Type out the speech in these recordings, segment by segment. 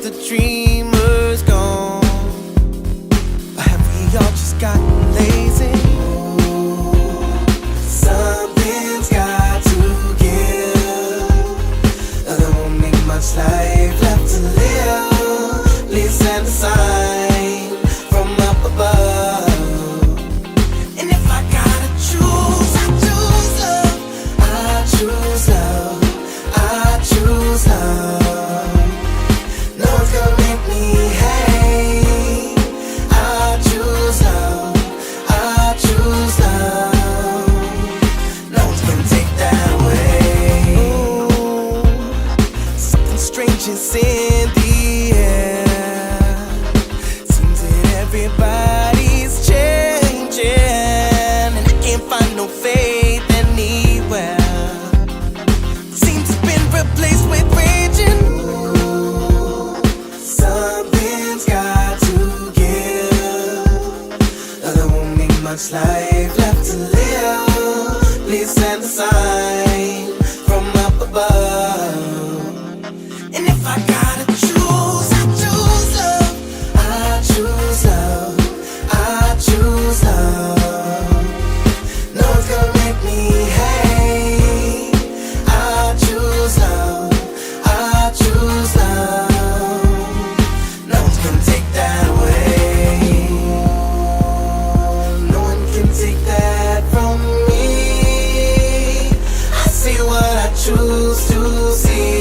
the dreamers gone? Or have we all just gotten lazy? Something's got to give. There won't be much life left to live. Please send a sign from up above. And if I gotta choose, I choose love. I choose love. I choose love. No one's gonna make me hate. I choose love. I choose love. No one's gonna take that away. Ooh, something strange is in the air. Seems that everybody's changing, and I can't find no faith anywhere. Seems it's been replaced with raging. Something's got to give. There won't be much life left to live. Please send a sign from up above. And if I gotta choose, I choose love. I choose love. I choose love. No one's gonna make me hate. I choose love. I choose love. No one's gonna take that away. No one can take that from me. I see what I choose to see.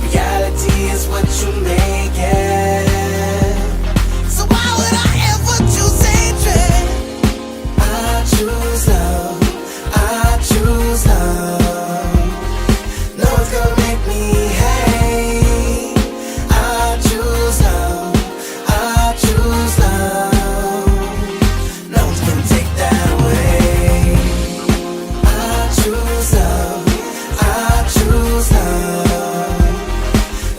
Reality is what you make it. So why would I ever choose hatred? I choose love. I choose love. No one's gonna make me hate. I choose love. I choose love. No one's gonna take that away. I choose love. I choose love.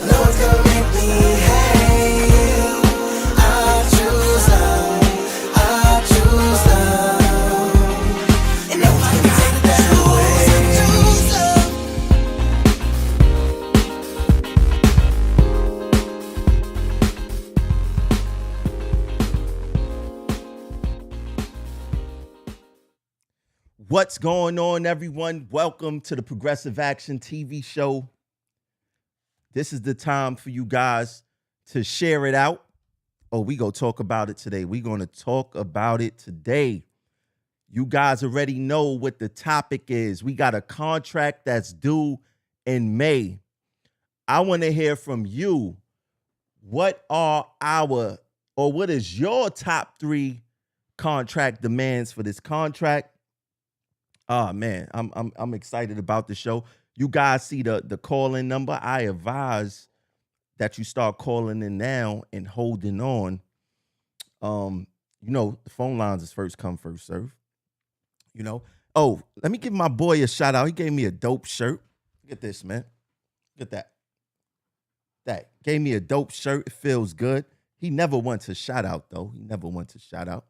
No one's gonna make me hate. I choose love. I choose love. And no one can take that away. I choose love. What's going on, everyone? Welcome to the Progressive Action TV show. This is the time for you guys to share it out. Oh, we gonna talk about it today. We're gonna talk about it today. You guys already know what the topic is. We got a contract that's due in May. I want to hear from you. What is your top 3 contract demands for this contract? Oh man, I'm excited about the show. You guys see the call-in number. I advise that you start calling in now and holding on. The phone lines is first come, first serve. Oh, let me give my boy a shout out. He gave me a dope shirt. Look at this, man. Look at that. That gave me a dope shirt. It feels good. He never wants a shout out, though. He never wants a shout out.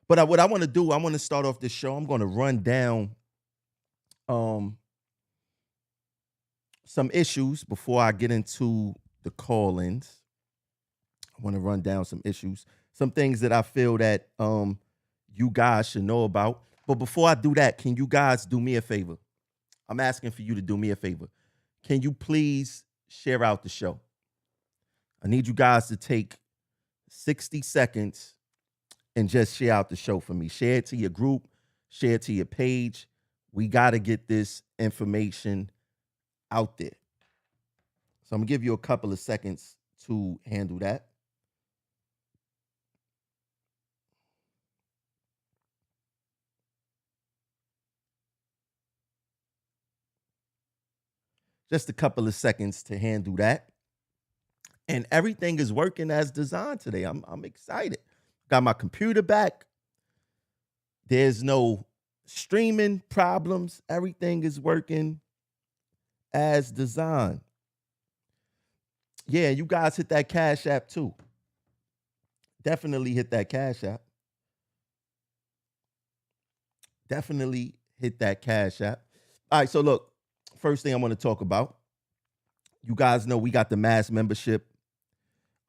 But what I want to do, I want to start off this show. I'm going to run down some issues before I get into the call-ins. I want to run down some issues, some things that I feel that you guys should know about. But before I do that, can you guys do me a favor? I'm asking for you to do me a favor. Can you please share out the show? I need you guys to take 60 seconds and just share out the show for me. Share it to your group, share it to your page. We got to get this information out there. So I'm going to give you a couple of seconds to handle that. Just a couple of seconds to handle that. And everything is working as designed today. I'm excited. Got my computer back. There's no streaming problems. Everything is working as designed. Yeah, you guys hit that Cash App too. Definitely hit that Cash App. Definitely hit that Cash App. All right, so look, first thing I want to talk about, You guys know we got the mass membership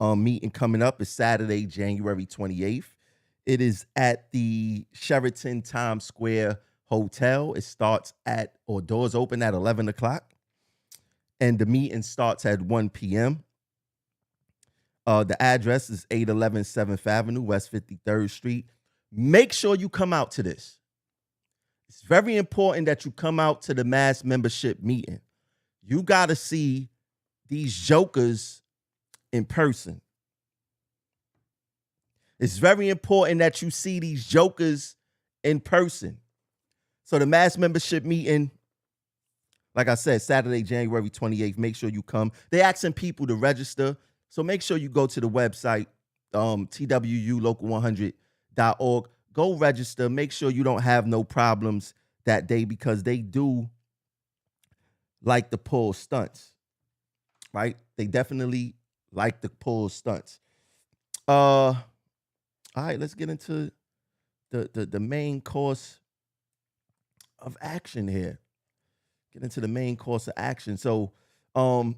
meeting coming up. It's Saturday, January 28th. It is at the Sheraton Times Square Hotel. It starts doors open at 11 o'clock. And the meeting starts at 1 p.m. The address is 811 7th Avenue, West 53rd Street. Make sure you come out to this. It's very important that you come out to the mass membership meeting. You got to see these jokers in person. It's very important that you see these jokers in person. So the mass membership meeting, like I said, Saturday, January 28th, make sure you come. They're asking people to register. So make sure you go to the website, twulocal100.org. Go register. Make sure you don't have no problems that day because they do like to pull stunts, right? They definitely like to pull stunts. All right, let's get into the main course of action here. Get into the main course of action. So the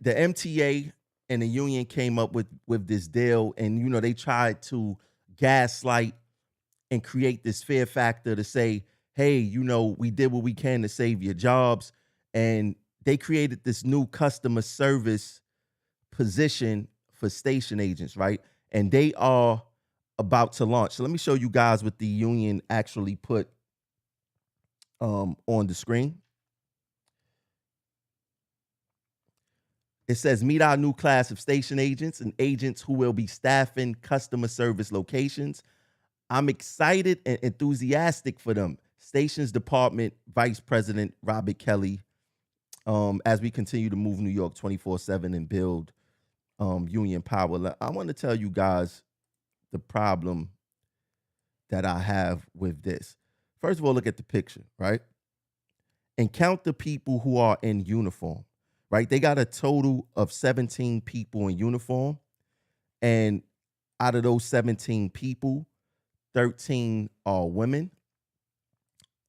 MTA and the union came up with this deal, and you know they tried to gaslight and create this fear factor to say, hey, you know, we did what we can to save your jobs. And they created this new customer service position for station agents, right? And they are about to launch. So let me show you guys what the union actually put on the screen. It says, meet our new class of station agents and agents who will be staffing customer service locations. I'm excited and enthusiastic for them. Stations Department Vice President Robert Kelly, as we continue to move New York 24/7 and build union power. I want to tell you guys the problem that I have with this. First of all, look at the picture, right? And count the people who are in uniform, right? They got a total of 17 people in uniform. And out of those 17 people, 13 are women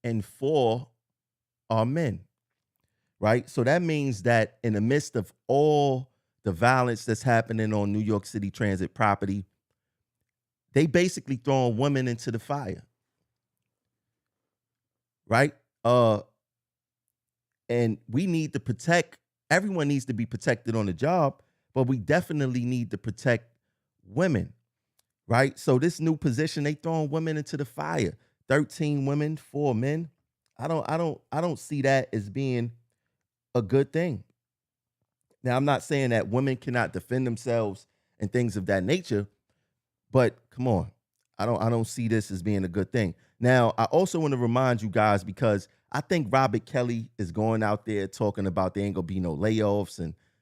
and 4 are men, right? So that means that in the midst of all the violence that's happening on New York City transit property, they basically throwing women into the fire, right? And we need to protect, everyone needs to be protected on the job, but we definitely need to protect women, right? So this new position, they throwing women into the fire. 13 women, 4 men. I don't see that as being a good thing. Now, I'm not saying that women cannot defend themselves and things of that nature, but come on. I don't see this as being a good thing. Now, I also want to remind you guys, because I think Robert Kelly is going out there talking about there ain't gonna be no layoffs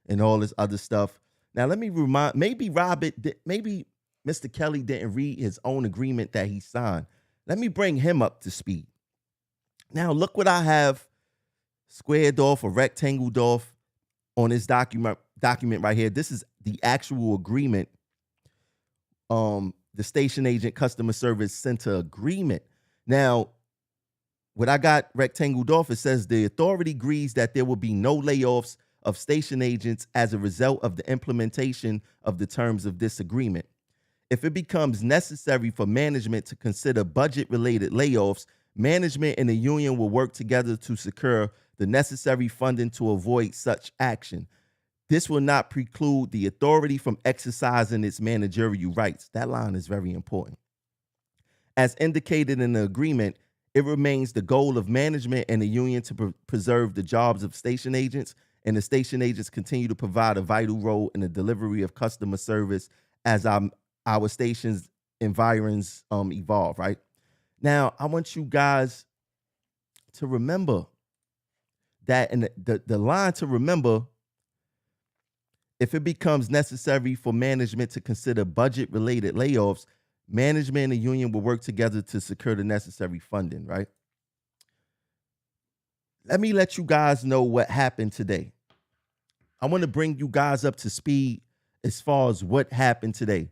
and all this other stuff. Now, let me remind, maybe Mr. Kelly didn't read his own agreement that he signed. Let me bring him up to speed. Now, look what I have squared off or rectangled off on this document right here. This is the actual agreement, the Station Agent Customer Service Center agreement. Now, what I got rectangled off, it says the authority agrees that there will be no layoffs of station agents as a result of the implementation of the terms of this agreement. If it becomes necessary for management to consider budget-related layoffs, management and the union will work together to secure the necessary funding to avoid such action. This will not preclude the authority from exercising its managerial rights. That line is very important. As indicated in the agreement, it remains the goal of management and the union to preserve the jobs of station agents, and the station agents continue to provide a vital role in the delivery of customer service as our station's environs evolve, right? Now, I want you guys to remember that, and the line to remember, if it becomes necessary for management to consider budget-related layoffs, management and the union will work together to secure the necessary funding, right? Let me let you guys know what happened today. I want to bring you guys up to speed as far as what happened today.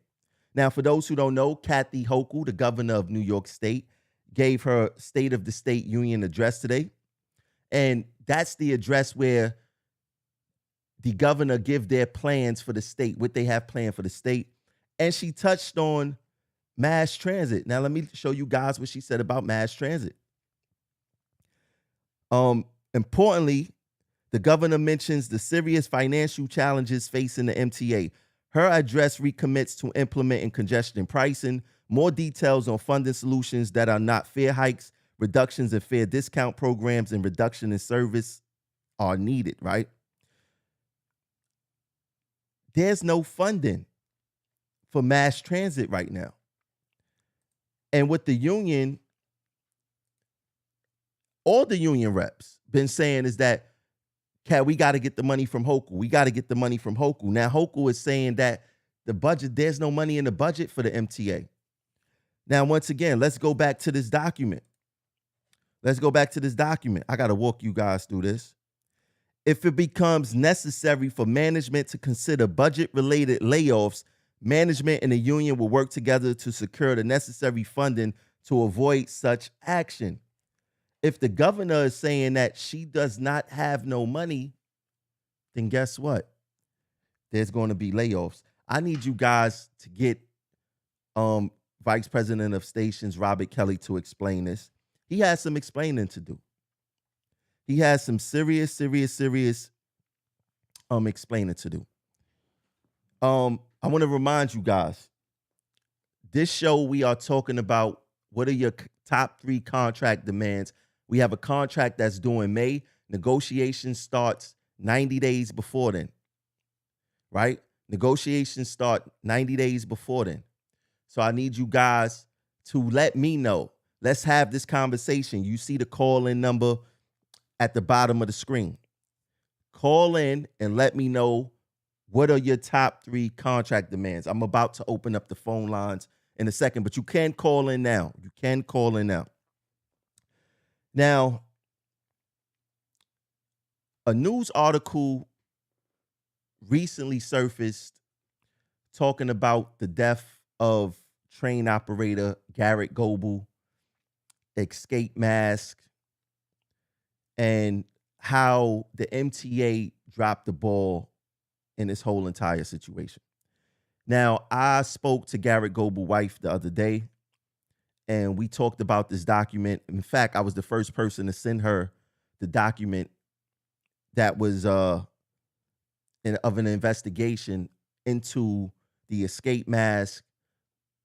Now, for those who don't know, Kathy Hochul, the governor of New York State, gave her State of the State Union address today. And that's the address where the governor give their plans for the state, what they have planned for the state. And she touched on mass transit. Now, let me show you guys what she said about mass transit. Importantly, the governor mentions the serious financial challenges facing the MTA. Her address recommits to implementing congestion pricing, more details on funding solutions that are not fare hikes, reductions in fare discount programs, and reduction in service are needed, right? There's no funding for mass transit right now. And with the union, all the union reps been saying is that, Cat, we got to get the money from Hochul. We got to get the money from Hochul. Now, Hochul is saying that the budget, there's no money in the budget for the MTA. Now, once again, let's go back to this document. I got to walk you guys through this. If it becomes necessary for management to consider budget-related layoffs, management and the union will work together to secure the necessary funding to avoid such action. If the governor is saying that she does not have no money, then guess what? There's going to be layoffs. I need you guys to get Vice President of Stations, Robert Kelly, to explain this. He has some explaining to do. He has some serious explaining to do. I want to remind you guys, this show we are talking about what are your top 3 contract demands. We have a contract that's due in May. Negotiation starts 90 days before then, right? Negotiations start 90 days before then. So I need you guys to let me know. Let's have this conversation. You see the call-in number at the bottom of the screen. Call in and let me know what are your top 3 contract demands. I'm about to open up the phone lines in a second, but you can call in now. Now, a news article recently surfaced talking about the death of train operator Garrett Goebel, escape mask, and how the MTA dropped the ball in this whole entire situation. Now, I spoke to Garrett Goebel's wife the other day, and we talked about this document. In fact, I was the first person to send her the document that was of an investigation into the escape mask,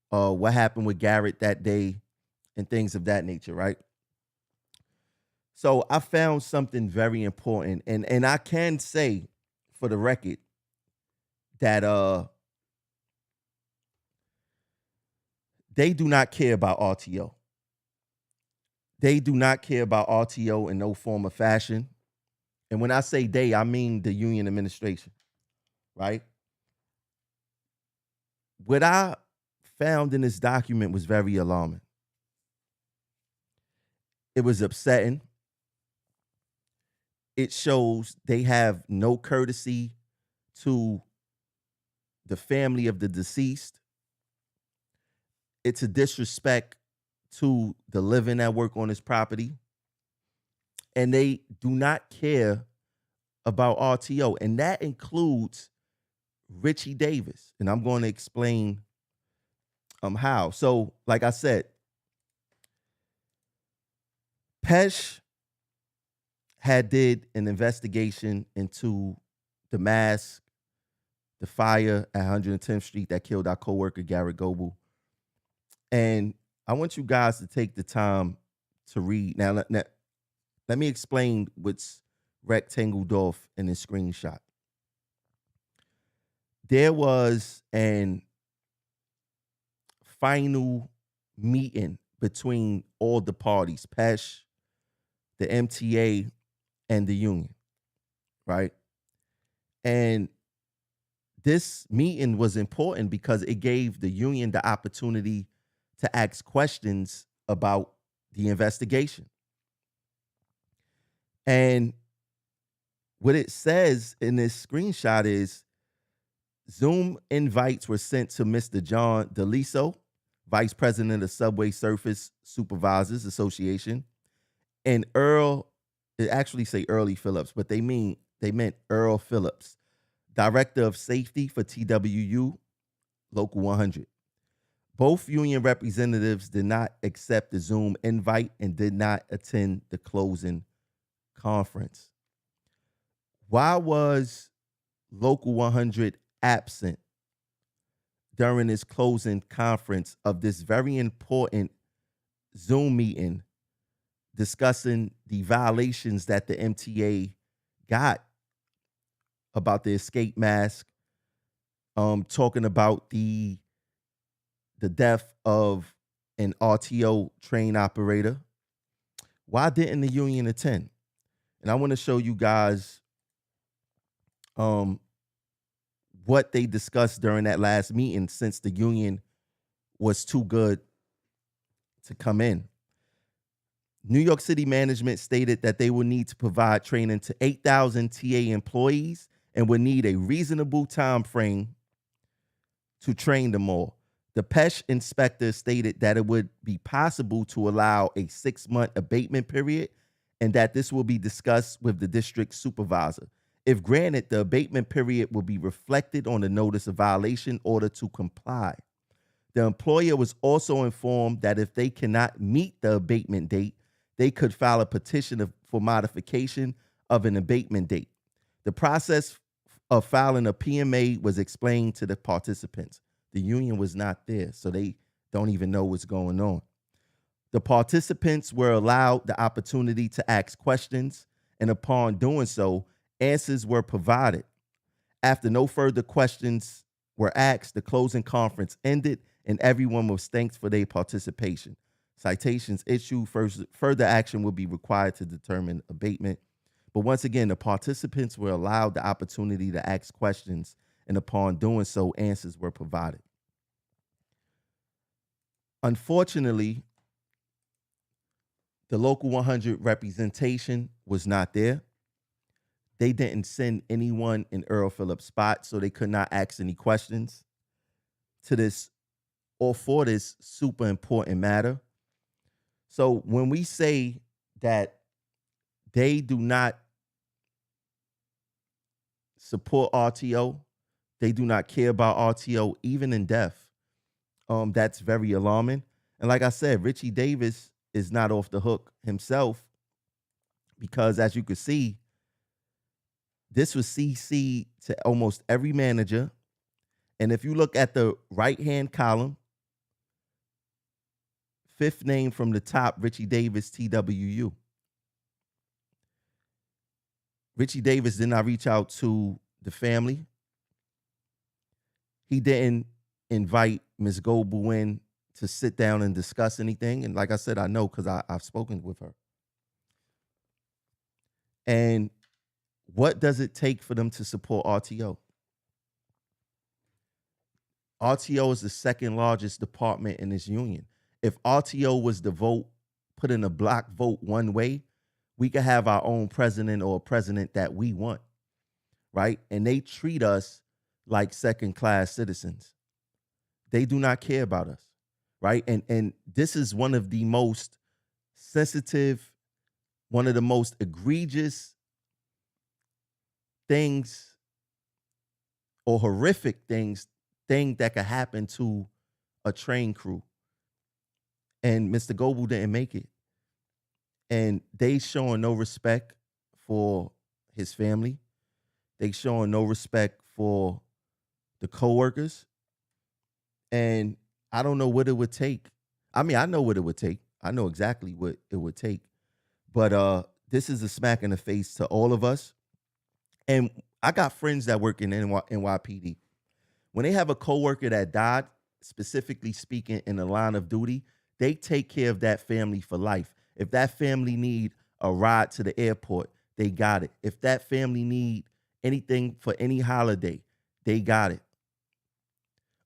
what happened with Garrett that day, and things of that nature, right? So I found something very important, and I can say for the record that they do not care about RTO. They do not care about RTO in no form or fashion. And when I say they, I mean the union administration, right? What I found in this document was very alarming. It was upsetting. It shows they have no courtesy to the family of the deceased. It's a disrespect to the living that work on this property. And they do not care about RTO. And that includes Richie Davis. And I'm going to explain how. So, like I said, Pesh had did an investigation into the mask, the fire at 110th Street that killed our coworker Garrett Goebel. And I want you guys to take the time to read. Now, let me explain what's rectangled off in this screenshot. There was an final meeting between all the parties, Pesh, the MTA, and the union, right? And this meeting was important because it gave the union the opportunity to ask questions about the investigation. And what it says in this screenshot is Zoom invites were sent to Mr. John DeLiso, Vice President of Subway Surface Supervisors Association, and Earl, it actually say Early Phillips, but they meant Earl Phillips, Director of Safety for TWU, Local 100. Both union representatives did not accept the Zoom invite and did not attend the closing conference. Why was Local 100 absent during this closing conference of this very important Zoom meeting discussing the violations that the MTA got about the escape mask, talking about the death of an RTO train operator? Why didn't the union attend? And I want to show you guys what they discussed during that last meeting, since the union was too good to come in. New York City management stated that they will need to provide training to 8,000 TA employees and would need a reasonable time frame to train them all. The PESH inspector stated that it would be possible to allow a 6-month abatement period and that this will be discussed with the district supervisor. If granted, the abatement period will be reflected on the notice of violation in order to comply. The employer was also informed that if they cannot meet the abatement date, they could file a petition for modification of an abatement date. The process of filing a PMA was explained to the participants. The union was not there, so they don't even know what's going on. The participants were allowed the opportunity to ask questions, and upon doing so, answers were provided. After no further questions were asked, the closing conference ended, and everyone was thanked for their participation. Citations issued. Further action will be required to determine abatement. But once again, the participants were allowed the opportunity to ask questions, and upon doing so, answers were provided. Unfortunately, the Local 100 representation was not there. They didn't send anyone in Earl Phillips' spot, so they could not ask any questions to this or for this super important matter. So when we say that they do not support RTO, they do not care about RTO, even in death, that's very alarming. And like I said, Richie Davis is not off the hook himself, because as you can see, this was CC to almost every manager. And if you look at the right-hand column, 5th name from the top, Richie Davis, TWU. Richie Davis did not reach out to the family. He didn't invite Ms. Goebel in to sit down and discuss anything. And like I said, I know because I've spoken with her. And what does it take for them to support RTO? RTO is the second largest department in this union. If RTO was to vote, put in a block vote one way, we could have our own president or a president that we want, right? And they treat us like second-class citizens. They do not care about us, right? And this is one of the most sensitive, one of the most egregious things or horrific thing that could happen to a train crew. And Mr. Goebel didn't make it. And they showing no respect for his family. They showing no respect for the coworkers. And I don't know what it would take. I mean, I know what it would take. I know exactly what it would take. But this is a smack in the face to all of us. And I got friends that work in NYPD. When they have a coworker that died, specifically speaking in the line of duty, they take care of that family for life. If that family need a ride to the airport, they got it. If that family need anything for any holiday, they got it.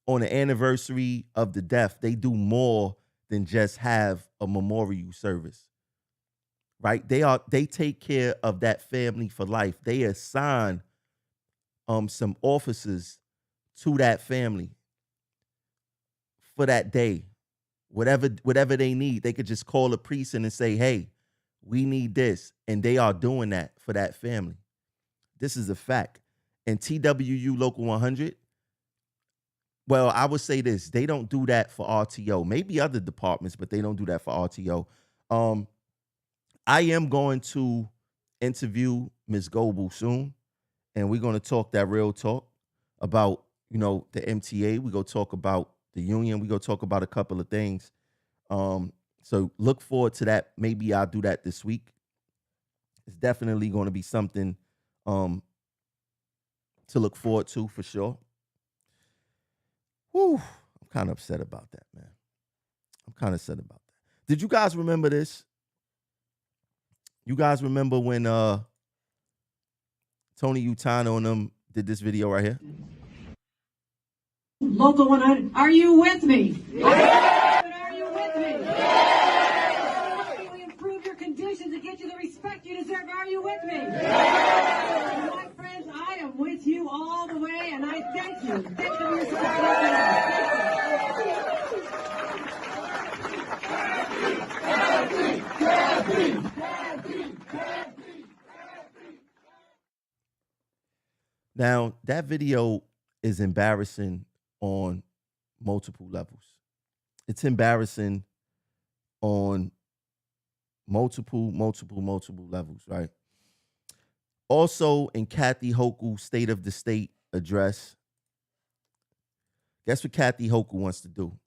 On the anniversary of the death, they do more than just have a memorial service, right? They take care of that family for life. They assign some officers to that family for that day. Whatever they need, they could just call a precinct and say, hey, we need this. And they are doing that for that family. This is a fact. and TWU Local 100, well, I would say this. They don't do that for RTO. Maybe other departments, but they don't do that for RTO. I am going to interview Ms. Goebel soon, and we're going to talk that real talk about, the MTA. We're going to talk about the union. We're going to talk about a couple of things. So look forward to that. Maybe I'll do that this week. It's definitely going to be something to look forward to for sure. Whew, I'm kind of upset about that, man. I'm kind of upset about that. Did you guys remember this? You guys remember when Tony Utano and them did this video right here? Local 100, are you with me? Are you with me? How do we improve your conditions and get you the respect you deserve? Are you with me? My friends, I am with you all the way, and I thank you. Thank you for your support. Now, that video is embarrassing on multiple levels. It's embarrassing on multiple levels, right? Also, in Kathy Hochul's State of the State address, guess what Kathy Hochul wants to do?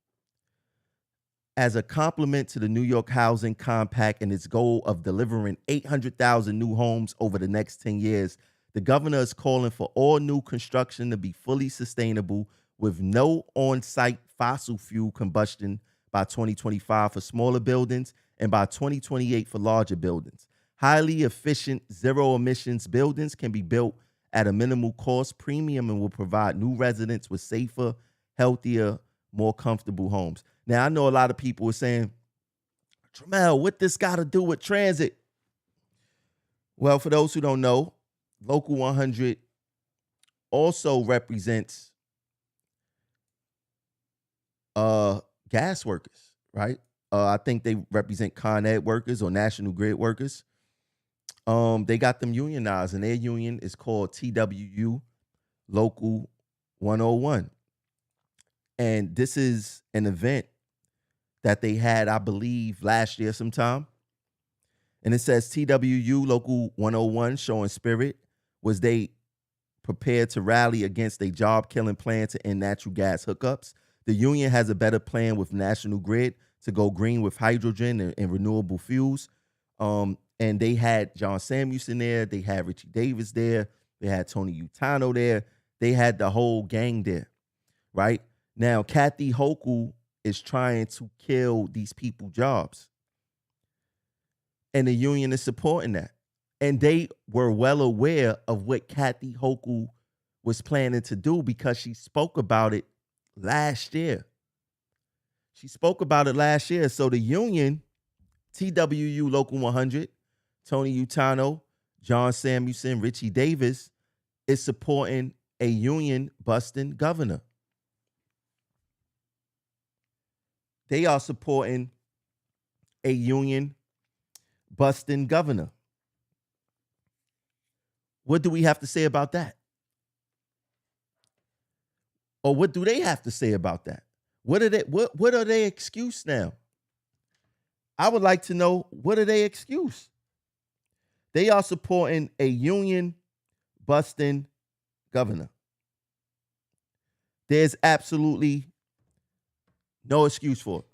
As a compliment to the New York Housing Compact and its goal of delivering 800,000 new homes over the next 10 years, the governor is calling for all new construction to be fully sustainable with no on-site fossil fuel combustion by 2025 for smaller buildings and by 2028 for larger buildings. Highly efficient, zero-emissions buildings can be built at a minimal cost premium and will provide new residents with safer, healthier, more comfortable homes. Now, I know a lot of people are saying, Tramel, what this got to do with transit? Well, for those who don't know, Local 100 also represents gas workers, right? I think they represent Con Ed workers or National Grid workers. They got them unionized, and their union is called TWU Local 101. And this is an event that they had, I believe, last year sometime. And it says TWU Local 101 showing spirit was they prepared to rally against a job-killing plan to end natural gas hookups. The union has a better plan with National Grid to go green with hydrogen and renewable fuels. And they had John Samuelson there. They had Richie Davis there. They had Tony Utano there. They had the whole gang there, right? Now, Kathy Hochul is trying to kill these people's jobs. And the union is supporting that. And they were well aware of what Kathy Hochul was planning to do because she spoke about it last year. She spoke about it last year. So the union, TWU Local 100, Tony Utano, John Samuelson, Richie Davis, is supporting a union-busting governor. They are supporting a union-busting governor. What do we have to say about that? Or what do they have to say about that? What are their excuse now? I would like to know, what are their excuse? They are supporting a union-busting governor. There's absolutely no excuse for it.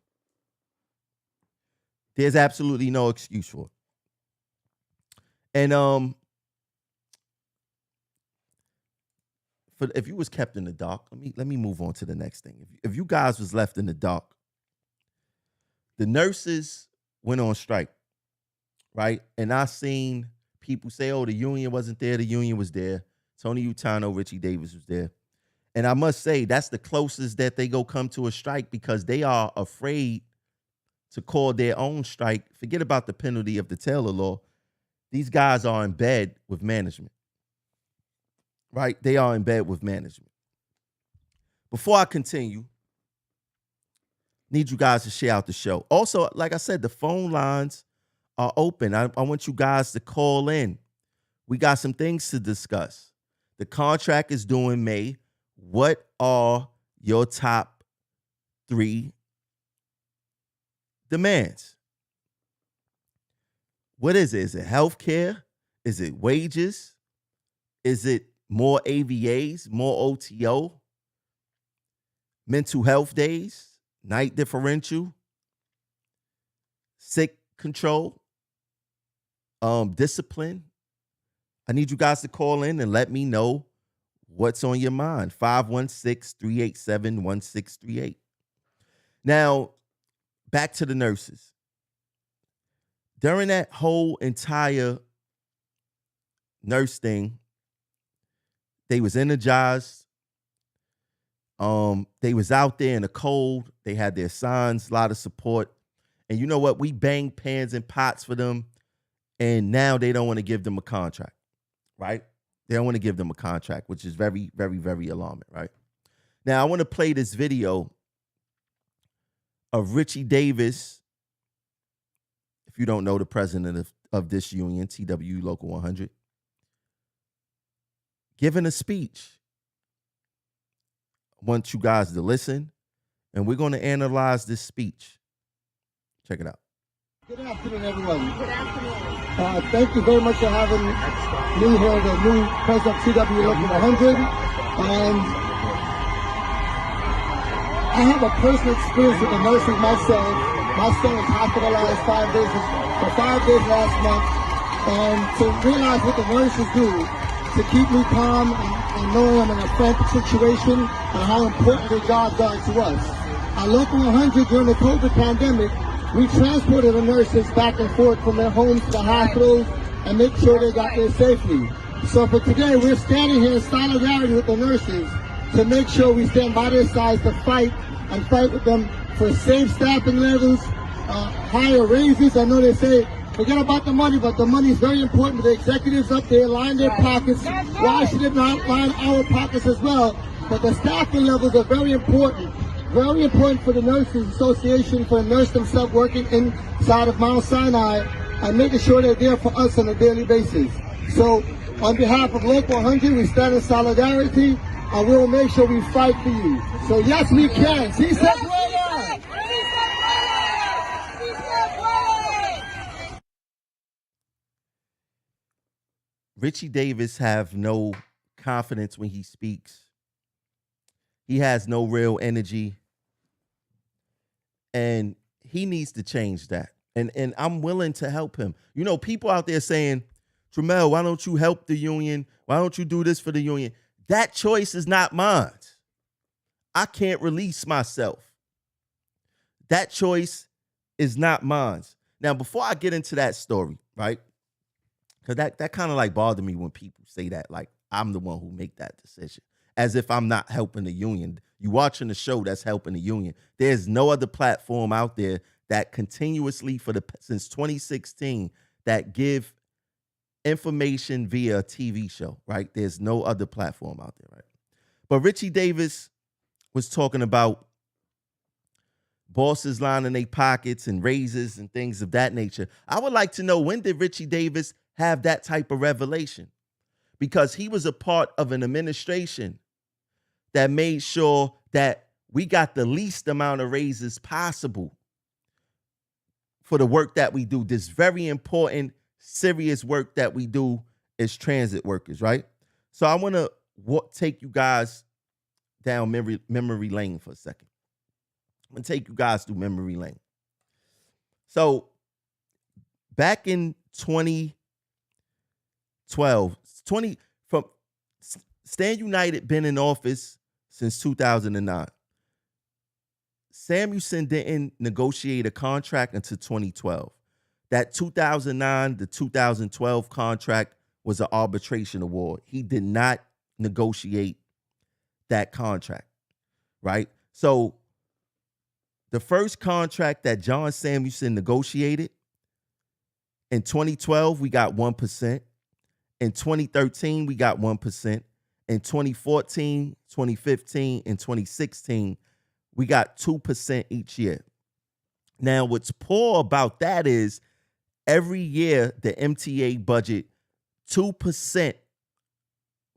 There's absolutely no excuse for it. And if you was kept in the dark, let me move on to the next thing. If you guys was left in the dark, the nurses went on strike, right? And I seen people say, oh, the union wasn't there. The union was there. Tony Utano, Richie Davis was there. And I must say, that's the closest that they go come to a strike because they are afraid to call their own strike. Forget about the penalty of the Taylor law. These guys are in bed with management. Right? They are in bed with management. Before I continue, need you guys to share out the show. Also, like I said, the phone lines are open. I want you guys to call in. We got some things to discuss. The contract is due in May. What are your top 3 demands? What is it? Is it healthcare? Is it wages? Is it more AVAs, more OTO, mental health days, night differential, sick control, discipline? I need you guys to call in and let me know what's on your mind. 516-387-1638. Now, back to the nurses. During that whole entire nurse thing, they was energized. They was out there in the cold. They had their signs, a lot of support. And you know what? We banged pans and pots for them. And now they don't want to give them a contract, right? They don't want to give them a contract, which is very, very, very alarming, right? Now, I want to play this video of Richie Davis. If you don't know, the president of this union, TWU Local 100, giving a speech. I want you guys to listen, and we're going to analyze this speech. Check it out. Good afternoon, everyone. Good afternoon. Thank you very much for having me here, the new president of TWU Local 100. And I have a personal experience with the nurses myself. My son was hospitalized for 5 days last month. And to realize what the nurses do to keep me calm and knowing I'm in a frantic situation and how important their jobs are to us. At Local 100 during the COVID pandemic, we transported the nurses back and forth from their homes to the hospitals and make sure they got there safely. So for today, we're standing here in solidarity with the nurses to make sure we stand by their sides to fight with them for safe staffing levels, higher raises. I know they say, forget about the money, but the money is very important. The executives up there line their pockets. Why should it not line our pockets as well? But the staffing levels are very important. Very important for the Nurses Association, for the nurse themselves working inside of Mount Sinai and making sure they're there for us on a daily basis. So on behalf of Local 100, we stand in solidarity and we'll make sure we fight for you. So yes, we can. Sí se puede. Richie Davis have no confidence when he speaks. He has no real energy. And he needs to change that. And I'm willing to help him. You know, people out there saying, Tramel, why don't you help the union? Why don't you do this for the union? That choice is not mine. I can't release myself. That choice is not mine. Now, before I get into that story, right? Because that kind of like bothered me when people say that, like I'm the one who make that decision, as if I'm not helping the union. You watching the show, that's helping the union. There's no other platform out there that continuously since 2016 that give information via a TV show, right? There's no other platform out there, right? But Richie Davis was talking about bosses lining their pockets and raises and things of that nature. I would like to know, when did Richie Davis have that type of revelation? Because he was a part of an administration that made sure that we got the least amount of raises possible for the work that we do. This very important, serious work that we do as transit workers, right? So I want to take you guys down memory lane for a second. I'm going to take you guys through memory lane. So back in 2012, Stand United been in office since 2009. Samuelson didn't negotiate a contract until 2012. That 2009 to 2012 contract was an arbitration award. He did not negotiate that contract, right? So the first contract that John Samuelson negotiated, in 2012, we got 1%. In 2013, we got 1%. In 2014, 2015, and 2016, we got 2% each year. Now, what's poor about that is every year the MTA budget 2%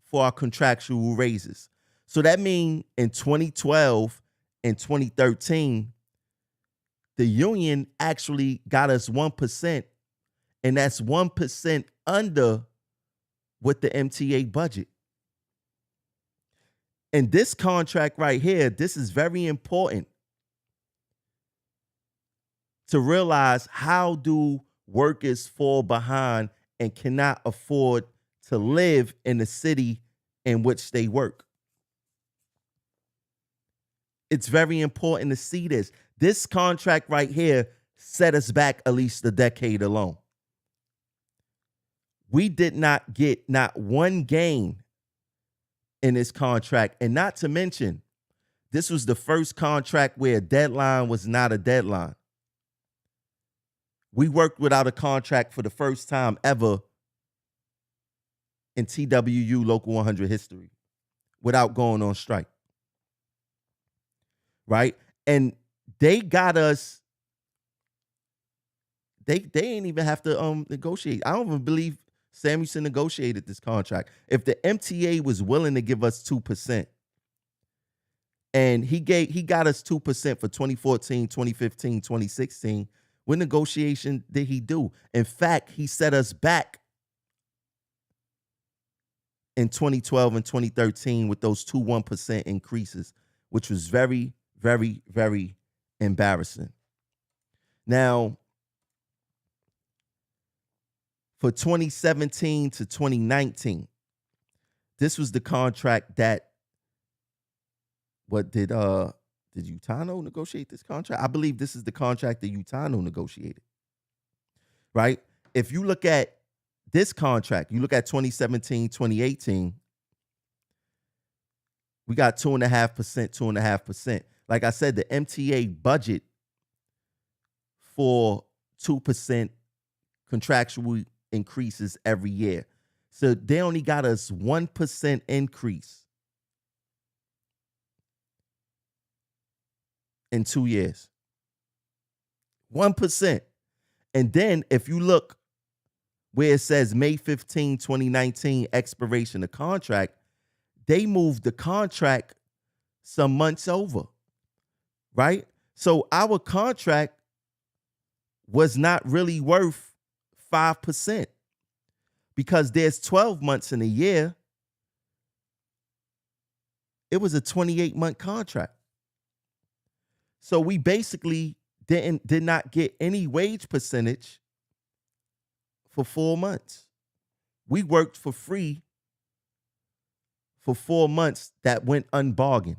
for our contractual raises. So that means in 2012 and 2013, the union actually got us 1%, and that's 1% under what the MTA budget. And this contract right here, this is very important to realize, how do workers fall behind and cannot afford to live in the city in which they work. It's very important to see this. This contract right here set us back at least a decade alone. We did not get not one gain in this contract. And not to mention, this was the first contract where a deadline was not a deadline. We worked without a contract for the first time ever in TWU Local 100 history without going on strike. Right? And they got us, they ain't even have to negotiate. I don't even believe Samuelson negotiated this contract. If the MTA was willing to give us 2%, and he got us 2% for 2014, 2015, 2016, what negotiation did he do? In fact, he set us back in 2012 and 2013 with those 1% increases, which was very, very, very embarrassing. Now, for 2017 to 2019, this was the contract that, what did Utano negotiate this contract? I believe this is the contract that Utano negotiated, right? If you look at this contract, you look at 2017, 2018, we got 2.5%, 2.5%. Like I said, the MTA budget for 2% contractual increases every year. So they only got us 1% increase in 2 years. 1%. And then if you look where it says May 15, 2019, expiration of contract, they moved the contract some months over, right? So our contract was not really worth 5% because there's 12 months in a year. It was a 28-month contract. So we basically did not get any wage percentage for 4 months. We worked for free for 4 months that went unbargained.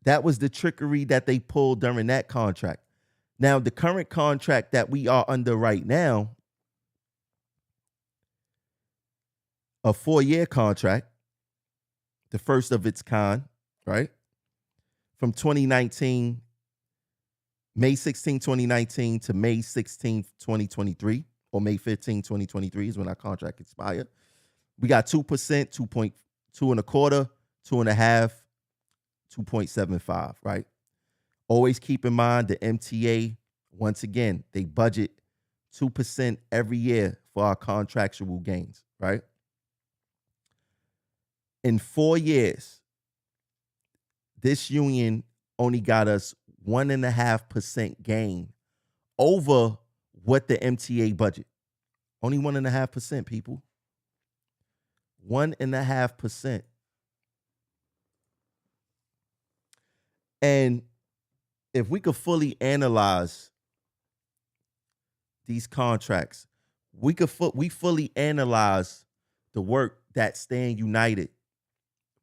That was the trickery that they pulled during that contract. Now, the current contract that we are under right now, a 4-year contract, the first of its kind, right? From 2019, May 16, 2019 to May 16, 2023, or May 15, 2023 is when our contract expired. We got 2%, 2.2 and a quarter, 2.5, 2.75, right? Always keep in mind the MTA, once again, they budget 2% every year for our contractual gains, right? In 4 years, this union only got us 1.5% gain over what the MTA budget. Only 1.5%, people. 1.5%. And if we could fully analyze these contracts, we fully analyze the work that Stand United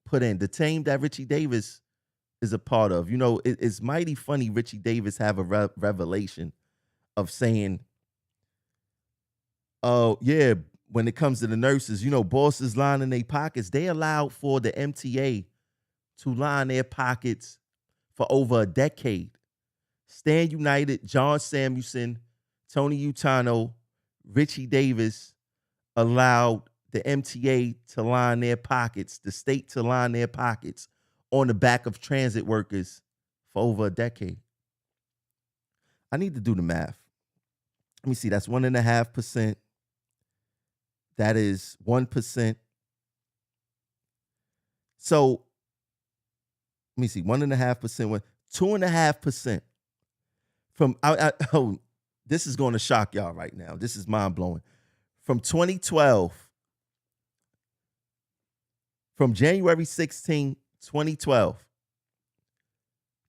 put in, the team that Richie Davis is a part of. You know, it's mighty funny Richie Davis have a revelation of saying, oh, yeah, when it comes to the nurses, you know, bosses lining their pockets. They allowed for the MTA to line their pockets for over a decade. Stand United, John Samuelson, Tony Utano, Richie Davis allowed the MTA to line their pockets, the state to line their pockets on the back of transit workers for over a decade. I need to do the math. Let me see. That's 1.5%. That is 1%. So let me see, 1.5%, 2.5% from oh, this is going to shock y'all right now. This is mind blowing. From 2012, from January 16, 2012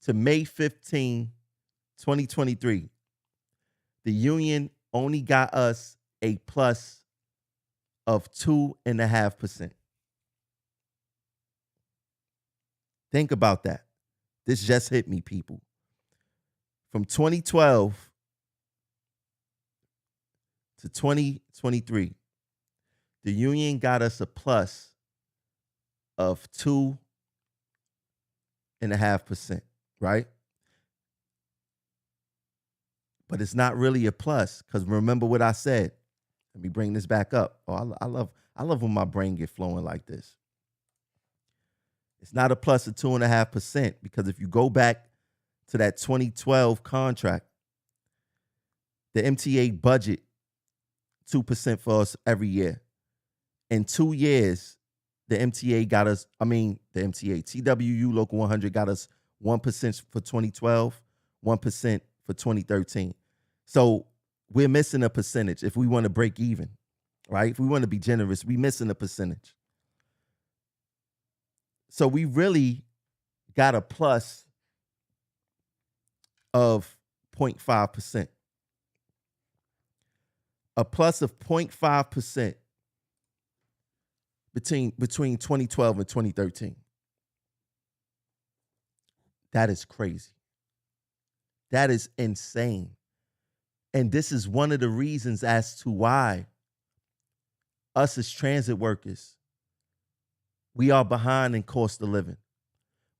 to May 15, 2023, the union only got us a plus of 2.5%. Think about that. This just hit me, people. From 2012 to 2023, the union got us a plus of 2.5%, right? But it's not really a plus, because remember what I said. Let me bring this back up. Oh, I love when my brain get flowing like this. It's not a plus of 2.5%, because if you go back to that 2012 contract, the MTA budget 2% for us every year. In 2 years, the MTA got us, TWU Local 100 got us 1% for 2012, 1% for 2013. So we're missing a percentage if we want to break even, right? If we want to be generous, we're missing a percentage. So we really got a plus of 0.5%. A plus of 0.5% between 2012 and 2013. That is crazy. That is insane. And this is one of the reasons as to why us as transit workers, we are behind in cost of living.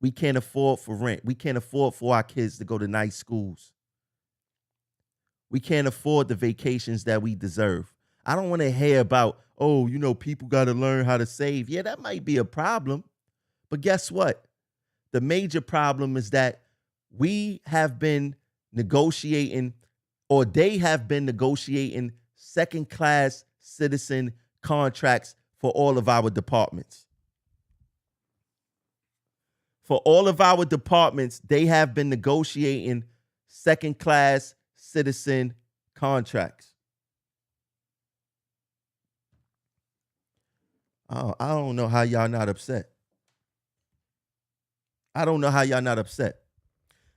We can't afford for rent. We can't afford for our kids to go to nice schools. We can't afford the vacations that we deserve. I don't want to hear about, oh, people got to learn how to save. Yeah, that might be a problem. But guess what? The major problem is that we have been negotiating, or they have been negotiating, second-class citizen contracts for all of our departments. For all of our departments, they have been negotiating second-class citizen contracts. I don't know how y'all not upset. I don't know how y'all not upset.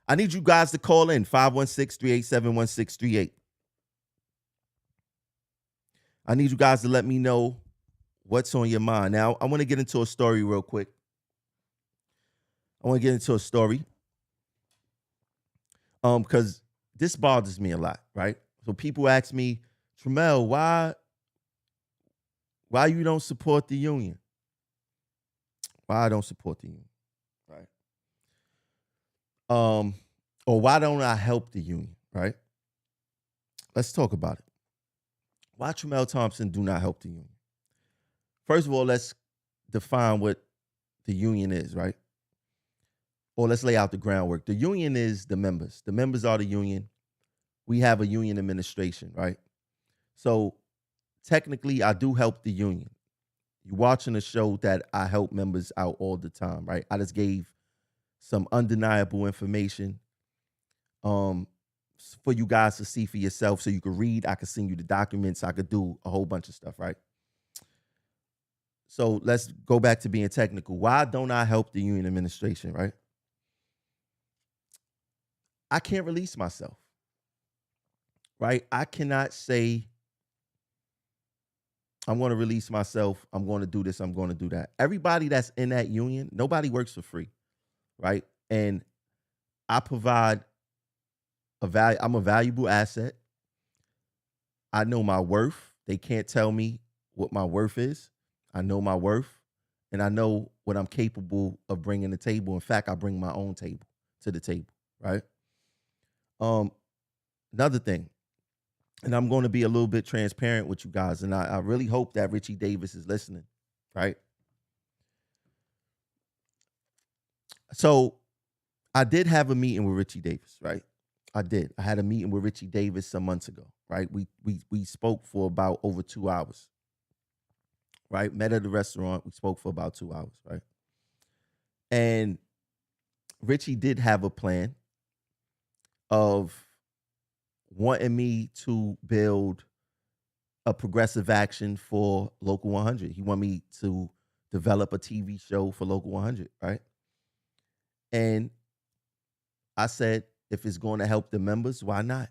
I need you guys to call in 516-387-1638. I need you guys to let me know what's on your mind. Now, I want to get into a story real quick. Because this bothers me a lot, right? So people ask me, Tramel, why you don't support the union? Why I don't support the union, right? Or why don't I help the union, right? Let's talk about it. Why Tramel Thompson do not help the union? First of all, let's define what the union is, right? Or let's lay out the groundwork. The union is the members. The members are the union. We have a union administration, right? So technically, I do help the union. You're watching a show that I help members out all the time, right? I just gave some undeniable information for you guys to see for yourself, so you can read. I could send you the documents. I could do a whole bunch of stuff, right? So let's go back to being technical. Why don't I help the union administration, right? I can't release myself, right? I cannot say, I'm going to release myself. I'm going to do this. I'm going to do that. Everybody that's in that union, nobody works for free, right? And I provide a value. I'm a valuable asset. I know my worth. They can't tell me what my worth is. I know my worth, and I know what I'm capable of bringing to the table. In fact, I bring my own table to the table, right? Another thing, and I'm going to be a little bit transparent with you guys, and I really hope that Richie Davis is listening, right? So I did have a meeting with Richie Davis, right? I did. I had a meeting with Richie Davis some months ago, right? We spoke for about over 2 hours, right? Met at the restaurant. We spoke for about 2 hours, right? And Richie did have a plan of wanting me to build a progressive action for Local 100. He wanted me to develop a TV show for Local 100, right? And I said, if it's going to help the members, why not?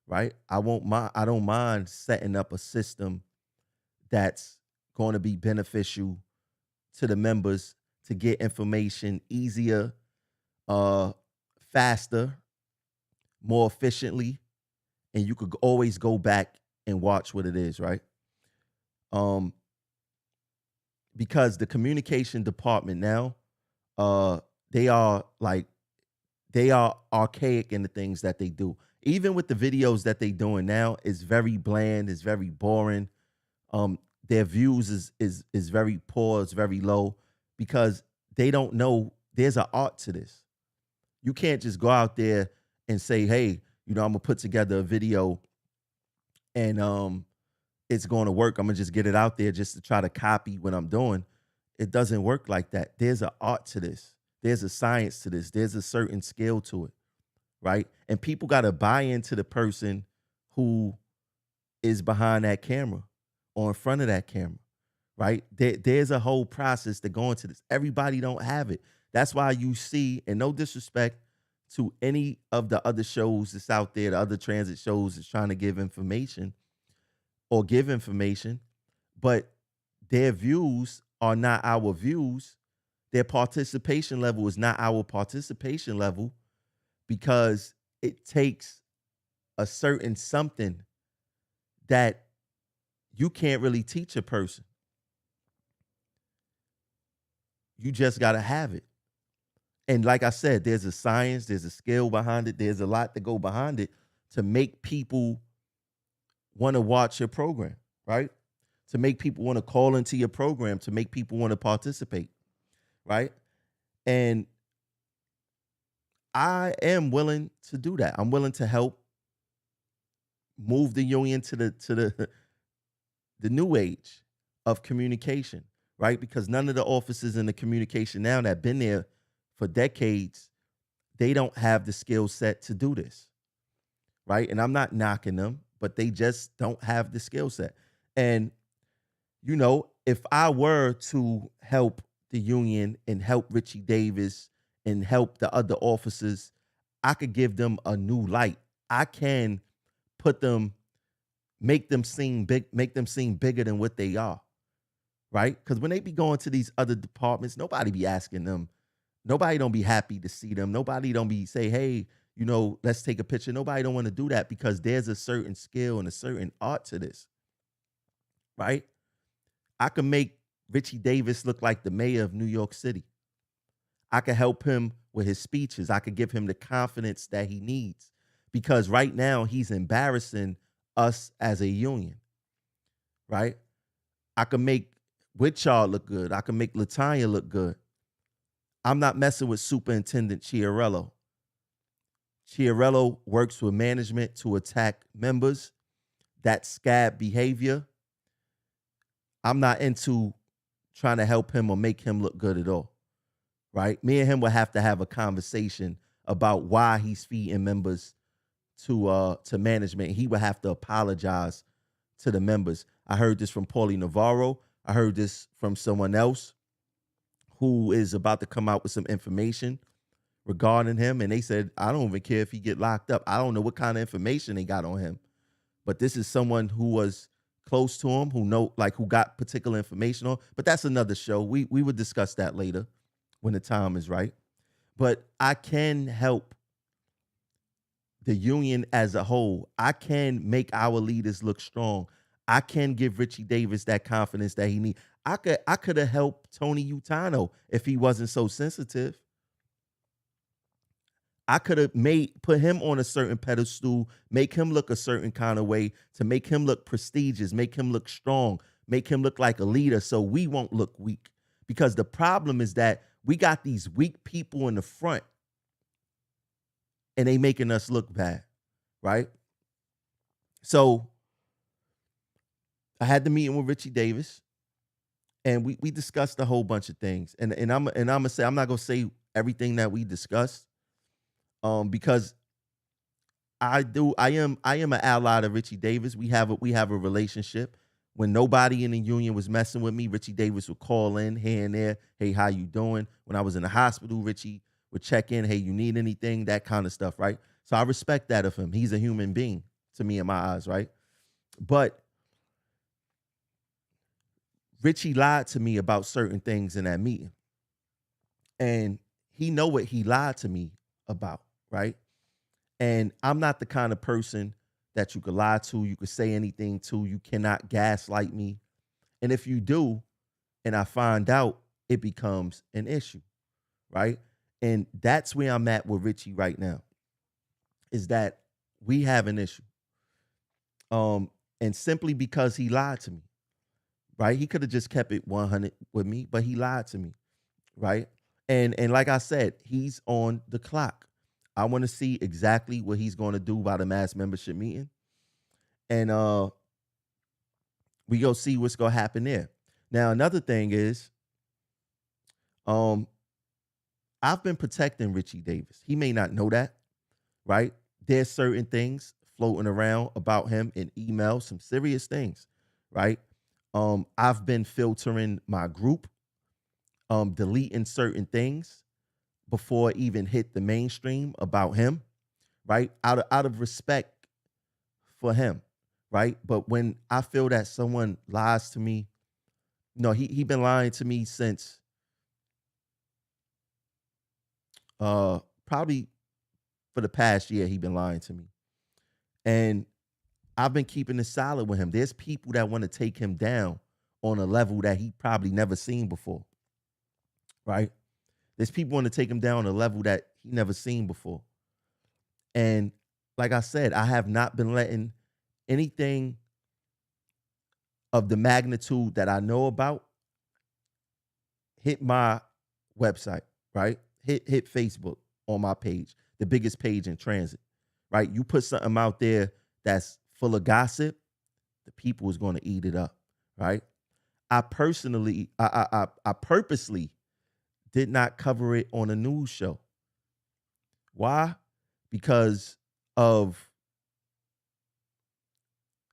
Right? I don't mind setting up a system that's going to be beneficial to the members to get information easier, faster, more efficiently, and you could always go back and watch what it is, right? Because the communication department now, they are archaic in the things that they do. Even with the videos that they doing now, it's very bland, it's very boring. Their views is very poor, it's very low, because they don't know there's an art to this. You can't just go out there and say, hey, I'm gonna put together a video and it's going to work. I'm gonna just get it out there just to try to copy what I'm doing. It doesn't work like that. There's an art to this. There's a science to this. There's a certain skill to it, right? And people got to buy into the person who is behind that camera or in front of that camera, right? There's a whole process to go into this. Everybody don't have it. That's why you see, and no disrespect to any of the other shows that's out there, the other transit shows that's trying to give information, but their views are not our views. Their participation level is not our participation level, because it takes a certain something that you can't really teach a person. You just got to have it. And like I said, there's a science, there's a skill behind it. There's a lot to go behind it to make people want to watch your program, right? To make people want to call into your program, to make people want to participate, right? And I am willing to do that. I'm willing to help move the union to the new age of communication, right? Because none of the officers in the communication now that have been there for decades, they don't have the skill set to do this, right? And I'm not knocking them, but they just don't have the skill set. And, if I were to help the union and help Richie Davis and help the other officers, I could give them a new light. I can make them seem bigger than what they are, right? Because when they be going to these other departments, nobody be asking them. Nobody don't be happy to see them. Nobody don't be say, hey, let's take a picture. Nobody don't want to do that, because there's a certain skill and a certain art to this, right? I can make Richie Davis look like the mayor of New York City. I could help him with his speeches. I could give him the confidence that he needs, because right now he's embarrassing us as a union, right? I can make Witchard look good. I can make Latanya look good. I'm not messing with Superintendent Chiarello. Chiarello works with management to attack members. That scab behavior. I'm not into trying to help him or make him look good at all, right? Me and him will have to have a conversation about why he's feeding members to management. He would have to apologize to the members. I heard this from Paulie Navarro. I heard this from someone else who is about to come out with some information regarding him. And they said, I don't even care if he get locked up. I don't know what kind of information they got on him. But this is someone who was close to him, who got particular information on. But that's another show. We would discuss that later when the time is right. But I can help the union as a whole. I can make our leaders look strong. I can give Richie Davis that confidence that he needs. I could have helped Tony Utano if he wasn't so sensitive. I could have put him on a certain pedestal, make him look a certain kind of way to make him look prestigious, make him look strong, make him look like a leader, so we won't look weak. Because the problem is that we got these weak people in the front and they making us look bad, right? So I had the meeting with Richie Davis, and we discussed a whole bunch of things. And I'm gonna say I'm not gonna say everything that we discussed, because I am an ally to Richie Davis. We have a relationship. When nobody in the union was messing with me, Richie Davis would call in here and there. Hey, how you doing? When I was in the hospital, Richie would check in. Hey, you need anything? That kind of stuff, right? So I respect that of him. He's a human being to me in my eyes, right? But Richie lied to me about certain things in that meeting, and he know what he lied to me about, right? And I'm not the kind of person that you could lie to, you could say anything to, you cannot gaslight me. And if you do, and I find out, it becomes an issue, right? And that's where I'm at with Richie right now, is that we have an issue. And simply because he lied to me, right? He could have just kept it 100 with me, but he lied to me, right? And like I said, he's on the clock. I want to see exactly what he's going to do by the mass membership meeting. And we go see what's going to happen there. Now, another thing is, I've been protecting Richie Davis. He may not know that, right? There's certain things floating around about him in email, some serious things, right? I've been filtering my group, deleting certain things before it even hit the mainstream about him, right? Out of respect for him, right? But when I feel that someone lies to me, no, he been lying to me since probably for the past year. He been lying to me, and I've been keeping it solid with him. There's people that want to take him down on a level that he probably never seen before, right? There's people want to take him down on a level that he never seen before. And like I said, I have not been letting anything of the magnitude that I know about hit my website, right? Hit Facebook on my page, the biggest page in transit, right? You put something out there that's full of gossip, the people is going to eat it up, right? I purposely did not cover it on a news show. Why? Because of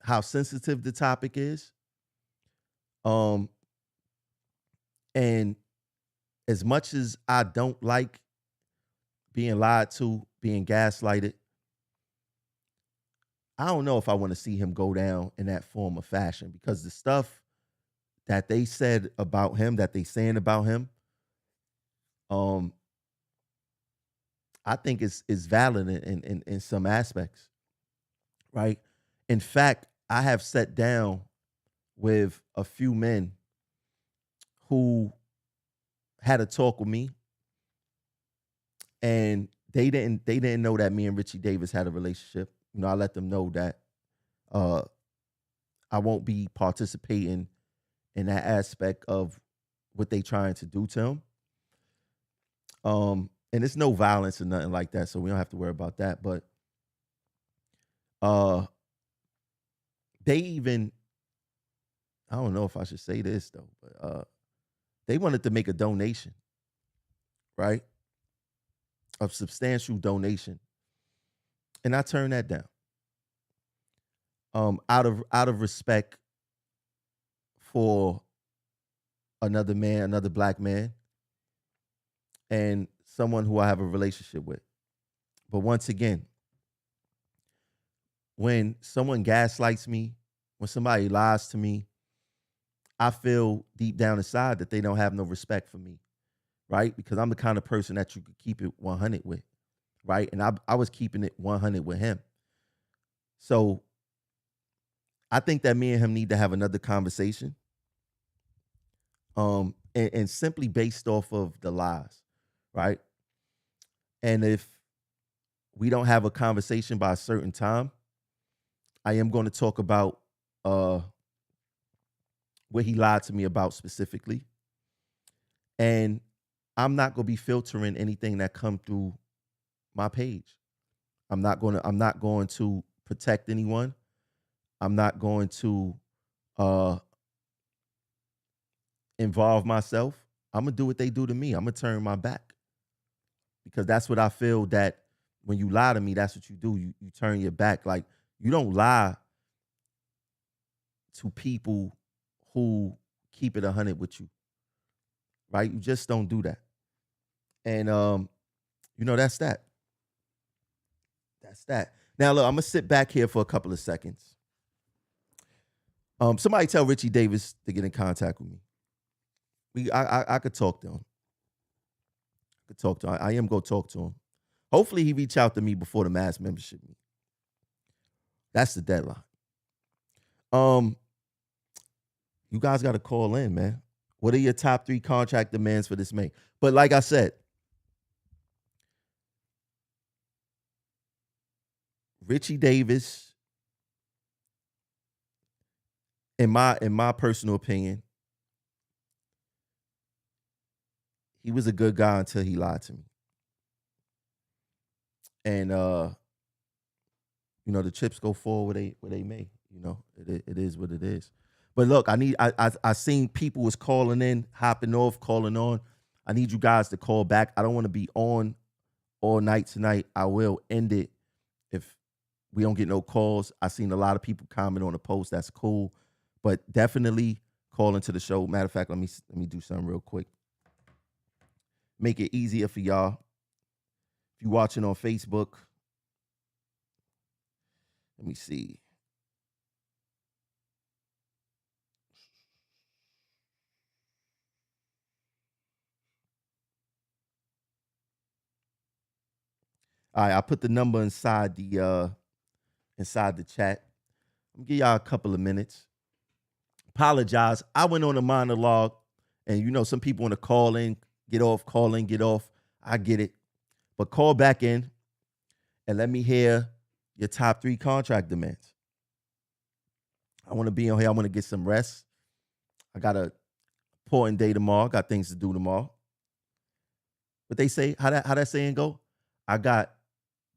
how sensitive the topic is. And as much as I don't like being lied to, being gaslighted, I don't know if I want to see him go down in that form of fashion, because the stuff that they said about him, that they saying about him, I think is valid in some aspects, right? In fact, I have sat down with a few men who had a talk with me, and they didn't know that me and Richie Davis had a relationship. You know, I let them know that I won't be participating in that aspect of what they trying to do to him. And it's no violence or nothing like that, so we don't have to worry about that. But they even, I don't know if I should say this though, but they wanted to make a donation, right? A substantial donation. And I turned that down. Out of respect for another man, another black man, and someone who I have a relationship with. But once again, when someone gaslights me, when somebody lies to me, I feel deep down inside that they don't have no respect for me, right? Because I'm the kind of person that you could keep it 100 with, right? And I was keeping it 100 with him. So I think that me and him need to have another conversation, and simply based off of the lies, right? And if we don't have a conversation by a certain time, I am going to talk about what he lied to me about specifically. And I'm not going to be filtering anything that come through my page. I'm not going to protect anyone. I'm not going to involve myself, I'm gonna do what they do to me. I'm gonna turn my back because that's what I feel that when you lie to me, that's what you do. You turn your back. Like you don't lie to people who keep it 100 with you, right? You just don't do that. And that's that. That's that. Now look, I'm gonna sit back here for a couple of seconds. Somebody tell Richie Davis to get in contact with me. I could talk to him. I am gonna talk to him. Hopefully he reach out to me before the mass membership meeting. That's the deadline. You guys got to call in, man. What are your top 3 contract demands for this May? But like I said, Richie Davis, in my personal opinion, he was a good guy until he lied to me. And the chips go forward where they may. It is what it is. But look, I seen people was calling in, hopping off, calling on. I need you guys to call back. I don't want to be on all night tonight. I will end it if we don't get no calls. I seen a lot of people comment on the post. That's cool. But definitely call into the show. Matter of fact, let me do something real quick. Make it easier for y'all. If you're watching on Facebook, let me see. All right, I put the number inside the chat. I'm gonna give y'all a couple of minutes. Apologize. I went on a monologue, and some people want to call in, get off, call in, get off. I get it. But call back in and let me hear your top 3 contract demands. I want to be on here. I want to get some rest. I got a important day tomorrow. Got things to do tomorrow. But they say, how that saying go? I got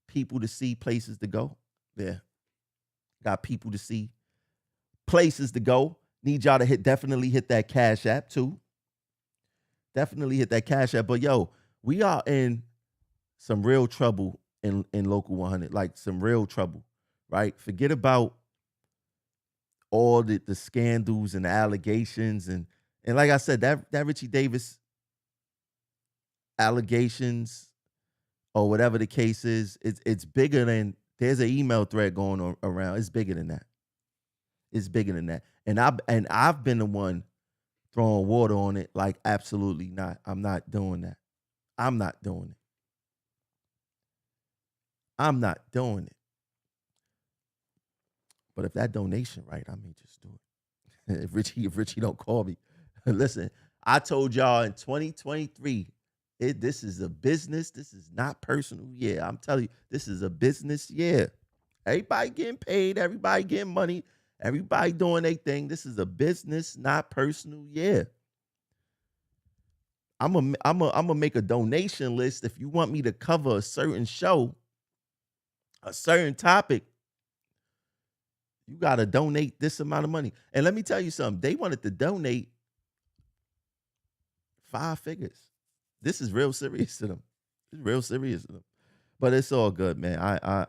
people to see, places to go. Yeah. Got people to see, places to go. Need y'all to definitely hit that Cash App too. Definitely hit that Cash App. But yo, we are in some real trouble in Local 100, like some real trouble, right? Forget about all the scandals and the allegations and like I said, that Richie Davis allegations or whatever the case is, it's bigger than, there's an email thread going on around. It's bigger than that. It's bigger than that. And I've been the one throwing water on it, like absolutely not. I'm not doing that. I'm not doing it. I'm not doing it. But if that donation right, I may just do it. If Richie don't call me. Listen, I told y'all in 2023, this is a business. This is not personal. Yeah, I'm telling you, this is a business. Yeah. Everybody getting paid. Everybody getting money. Everybody doing their thing. This is a business, not personal. Yeah. I'm gonna make a donation list if you want me to cover a certain show, a certain topic. You gotta donate this amount of money. And let me tell you something. They wanted to donate 5 figures. This is real serious to them. It's real serious to them. But it's all good, man. I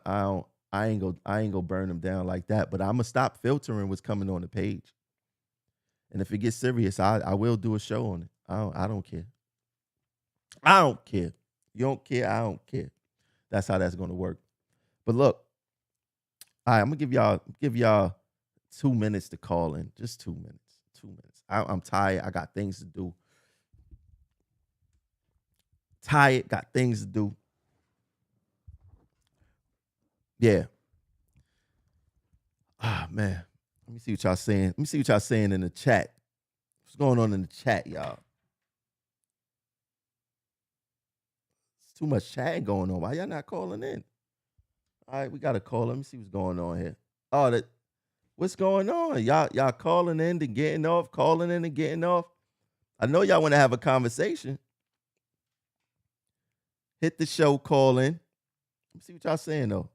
ain't gonna burn them down like that. But I'm gonna stop filtering what's coming on the page. And if it gets serious, I will do a show on it. I don't care. I don't care. You don't care. I don't care. That's how that's gonna work. But look, all right, I'm gonna give y'all 2 minutes to call in. Just 2 minutes. 2 minutes. I'm tired. I got things to do. Tired. Got things to do. Yeah. Ah, man. Let me see what y'all saying. Let me see what y'all saying in the chat. What's going on in the chat, y'all? It's too much chatting going on. Why y'all not calling in? All right, we got a call. Let me see what's going on here. Oh, what's going on? Y'all calling in and getting off, calling in and getting off. I know y'all want to have a conversation. Hit the show, call in. Let me see what y'all saying though.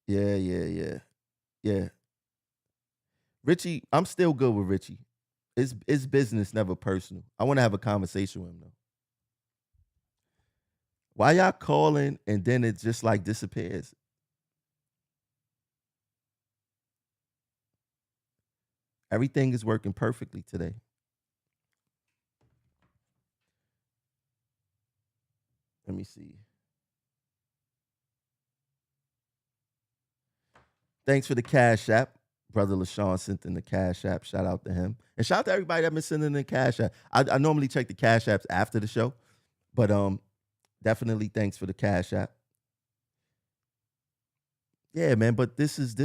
Yeah. Richie, I'm still good with Richie. It's business, never personal. I want to have a conversation with him though. Why y'all calling and then it just like disappears? Everything is working perfectly today. Let me see. Thanks for the Cash App. Brother LaShawn sent in the Cash App. Shout out to him. And shout out to everybody that been sending in the Cash App. I normally check the Cash Apps after the show, but definitely thanks for the Cash App. Yeah, man, but this is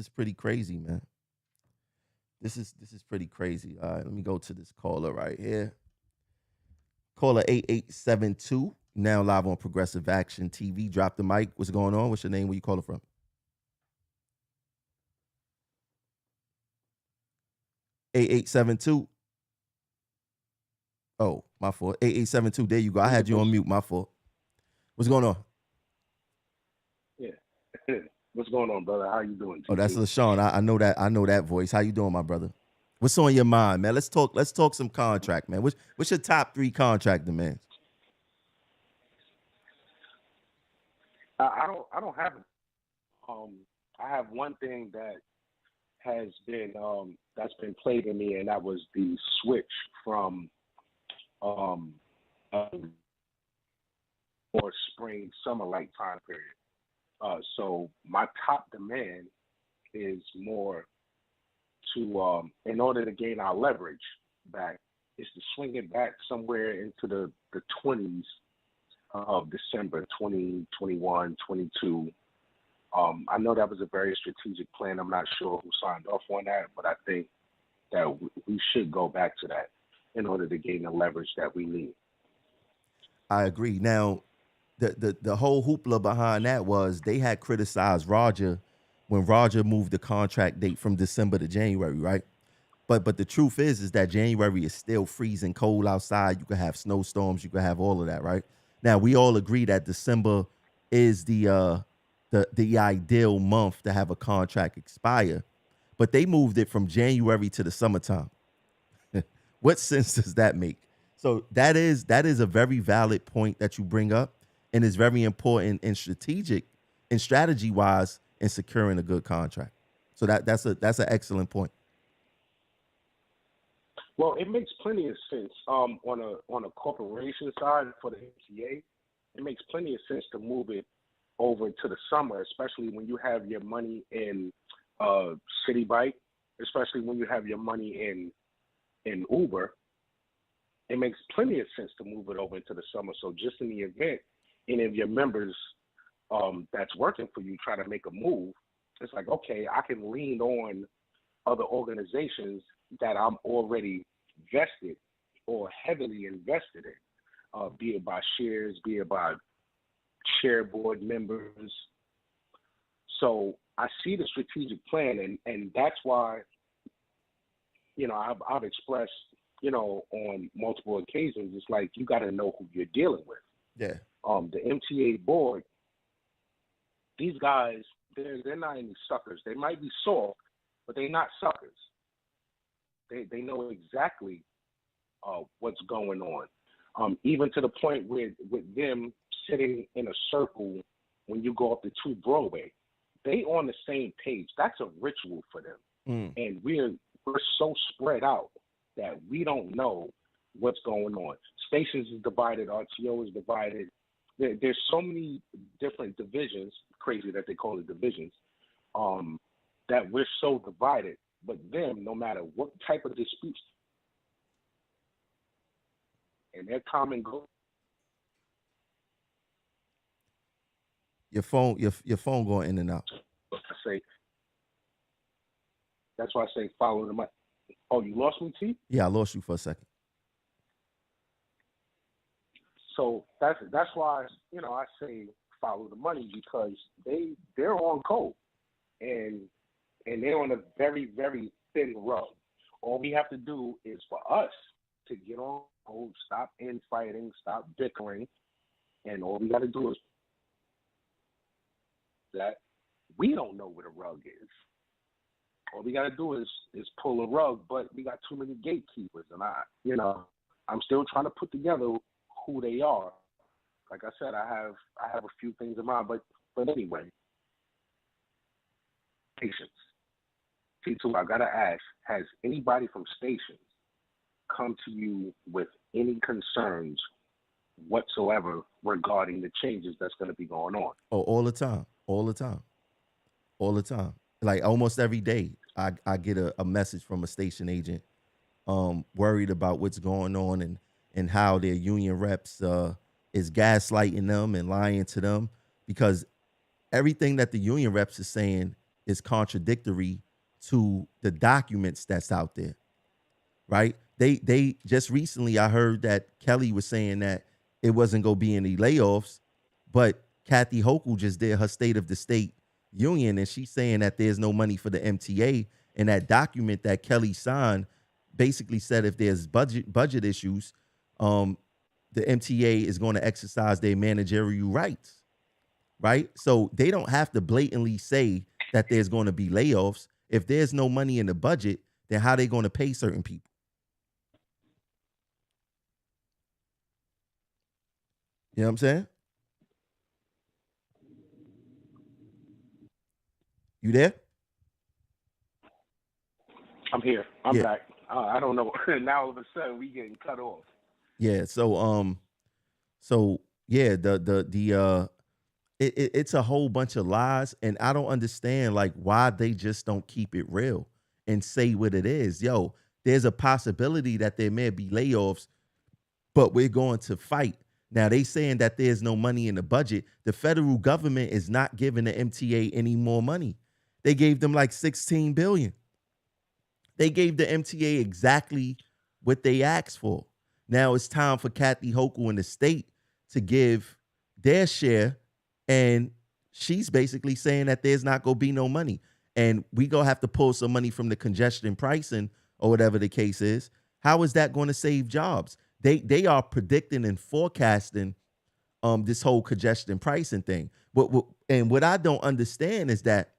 pretty crazy, man. This is pretty crazy. All right, let me go to this caller right here. Caller 8872. Now live on Progressive Action TV. Drop the mic. What's going on? What's your name? Where you calling from? 8872. Oh, my fault. 8872. There you go. I had you on mute. My fault. What's going on? Yeah. What's going on, brother? How you doing? Oh, that's LaShawn. I know that. I know that voice. How you doing, my brother? What's on your mind, man? Let's talk some contract, man. What's your top 3 contract demands? I don't have it. I have one thing that has been that's been plaguing me, and that was the switch from or spring summer like time period. So my top demand is more to in order to gain our leverage back, is to swing it back somewhere into the 20s of December 2021, 22. I know that was a very strategic plan. I'm not sure who signed off on that, but I think that we should go back to that in order to gain the leverage that we need. I agree. Now, the whole hoopla behind that was they had criticized Roger when Roger moved the contract date from December to January, right? But the truth is that January is still freezing cold outside. You could have snowstorms. You could have all of that, right? Now, we all agree that December is the ideal month to have a contract expire, but they moved it from January to the summertime. What sense does that make? So that is a very valid point that you bring up, and is very important and strategic and strategy wise in securing a good contract. So that's an excellent point. Well, it makes plenty of sense. On a corporation side for the MTA, it makes plenty of sense to move it over to the summer, especially when you have your money in City Bike, especially when you have your money in Uber. It makes plenty of sense to move it over into the summer. So just in the event any of your members that's working for you try to make a move, it's like, okay, I can lean on other organizations that I'm already vested or heavily invested in, be it by shares, be it by share board members. So I see the strategic plan, and that's why, I've expressed, on multiple occasions, it's like you got to know who you're dealing with. Yeah. The MTA board, these guys, they're not any suckers. They might be soft, but they're not suckers. They know exactly what's going on. Even to the point with them sitting in a circle when you go up to 2 Broadway, they on the same page. That's a ritual for them. And we're so spread out that we don't know what's going on. Stations is divided, RTO is divided. There's so many different divisions, crazy that they call it divisions, that we're so divided. But them, no matter what type of disputes, and their common goal. Your phone going in and out. That's why I say follow the money. Oh, you lost me, T? Yeah, I lost you for a second. So that's why I say follow the money, because they're on code, and they're on a very, very thin rug. All we have to do is for us to get on code, stop infighting, stop bickering, and all we got to do is that, We don't know where the rug is. All we gotta do is pull a rug, but we got too many gatekeepers, and I'm still trying to put together who they are. Like I said, I have a few things in mind, but anyway, patience. T2, I gotta ask: has anybody from stations come to you with any concerns whatsoever regarding the changes that's going to be going on? Oh, all the time, all the time, all the time. Like almost every day, I get a message from a station agent, worried about what's going on and how their union reps is gaslighting them and lying to them, because everything that the union reps is saying is contradictory to the documents that's out there, right? They just recently, I heard that Kelly was saying that it wasn't gonna be any layoffs, but Kathy Hochul just did her State of the State union, and she's saying that there's no money for the MTA. And that document that Kelly signed basically said if there's budget issues, the MTA is going to exercise their managerial rights, right? So they don't have to blatantly say that there's going to be layoffs. If there's no money in the budget, then how are they going to pay certain people? You know what I'm saying? You there? I'm here. I'm Yeah. back. I don't know. Now all of a sudden we getting cut off. Yeah. So yeah, it's a whole bunch of lies, and I don't understand like why they just don't keep it real and say what it is. Yo, there's a possibility that there may be layoffs, but we're going to fight. Now they saying that there's no money in the budget. The federal government is not giving the MTA any more money. They gave them like 16 billion. They gave the MTA exactly what they asked for. Now it's time for Kathy Hochul and the state to give their share, and she's basically saying that there's not going to be no money, and we going to have to pull some money from the congestion pricing or whatever the case is. How is that going to save jobs? They are predicting and forecasting this whole congestion pricing thing. And what I don't understand is that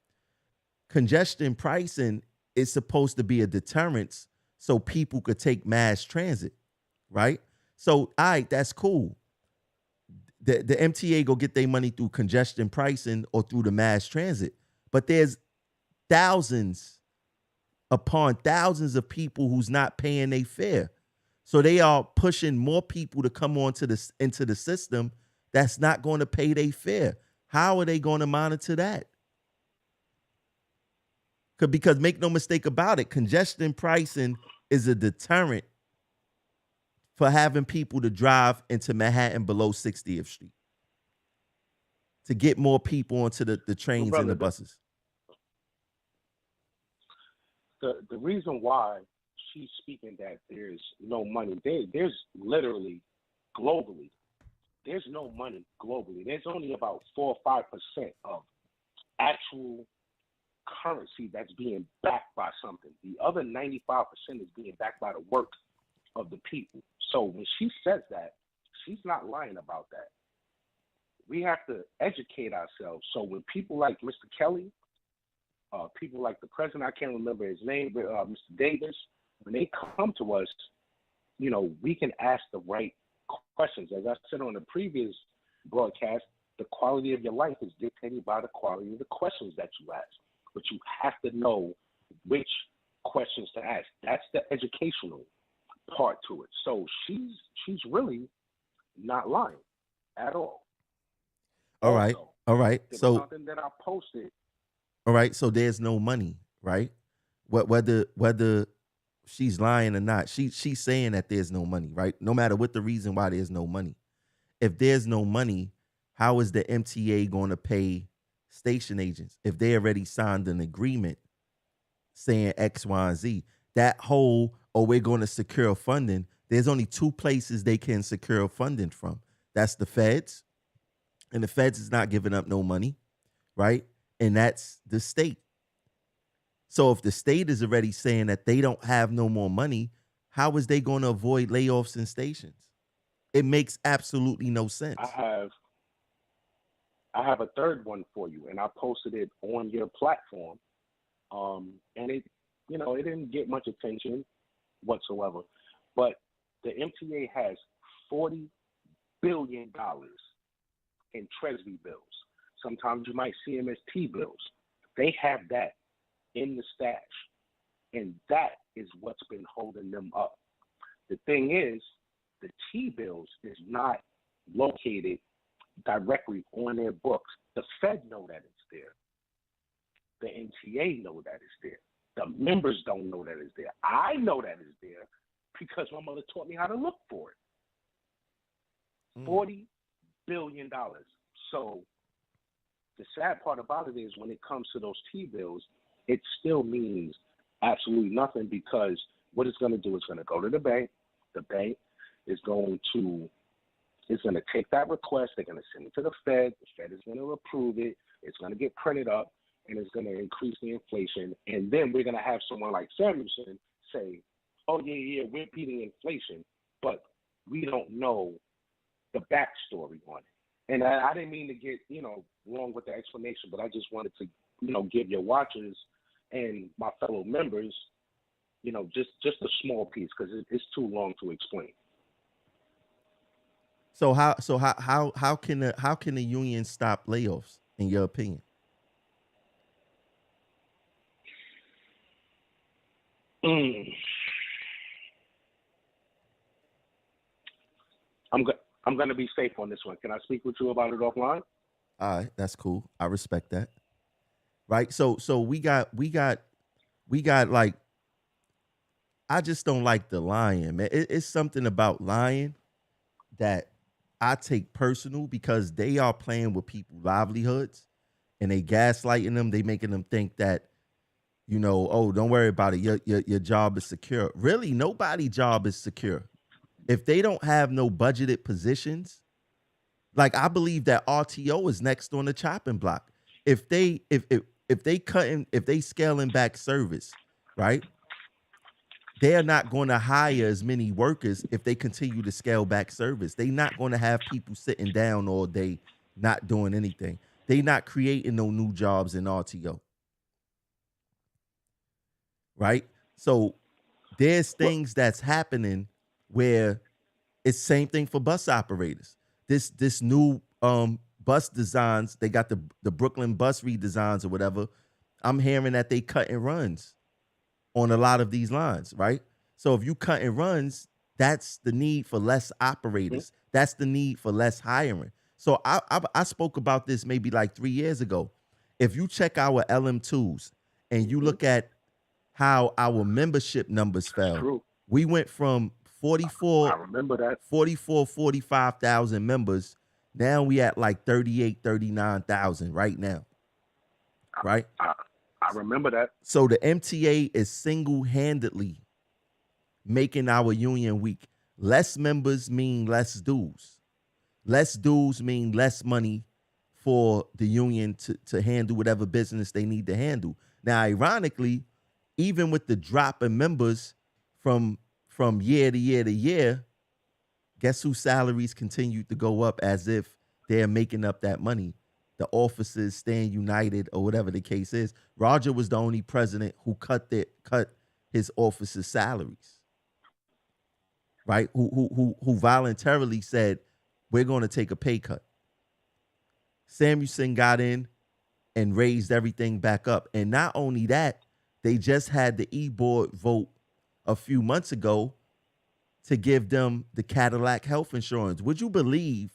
congestion pricing is supposed to be a deterrence so people could take mass transit, right? So, all right, that's cool. The MTA go get their money through congestion pricing or through the mass transit, but there's thousands upon thousands of people who's not paying their fare. So they are pushing more people to come into the system that's not going to pay their fare. How are they going to monitor that? Because make no mistake about it, congestion pricing is a deterrent for having people to drive into Manhattan below 60th Street to get more people onto the trains and the buses. The reason why she's speaking that there's no money, there's literally globally, there's no money globally. There's only about 4 or 5% of actual currency that's being backed by something. The other 95% is being backed by the work of the people. So when she says that, she's not lying about that. We have to educate ourselves. So when people like Mr. Kelly, people like the president, I can't remember his name, but Mr. Davis, when they come to us, we can ask the right questions. As I said on the previous broadcast, the quality of your life is dictated by the quality of the questions that you ask. But you have to know which questions to ask. That's the educational part to it. So she's really not lying at all. All right. Also, All right. there was So something that I posted. all right. So there's no money, right? Whether she's lying or not, she's saying that there's no money, right? No matter what the reason why there's no money. If there's no money, how is the MTA going to pay station agents if they already signed an agreement saying X, Y, and Z? That whole, we're going to secure funding, there's only two places they can secure funding from. That's the feds, and the feds is not giving up no money, right? And that's the state. So if the state is already saying that they don't have no more money, how is they going to avoid layoffs in stations? It makes absolutely no sense. I have I have a third one for you, and I posted it on your platform. And it, it didn't get much attention whatsoever. But the MTA has $40 billion in Treasury bills. Sometimes you might see them as T-bills. They have that in the stash, and that is what's been holding them up. The thing is, the T-bills is not located directly on their books. The Fed know that it's there. The MTA know that it's there. The members don't know that it's there. I know that it's there because my mother taught me how to look for it. $40 billion. So the sad part about it is when it comes to those T-bills, it still means absolutely nothing because what it's going to do is going to go to the bank. The bank is going to take that request. They're going to send it to the Fed. The Fed is going to approve it. It's going to get printed up, and it's going to increase the inflation. And then we're going to have someone like Samuelson say, oh, yeah, we're beating inflation, but we don't know the backstory on it. And I didn't mean to get, wrong with the explanation, but I just wanted to, give your watchers and my fellow members, just a small piece because it's too long to explain. So how can the union stop layoffs in your opinion? I'm going to be safe on this one. Can I speak with you about it offline? All right, that's cool. I respect that. Right. So we got like, I just don't like the lying, man. It's something about lying that I take personal because they are playing with people's livelihoods and they gaslighting them. They making them think that, oh, don't worry about it. Your job is secure. Really, nobody's job is secure. If they don't have no budgeted positions, like I believe that RTO is next on the chopping block. If they scaling back service, right? They're not going to hire as many workers if they continue to scale back service. They're not going to have people sitting down all day not doing anything. They're not creating no new jobs in RTO. Right? So there's things that's happening where it's same thing for bus operators. This new bus designs, they got the Brooklyn bus redesigns or whatever. I'm hearing that they cutting runs on a lot of these lines, right? So if you cutting runs, that's the need for less operators. That's the need for less hiring. So I spoke about this maybe like 3 years ago. If you check our LM2s and you look at how our membership numbers fell, we went from 45,000 members. Now we at like 38, 39,000 right now. Right? I remember that. So the MTA is single-handedly making our union weak. Less members mean less dues. Less dues mean less money for the union to handle whatever business they need to handle. Now, ironically, even with the drop in members from year to year to year, guess whose salaries continue to go up as if they're making up that money? The officers staying united or whatever the case is. Roger was the only president who cut his officers' salaries, right? Who voluntarily said, we're going to take a pay cut. Samuelson got in and raised everything back up. And not only that, they just had the e-board vote a few months ago to give them the Cadillac health insurance. Would you believe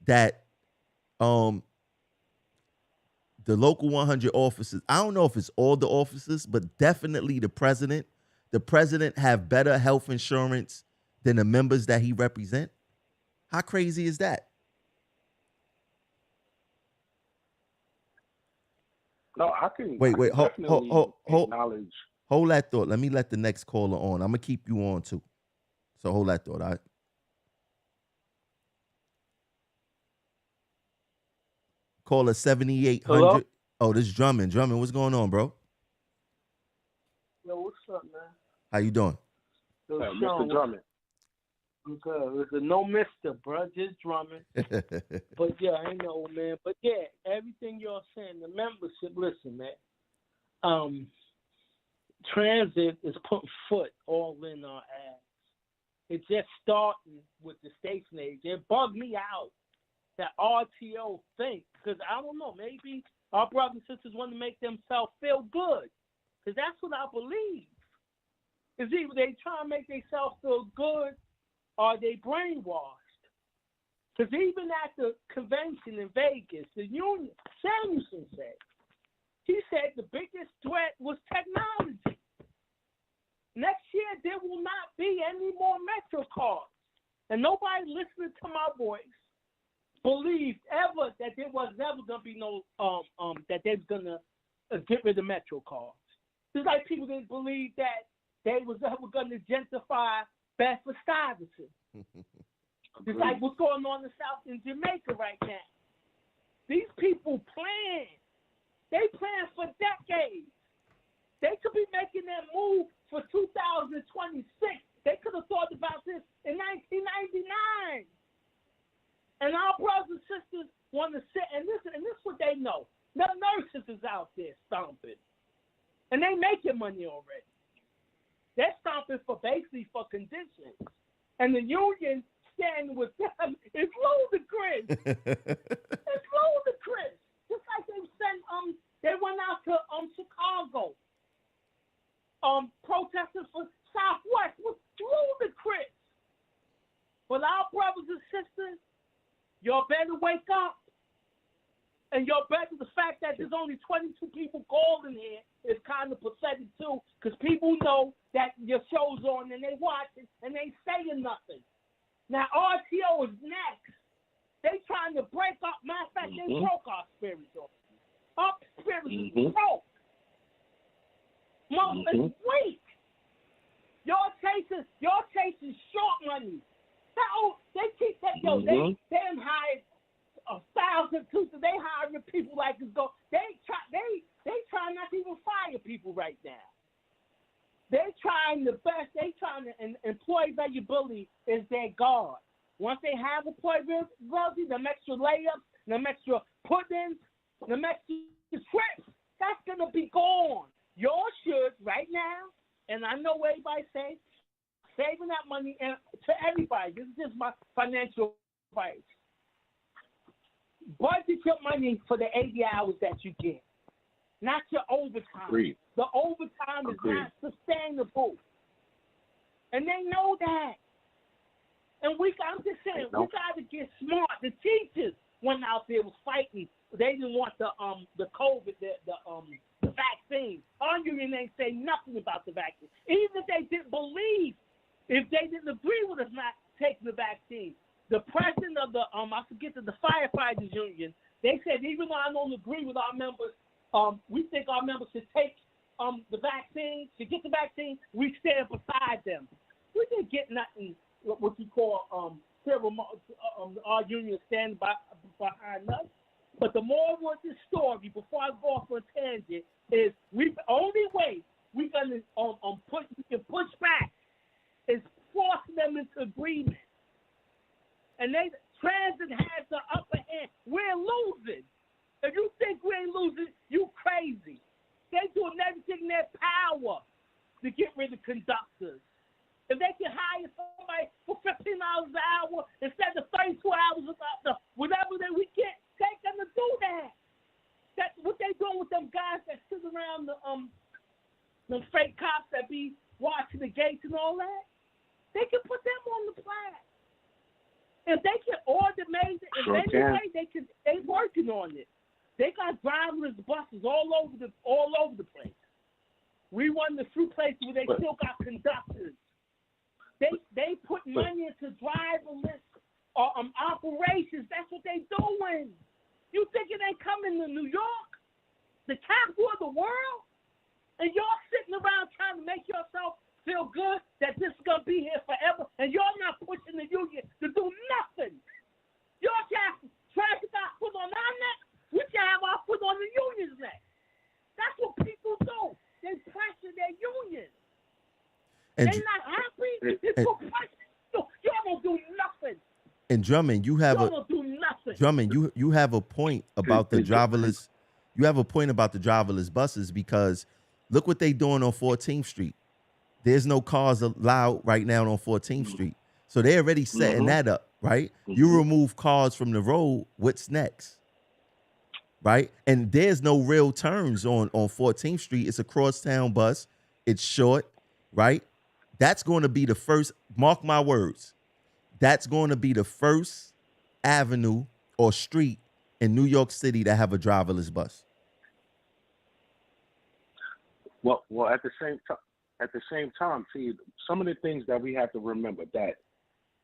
that the local 100 officers, I don't know if it's all the officers, but definitely the president have better health insurance than the members that he represent? How crazy is that? No, I can. Wait, hold acknowledge. Hold that thought. Let me let the next caller on. I'm gonna keep you on too. So hold that thought. All right. Caller 7800. Hello? Oh, this is Drummond. Drummond, what's going on, bro? Yo, what's up, man? How you doing? Yo, Mr. Sean, Drummond. I'm good. It's a no mister, bro. Just drumming. But yeah, I know, man. But yeah, everything you're saying, the membership. Listen, man. Transit is putting foot all in our ass. It's just starting with the station age. It bugged me out that RTO think, because I don't know, maybe our brothers and sisters want to make themselves feel good, because that's what I believe. Is either they try to make themselves feel good or they brainwashed. Because even at the convention in Vegas, the union, Samuelson said, he said the biggest threat was technology. Next year, there will not be any more Metro cards. And nobody listening to my voice believed ever that there was never going to be no, that they was going to get rid of Metro cards. Just like people didn't believe that they was ever going to gentrify Bedford-Stuyvesant. It's like what's going on in the South in Jamaica right now. These people plan. They plan for decades. They could be making that move for 2026. They could have thought about this in 1999. And our brothers and sisters want to sit and listen, and this is what they know. The nurses is out there stomping. And they making money already. They're stomping for basically for conditions. And the union standing with them is ludicrous. It's ludicrous. Just like they went out to Chicago, protesting for Southwest was ludicrous. But our brothers and sisters, y'all better wake up. And y'all better, the fact that there's only 22 people calling here is kind of pathetic too, because people know that your show's on and they watch it and they saying nothing. Now RTO is next. They trying to break up. Matter of fact, they broke our spirits off. Our spirits is broke. Most is weak. Y'all chasing short money. They keep that they hired 1,000 too, so they hiring people like it's go. They try not to even fire people right now. They trying the best. They trying to, and employee availability is their guard. Once they have employee availability, them extra layups, them extra put-ins, them extra trips, that's gonna be gone. Y'all should right now, and I know what everybody say, saving that money and to everybody. This is just my financial advice. Budget your money for the 80 hours that you get, not your overtime. Agreed. The overtime is not sustainable. And they know that. And I'm just saying, we got to get smart. The teachers went out there was fighting. They didn't want the COVID, the vaccine. Our union ain't say nothing about the vaccine. Even if they didn't believe, if they didn't agree with us not taking the vaccine, the president of the the firefighters union, they said even though I don't agree with our members, we think our members should take the vaccine, should get the vaccine. We stand beside them. We didn't get nothing. What you call our union standing behind us. But the moral of this story, before I go off on a tangent, is the only way we can push back is forcing them into agreement. And transit has the upper hand. We're losing. If you think we ain't losing, you crazy. They doing everything in their power to get rid of conductors. If they can hire somebody for $15 an hour instead of 32 hours whatever we get, they're gonna do that. That's what they doing with them guys that sit around the fake cops that be watching the gates and all that. They can put them on the plaque. If they can automate it, they working on it. They got driverless buses all over the place. We one of the few places where they still got conductors. They put money into driverless operations. That's what they doing. You think it ain't coming to New York, the capital of the world, and y'all sitting around trying to make yourself feel good that this is gonna be here forever, and y'all not pushing the union to do nothing. Y'all trying to got foot on our neck. We can have our foot on the union's neck. That's what people do. They pressure their union. They're not happy. It's so pressure. Y'all don't And Drummond, you have Y'all a don't do nothing. Drummond, you have a point about the Hey, driverless. You have a point about the driverless buses because look what they doing on 14th Street. There's no cars allowed right now on 14th Street. So they're already setting that up, right? You remove cars from the road, what's next? Right? And there's no real turns on 14th Street. It's a crosstown bus. It's short, right? That's going to be the first, mark my words, that's going to be the first avenue or street in New York City that have a driverless bus. Well, at the same time, see, some of the things that we have to remember that,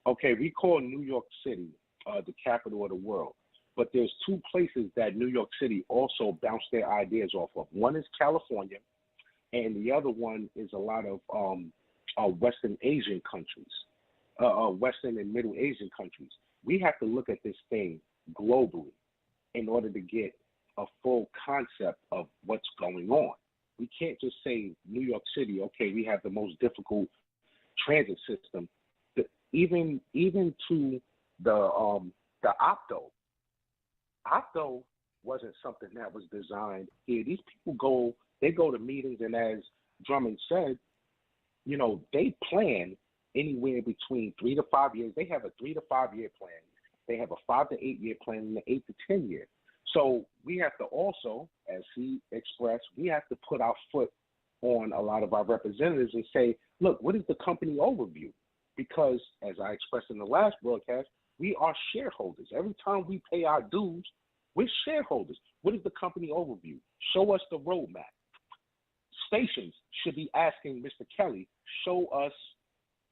okay, we call New York City the capital of the world, but there's two places that New York City also bounce their ideas off of. One is California, and the other one is a lot of Western Asian countries, Western and Middle Asian countries. We have to look at this thing globally in order to get a full concept of what's going on. We can't just say New York City, okay, we have the most difficult transit system. Even to the Opto. Opto wasn't something that was designed here. These people go to meetings, and as Drummond said, you know, they plan anywhere between 3 to 5 years. They have a 3 to 5 year plan. They have a 5 to 8 year plan and an 8 to 10 year. So we have to also, as he expressed, we have to put our foot on a lot of our representatives and say, look, what is the company overview? Because as I expressed in the last broadcast, we are shareholders. Every time we pay our dues, we're shareholders. What is the company overview? Show us the roadmap. Stations should be asking Mr. Kelly, show us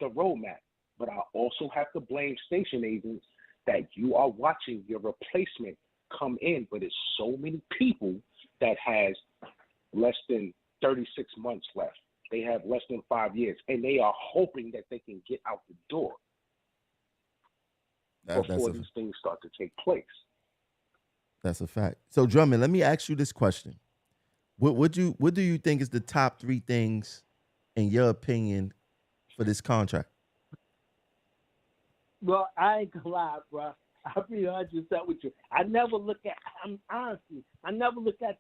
the roadmap. But I also have to blame station agents that you are watching your replacement come in, but it's so many people that has less than 36 months left. They have less than 5 years, and they are hoping that they can get out the door before these things start to take place. That's a fact. So Drummond, let me ask you this question. What do you think is the top 3 things, in your opinion, for this contract? Well, I ain't gonna lie, bro. I'll be 100% with you. I never look at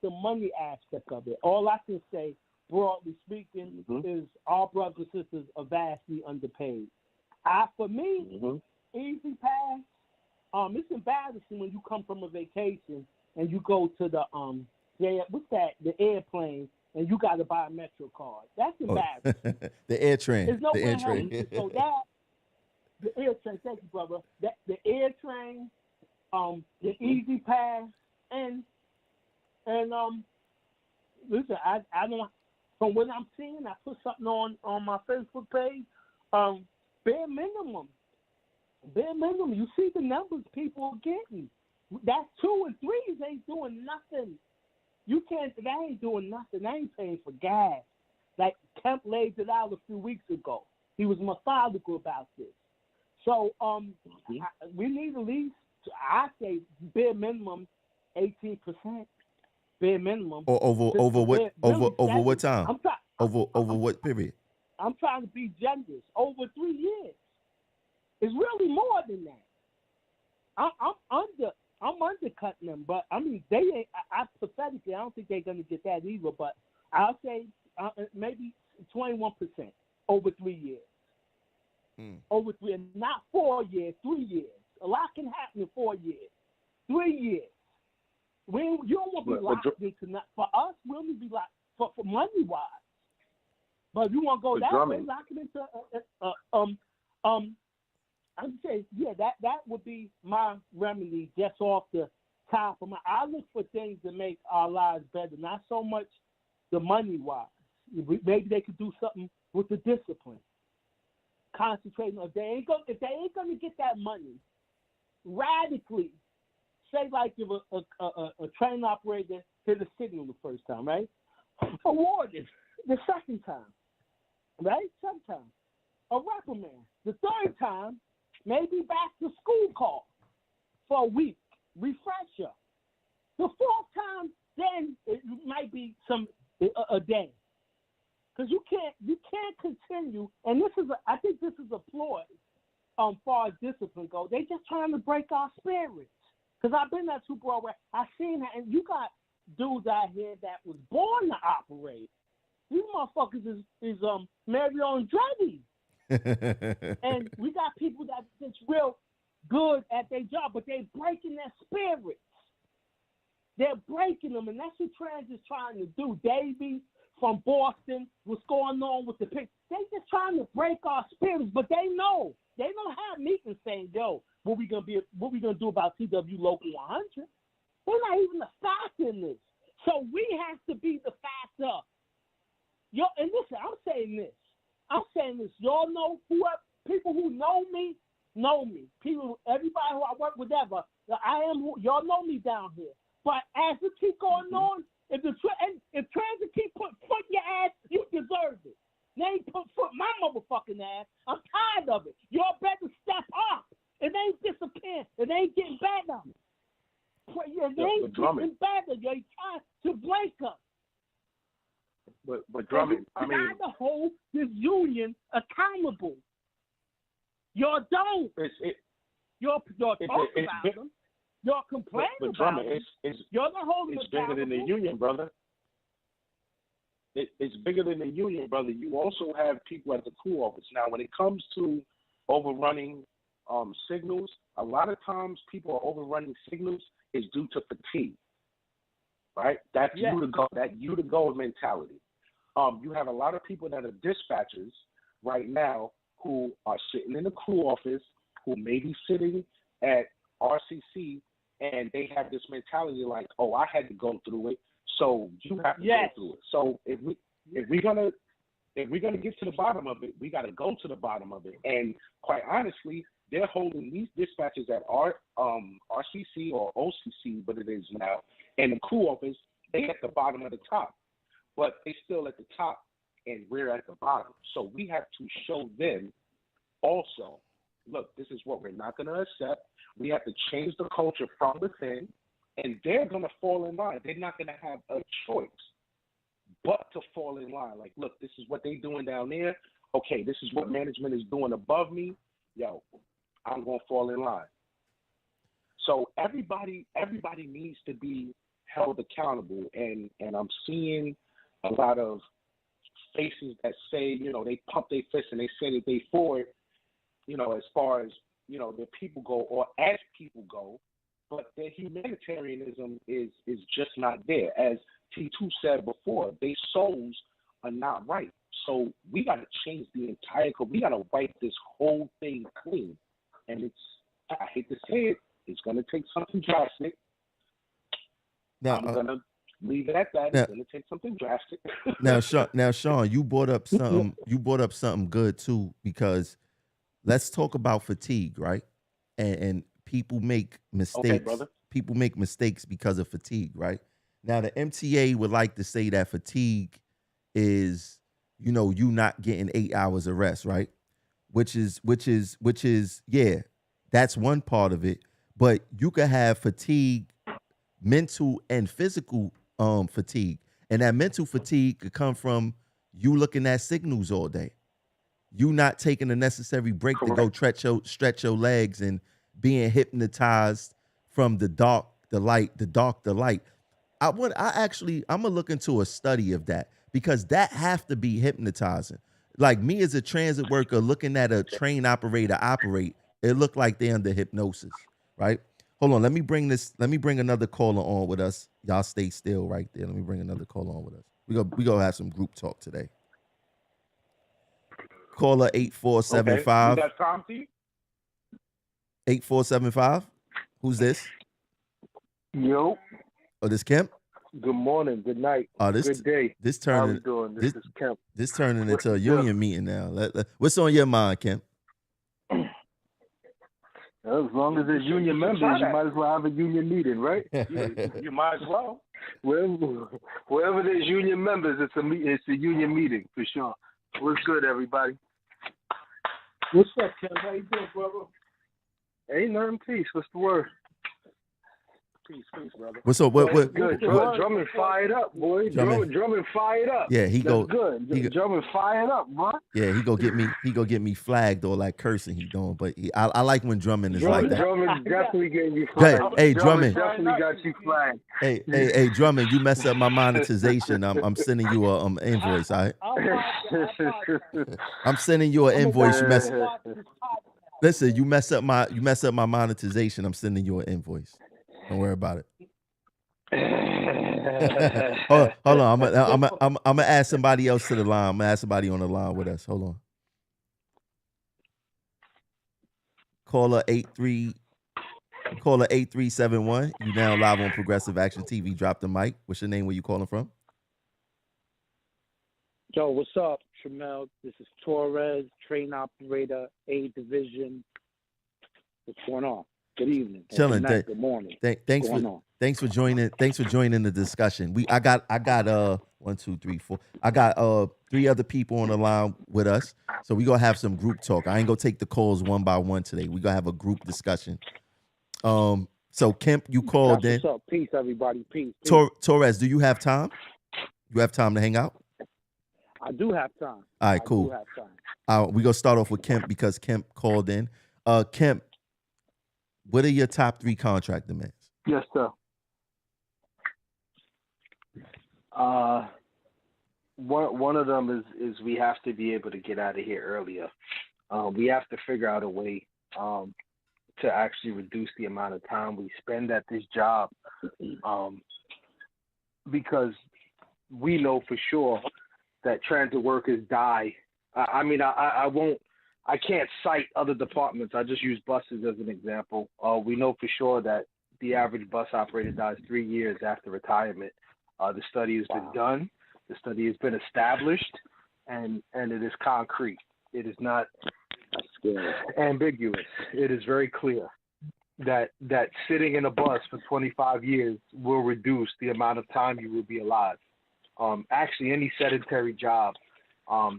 the money aspect of it. All I can say, broadly speaking, is our brothers and sisters are vastly underpaid. For me, Easy Pass, it's embarrassing when you come from a vacation and you go to the the airplane, and you got to buy a Metro card. That's embarrassing. The air train. There's no the way air train. so that the air train, thank you, brother. The air train, the Easy Pass, and listen, I don't. From what I'm seeing, I put something on my Facebook page. Bare minimum. You see the numbers people are getting. That's 2 and 3s ain't doing nothing. That ain't doing nothing. They ain't paying for gas. Like Kemp laid it out a few weeks ago. He was methodical about this. So we need at least, I say, bare minimum 18%. Bare minimum. Or over what? Over what time? Over what period? I'm trying to be generous. Over 3 years. It's really more than that. I'm undercutting them, but I mean they ain't. I pathetically, I don't think they're gonna get that either. But I'll say maybe 21% over 3 years. Over 3, and not 4 years, 3 years. A lot can happen in 4 years. 3 years. You don't want to be locked into not for us. We only be locked for money wise. But if you want to go that way, lock it into I'm saying, yeah, that would be my remedy just off the top of my. I look for things that make our lives better, not so much the money wise. Maybe they could do something with the discipline. Concentrating on if they ain't gonna get that money radically. Say like if a train operator hit a signal the first time, right? Awarded the second time, right? Sometimes a reprimand. The third time, maybe back to school call for a week, refresher. The fourth time, then it might be a day, because you can't continue. And I think this is a ploy, far far as discipline goes, they just trying to break our spirits. Because I've been at 2 Broadway. I seen that, and you got dudes out here that was born to operate. These motherfuckers is Mario Andretti. And we got people that's real good at their job, but they're breaking their spirits. They're breaking them, and that's what Trans is trying to do. Davey from Boston, what's going on with the pick? They just trying to break our spirits, but they know. They don't have meetings saying, yo, what we gonna do about TW Local 100? They're not even a factor in this. So we have to be the factor. Yo, and listen, I'm saying this. Y'all know people who know me. People, everybody who I work with ever, y'all know me down here. But as it keep going on, if transit keep putting foot in your ass, you deserve it. They ain't put foot in my motherfucking ass. I'm tired of it. Y'all better step up. It ain't disappearing. It ain't getting better. It ain't getting better. You're trying to break us. But Drummond, I mean, trying to hold this union accountable. Y'all don't. Y'all talk about them. Y'all complain about Drummond, them. Y'all don't hold them it's accountable. bigger than the union, brother. It's bigger than the union, brother. You also have people at the crew office. Now, when it comes to overrunning signals, a lot of times people are overrunning signals is due to fatigue, right? That's you to go mentality. You have a lot of people that are dispatchers right now who are sitting in the crew office, who may be sitting at RCC, and they have this mentality like, oh, I had to go through it, so you have to go through it. So if we're gonna get to the bottom of it, we got to go to the bottom of it. And quite honestly, they're holding these dispatches at RCC or OCC, but it is now, and the crew office, they at the bottom of the top, but they still at the top, and we're at the bottom. So we have to show them also, look, this is what we're not going to accept. We have to change the culture from within, and they're going to fall in line. They're not going to have a choice but to fall in line. Like, look, this is what they're doing down there. Okay, this is what management is doing above me. Yo, I'm going to fall in line. So everybody needs to be held accountable, and I'm seeing a lot of faces that say, you know, they pump their fists and they say that they for it, you know, as far as, you know, the people go or as people go, but their humanitarianism is just not there. As T2 said before, their souls are not right. So we got to change the entire, we got to wipe this whole thing clean. And it's, I hate to say it, it's going to take something drastic. Now, I'm going to leave it at that. It's going to take something drastic. now, Sean, you brought up something. You brought up something good too, because let's talk about fatigue, right? And people make mistakes. Okay, brother. People make mistakes because of fatigue, right? Now, the MTA would like to say that fatigue is, you know, you not getting 8 hours of rest, right? Which is, yeah, that's one part of it. But you could have fatigue, mental and physical fatigue. And that mental fatigue could come from you looking at signals all day. You not taking the necessary break to go stretch your legs and being hypnotized from the dark, the light, the dark, the light. I'm gonna look into a study of that, because that have to be hypnotizing. Like me as a transit worker looking at a train operator operate, it looked like they're under hypnosis, right? Hold on, let me bring another caller on with us. Y'all stay still right there. Let me bring another caller on with us. We gonna have some group talk today. Caller 8475. Okay. You got Tom T? 8475. Who's this? Yo. Oh, this Kemp? Good morning. Good night. Good day. This How turning. you doing? This is Kemp. This turning into a union meeting now. What's on your mind, Kemp? As long as there's union members, you might as well have a union meeting, right? You might as well. Wherever there's union members, it's a union meeting for sure. What's good, everybody? What's up, Kemp? How you doing, brother? Ain't nothing, peace. What's the word? Peace, brother. What's up? What? Good. Drummond fired up, boy. Drummond fired up. Yeah, That's good. Drummond fired up, boy. Yeah, he go get me flagged or like cursing he doing. But I like when Drummond is like that. Drummond's definitely getting you flagged. Hey, Drummond. Definitely got you flagged. Hey, Drummond, you mess up my monetization. I'm sending you a invoice. All right. I'm sending you an invoice. Listen, you mess up my monetization. I'm sending you an invoice. Don't worry about it. Hold on. I'm gonna add somebody else to the line. I'm gonna add somebody on the line with us. Hold on. Caller 8371. You now live on Progressive Action TV. Drop the mic. What's your name? Where you calling from? Yo, what's up, Tramel? This is Torres, train operator, A Division. What's going on? Good evening. Chilling. Good morning. Thanks for joining. Thanks for joining the discussion. I got 1, 2, 3, 4. I got 3 other people on the line with us. So we gonna have some group talk. I ain't gonna take the calls one by one today. We gonna have a group discussion. So Kemp, you called in. What's up? Peace, everybody. Peace. Torres, do you have time? You have time to hang out? I do have time. All right, cool. I do have time. We gonna start off with Kemp because Kemp called in. Kemp, what are your top 3 contract demands? Yes, sir. One of them is we have to be able to get out of here earlier. We have to figure out a way to actually reduce the amount of time we spend at this job, because we know for sure that transit workers die. I can't cite other departments. I just use buses as an example. We know for sure that the average bus operator dies 3 years after retirement. The study has been done. The study has been established, and it is concrete. It is not ambiguous. It is very clear that sitting in a bus for 25 years will reduce the amount of time you will be alive. Actually, any sedentary job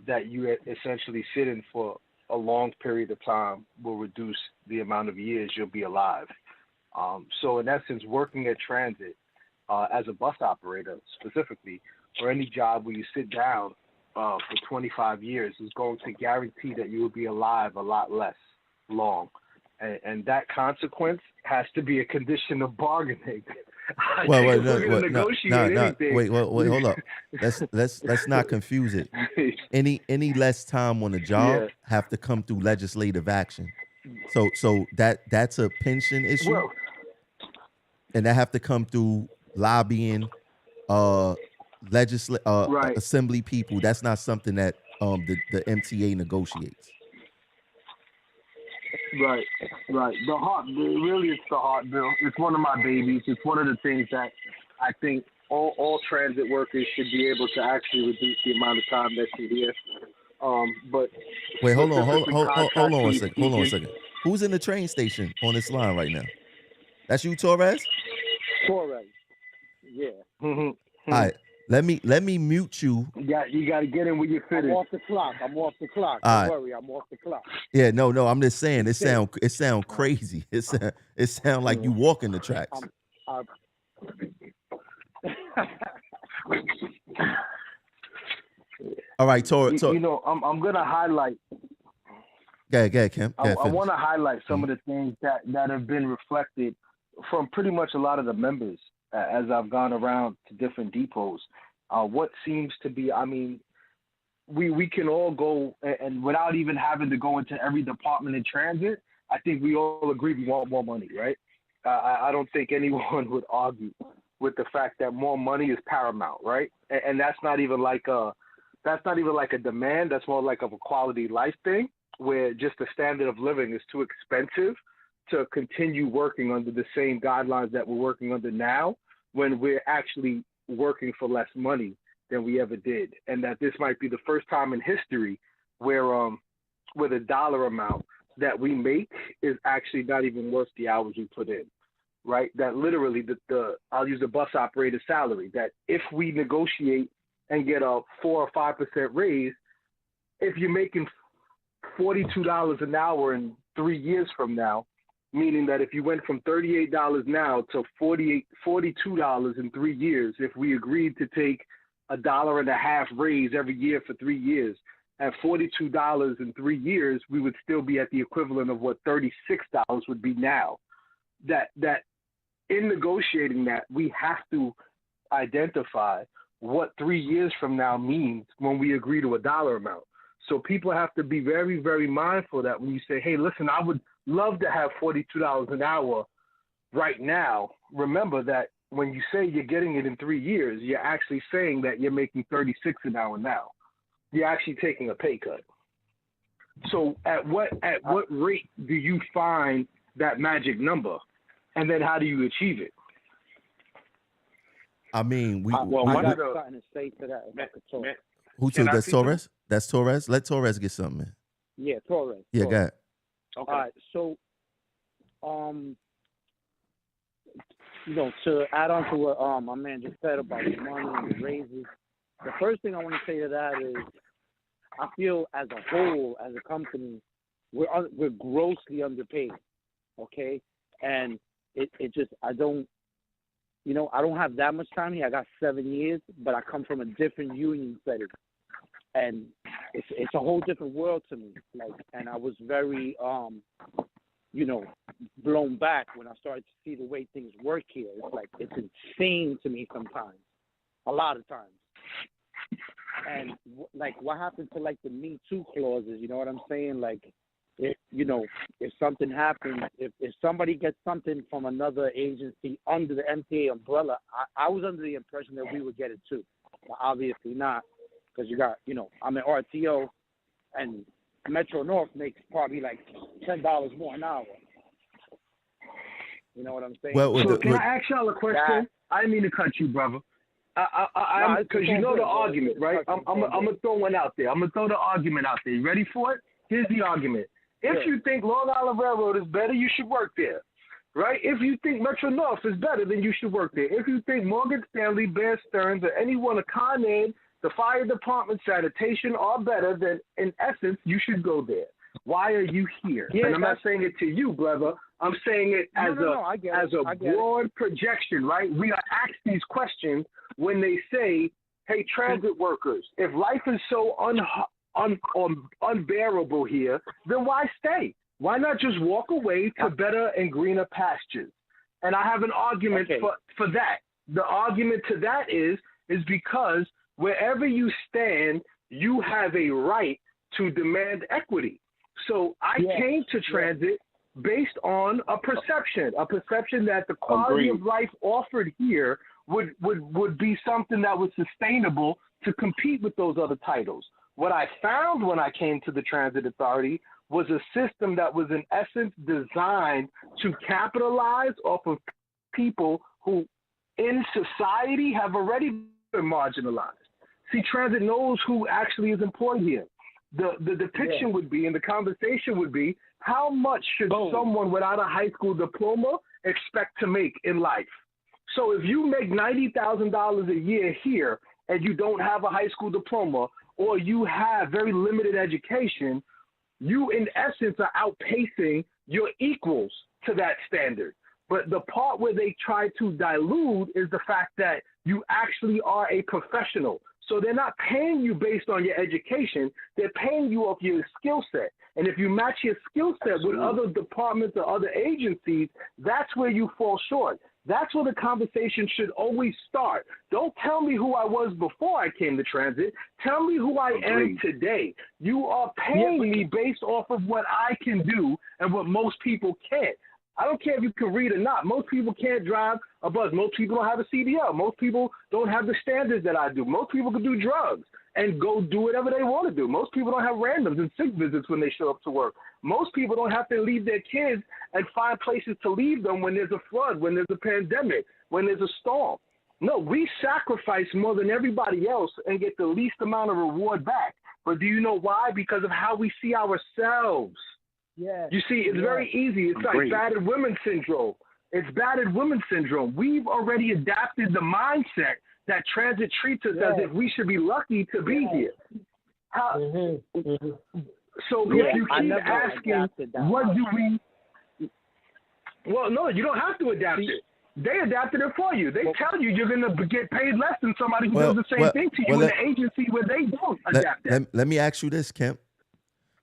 that you essentially sit in for a long period of time will reduce the amount of years you'll be alive. So in essence, working at transit as a bus operator specifically, or any job where you sit down for 25 years is going to guarantee that you will be alive a lot less long. And that consequence has to be a condition of bargaining. Wait, hold up. Let's not confuse it. Any less time on the job have to come through legislative action. So that's a pension issue, and that have to come through lobbying, assembly people. That's not something that the MTA negotiates. Right. The heart bill, really, it's the heart bill. It's one of my babies. It's one of the things that I think all transit workers should be able to actually reduce the amount of time that you're here. But wait, hold on a second. Who's in the train station on this line right now? That's you, Torres? Torres. Yeah. Mm-hmm. All right. Let me mute you. You got to get in where you fit in. I'm off the clock. All Don't right. worry, I'm off the clock. Yeah, no. I'm just saying it sound crazy. It sound like you walking the tracks. All right, Torres. I'm gonna highlight. Go ahead, Kim. I want to highlight some of the things that have been reflected from pretty much a lot of the members as I've gone around to different depots. What seems to be, we can all go, and without even having to go into every department in transit, I think we all agree we want more money, right? I don't think anyone would argue with the fact that more money is paramount, right? And that's not even like a demand. That's more like of a quality life thing, where just the standard of living is too expensive to continue working under the same guidelines that we're working under now, when we're actually working for less money than we ever did. And that this might be the first time in history where the dollar amount that we make is actually not even worth the hours we put in, right? That literally I'll use the bus operator salary, that if we negotiate and get a 4 or 5% raise, if you're making $42 an hour in 3 years from now, meaning that if you went from $38 now to $42 in 3 years, if we agreed to take $1.50 raise every year for 3 years, at $42 in 3 years, we would still be at the equivalent of what $36 would be now. That in negotiating that, we have to identify what 3 years from now means when we agree to a dollar amount. So people have to be very, very mindful that when you say, hey, listen, I would love to have $42 an hour right now, remember that when you say you're getting it in 3 years, you're actually saying that you're making $36 an hour now. You're actually taking a pay cut. So at what rate do you find that magic number? And then how do you achieve it? I mean, I got something to say to that. If I could talk. who too? That's Torres? That's Torres? Let Torres get something, man. Yeah, Torres. Yeah, go ahead. Okay. All right, so, to add on to what my man just said about the money and the raises, the first thing I want to say to that is I feel as a whole, as a company, we're grossly underpaid, okay? And it just, I don't have that much time here. I got 7 years, but I come from a different union setting. And it's a whole different world to me. And I was very, blown back when I started to see the way things work here. It's insane to me sometimes, a lot of times. And what happened to the Me Too clauses? You know what I'm saying? If something happens, if somebody gets something from another agency under the MTA umbrella, I was under the impression that we would get it too. But obviously not, because you got, I'm an RTO, and Metro North makes probably $10 more an hour. You know what I'm saying? So can I ask y'all a question? I didn't mean to cut you, brother. Because you know the argument, right? I'm gonna throw one out there. I'm gonna throw the argument out there. You ready for it? Here's the argument. If you think Long Island Railroad is better, you should work there, right? If you think Metro North is better, then you should work there. If you think Morgan Stanley, Bear Stearns, or anyone, a Con Ed, the fire department, sanitation are better, then in essence, you should go there. Why are you here? Yeah, and I'm not saying it to you, brother. I'm saying it as a broad projection, right? We are asked these questions when they say, hey, transit workers, if life is so unbearable here, then why stay? Why not just walk away to better and greener pastures? And I have an argument for that. The argument to that is because wherever you stand, you have a right to demand equity. So I came to transit based on a perception that the quality of life offered here would be something that was sustainable to compete with those other titles. What I found when I came to the Transit Authority was a system that was in essence designed to capitalize off of people who in society have already been marginalized. See, transit knows who actually is employed here. The depiction would be, and the conversation would be, how much should someone without a high school diploma expect to make in life? So if you make $90,000 a year here and you don't have a high school diploma, or you have very limited education, you in essence are outpacing your equals to that standard. But the part where they try to dilute is the fact that you actually are a professional. So they're not paying you based on your education. They're paying you off your skill set. And if you match your skill set with other departments or other agencies, that's where you fall short. That's where the conversation should always start. Don't tell me who I was before I came to transit. Tell me who I am today. You are paying me based off of what I can do and what most people can't. I don't care if you can read or not. Most people can't drive a bus. Most people don't have a CDL. Most people don't have the standards that I do. Most people can do drugs and go do whatever they want to do. Most people don't have randoms and sick visits when they show up to work. Most people don't have to leave their kids and find places to leave them when there's a flood, when there's a pandemic, when there's a storm. No, we sacrifice more than everybody else and get the least amount of reward back. But do you know why? Because of how we see ourselves. Yeah. You see, it's very easy. It's like battered women syndrome. It's battered women syndrome. We've already adapted the mindset that transit treats us as if we should be lucky to be here. So if you keep asking, what do we Well, no, you don't have to adapt it. They adapted it for you. They tell you you're going to get paid less than somebody who does the same thing to you in the agency where they don't adapt that. Let me ask you this, Kemp.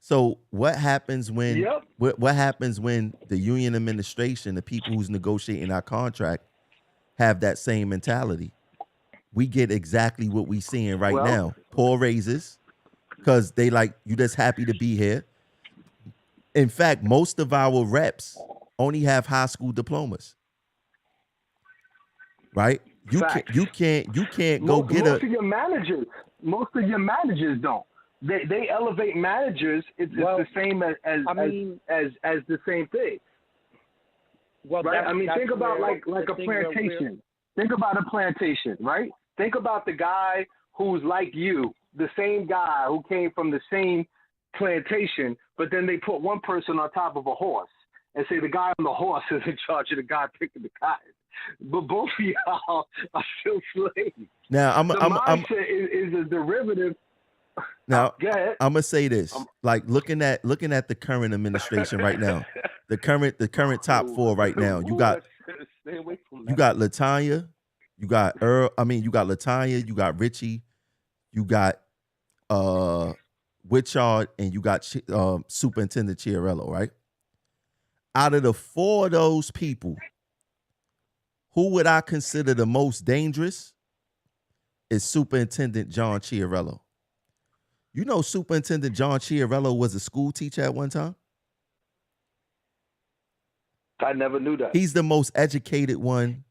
So what happens when what happens when the union administration, the people who's negotiating our contract, have that same mentality? We get exactly what we seeing right now. Poor raises, because they like, you just happy to be here. In fact, most of our reps only have high school diplomas. Right? You can't go get most of your managers don't. They elevate managers. It's the same as the same thing. Well, right? I mean, think about like a plantation. Think about a plantation, right? Think about the guy who's like you, the same guy who came from the same plantation, but then they put one person on top of a horse and say the guy on the horse is in charge of the guy picking the cotton. But both of y'all are still slaves. Now, mindset is a derivative. Now, I'm gonna say this: like looking at the current administration right now, the current top four right now. You got Latanya, you got Earl. I mean, you got Latanya, you got Richie, you got Witchard, and you got Superintendent Chiarello. Right? Out of the four of those people, who would I consider the most dangerous? Is Superintendent John Chiarello. You know, Superintendent John Chiarello was a school teacher at one time? I never knew that. He's the most educated one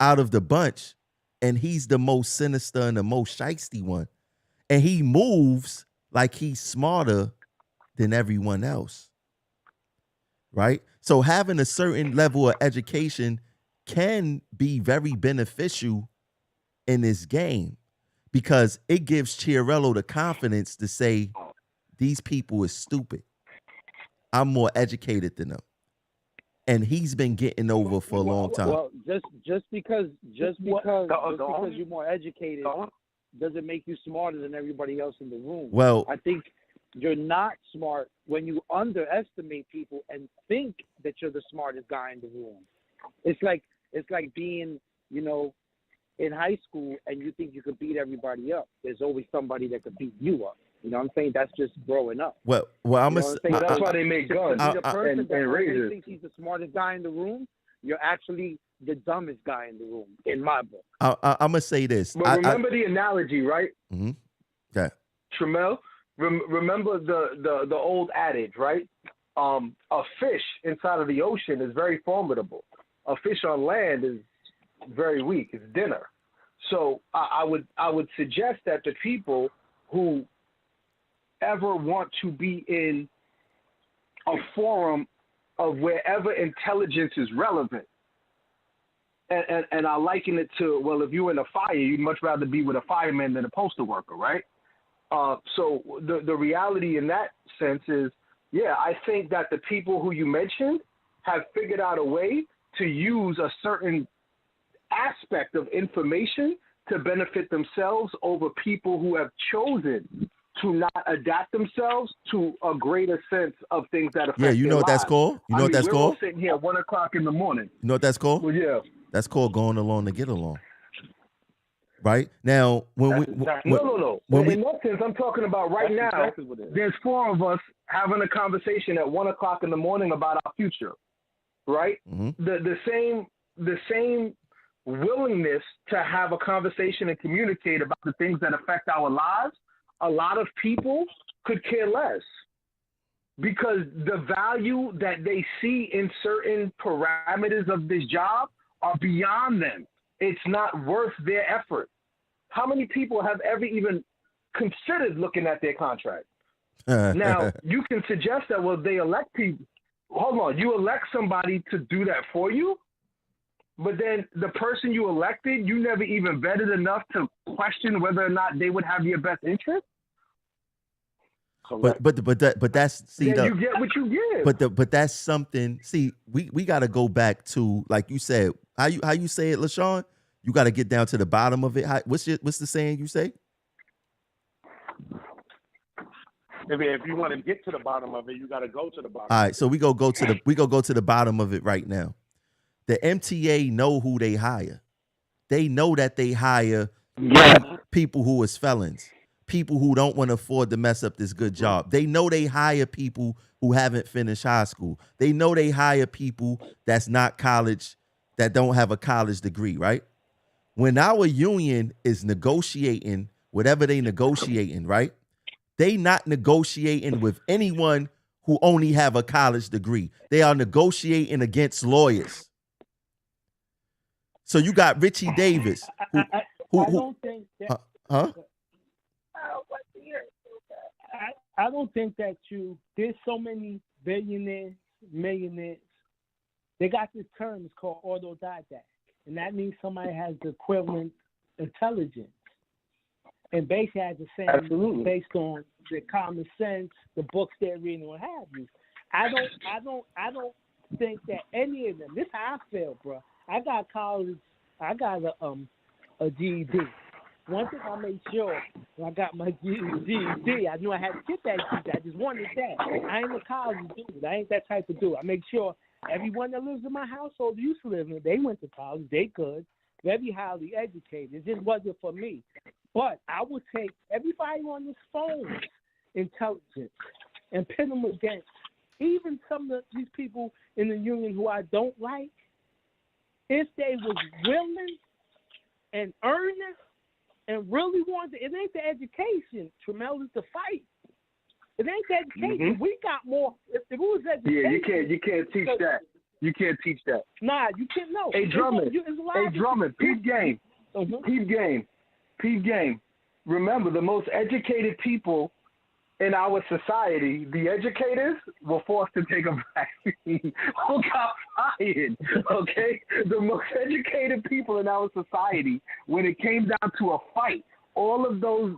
out of the bunch, and he's the most sinister and the most shiesty one. And he moves like he's smarter than everyone else, right? So having a certain level of education can be very beneficial in this game, because it gives Chiarello the confidence to say, these people is stupid. I'm more educated than them. And he's been getting over for a long time. Well, just because you're more educated doesn't make you smarter than everybody else in the room. Well, I think you're not smart when you underestimate people and think that you're the smartest guy in the room. It's like being, in high school and you think you could beat everybody up. There's always somebody that could beat you up. You know what I'm saying? That's just growing up. Well, that's why they make guns and razors. Thinks he's the smartest guy in the room. You're actually the dumbest guy in the room, in my book. I'm gonna say this. But remember the analogy, right? Mm-hmm. Yeah. Tramel, remember the old adage, right? A fish inside of the ocean is very formidable. A fish on land is very weak. It's dinner. So I would suggest that the people who ever want to be in a forum of wherever intelligence is relevant, and I liken it to, well, if you're in a fire, you'd much rather be with a fireman than a postal worker, right? So the reality in that sense is, yeah, I think that the people who you mentioned have figured out a way to use a certain aspect of information to benefit themselves over people who have chosen to not adapt themselves to a greater sense of things that affect Yeah, you know what that's called? You know what that's called? We're all sitting here at 1 o'clock in the morning. You know what that's called? Well, yeah. That's called going along to get along. Right? Now, No. In that sense, I'm talking about right now, exactly there's four of us having a conversation at 1 o'clock in the morning about our future, right? Mm-hmm. The same willingness to have a conversation and communicate about the things that affect our lives, a lot of people could care less, because the value that they see in certain parameters of this job are beyond them. It's not worth their effort. How many people have ever even considered looking at their contract? Now, you can suggest that, well, they elect people. Hold on, you elect somebody to do that for you, but then the person you elected, you never even vetted enough to question whether or not they would have your best interest. But that's see then you get what you get. But that's something. See, we got to go back to, like you said, how you say it, LaShawn. You got to get down to the bottom of it. What's the saying you say? If you want to get to the bottom of it, you got to go to the bottom. All right, so we go to the bottom of it right now. The MTA know who they hire. They know that they hire people who is felons, people who don't want to afford to mess up this good job. They know they hire people who haven't finished high school. They know they hire people that's not college, that don't have a college degree, right? When our union is negotiating whatever they negotiating, right? They not negotiating with anyone who only have a college degree. They are negotiating against lawyers. So you got Richie Davis. I don't think that. Huh? I don't think that there's so many billionaires, millionaires. They got this term, it's called autodidact. And that means somebody has the equivalent intelligence. And basically has the same based on their common sense, the books they're reading, what have you. I don't think that any of them, this is how I feel, bro. I got college, I got a GED. One thing I made sure when I got my GED, I knew I had to get that GED. I just wanted that. I ain't a college dude. I ain't that type of dude. I make sure everyone that lives in my household used to live in it. They went to college. They could. Very highly educated. It just wasn't for me. But I would take everybody on this phone intelligence and pit them against even some of these people in the union who I don't like. If they was willing and earnest and really wanted, it ain't the education, Tremel, is the fight. It ain't the education. We got more. If it was education, you can't teach that. You can't teach that. Nah, you can't. No. Hey Drummond, peep game. Peep game. Remember, the most educated people in our society, the educators, were forced to take a vaccine who got fired. Okay? The most educated people in our society, when it came down to a fight, all of those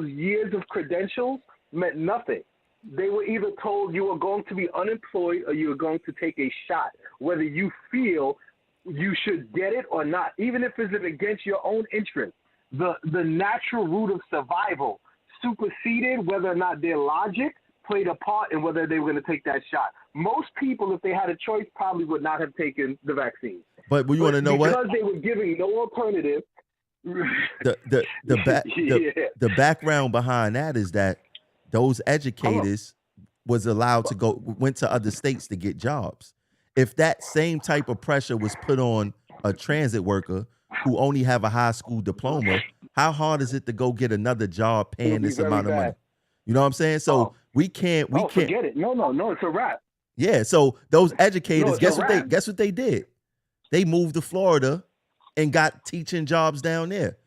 years of credentials meant nothing. They were either told you are going to be unemployed or you are going to take a shot, whether you feel you should get it or not, even if it's against your own interest. The natural route of survival superseded whether or not their logic played a part in whether they were going to take that shot. Most people, if they had a choice, probably would not have taken the vaccine. But you want to know what? Because they were giving no alternative. The background behind that is that those educators was allowed to went to other states to get jobs. If that same type of pressure was put on a transit worker who only have a high school diploma, how hard is it to go get another job paying this amount of money? You know what I'm saying? So we can't forget it. No, it's a wrap. Yeah, so those educators, guess what they did? They moved to Florida and got teaching jobs down there.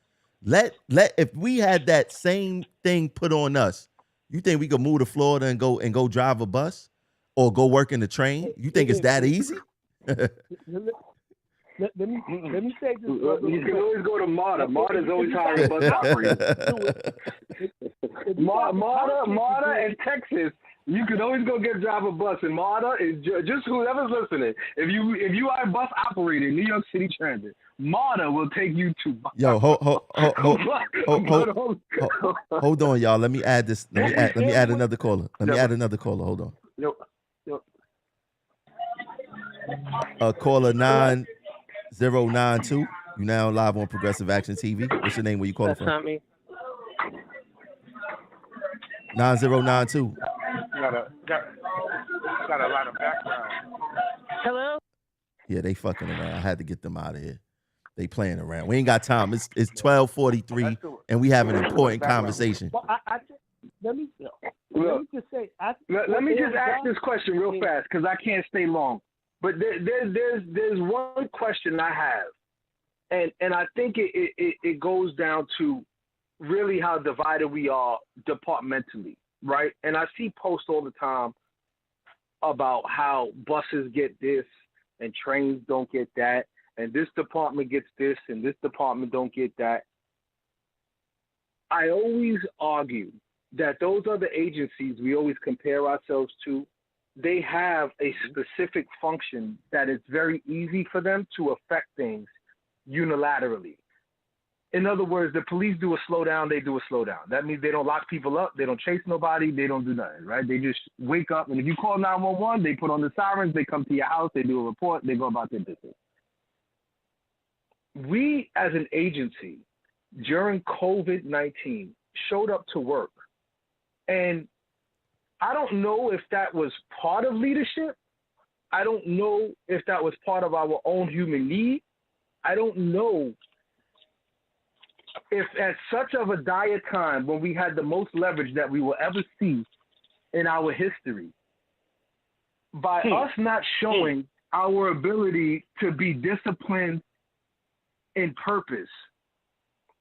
If we had that same thing put on us, you think we could move to Florida and go drive a bus or go work in the train? You think it's that easy? Let me say this. You can always go to MARTA. MARTA's always hiring bus operators. MARTA and Texas, you can always go drive a bus. And MARTA is just whoever's listening. If you are a bus operator in New York City Transit, MARTA will take you to. Yo, hold on, y'all. Let me add this. Let me add another caller. Hold on. Yo. Caller 9092. You now live on Progressive Action TV. What's your name? Where you calling from? That's not me. 9092. Got a lot of background. Hello? Yeah, they fucking around. I had to get them out of here. They playing around. We ain't got time. It's 12:43, and we have an important conversation. Well, let me just say. Let me just ask this question real fast because I can't stay long. But there's one question I have, and I think it goes down to really how divided we are departmentally, right? And I see posts all the time about how buses get this and trains don't get that, and this department gets this and this department don't get that. I always argue that those other agencies we always compare ourselves to, they have a specific function that it's very easy for them to affect things unilaterally. In other words, the police do a slowdown, they do a slowdown. That means they don't lock people up, they don't chase nobody, they don't do nothing, right? They just wake up, and if you call 911, they put on the sirens, they come to your house, they do a report, they go about their business. We, as an agency, during COVID-19, showed up to work. And I don't know if that was part of leadership. I don't know if that was part of our own human need. I don't know if at such of a dire time when we had the most leverage that we will ever see in our history, by us not showing our ability to be disciplined in purpose,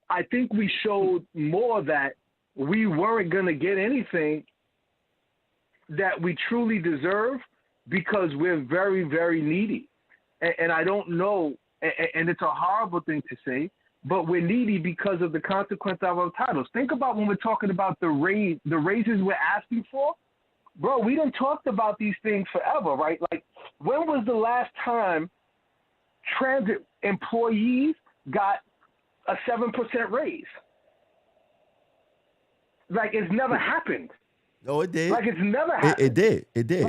I think we showed more that we weren't going to get anything that we truly deserve because we're very, very needy. And I don't know, and it's a horrible thing to say, but we're needy because of the consequence of our titles. Think about when we're talking about the raises we're asking for. Bro, we done talked about these things forever, right? Like, when was the last time transit employees got a 7% raise? Like, it's never happened. No, it did. Like, it's never happened. It did.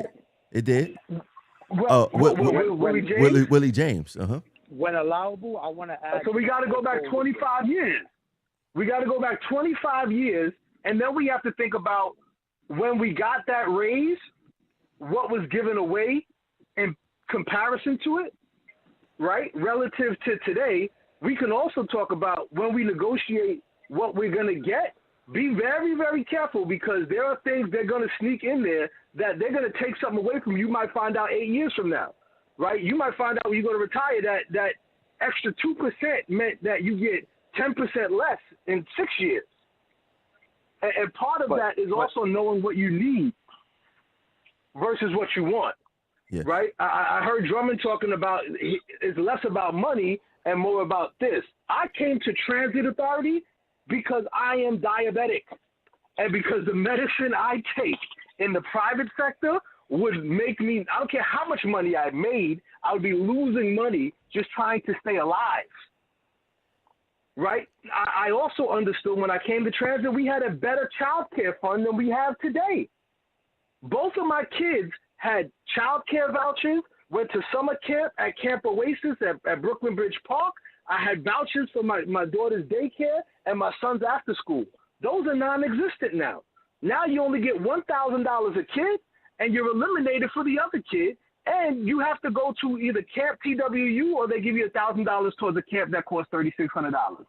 Willie James? Willie James. Uh-huh. When allowable, I want to add. So we got to go back 25 years. We got to go back 25 years, and then we have to think about when we got that raise, what was given away in comparison to it, right? Relative to today, we can also talk about when we negotiate what we're going to get. Be very, very careful, because there are things they're going to sneak in there that they're going to take something away from you. You might find out 8 years from now, right? You might find out when you're going to retire that extra 2% meant that you get 10% less in 6 years. And part of that is also knowing what you need versus what you want, right? I heard Drummond talking about it's less about money and more about this. I came to Transit Authority because I am diabetic, and because the medicine I take in the private sector would make me, I don't care how much money I made, I would be losing money just trying to stay alive, right? I also understood when I came to Transit, we had a better child care fund than we have today. Both of my kids had child care vouchers, went to summer camp at Camp Oasis at Brooklyn Bridge Park. I had vouchers for my daughter's daycare and my son's after school. Those are non-existent now. Now you only get $1,000 a kid, and you're eliminated for the other kid, and you have to go to either Camp TWU or they give you $1,000 towards a camp that costs $3,600.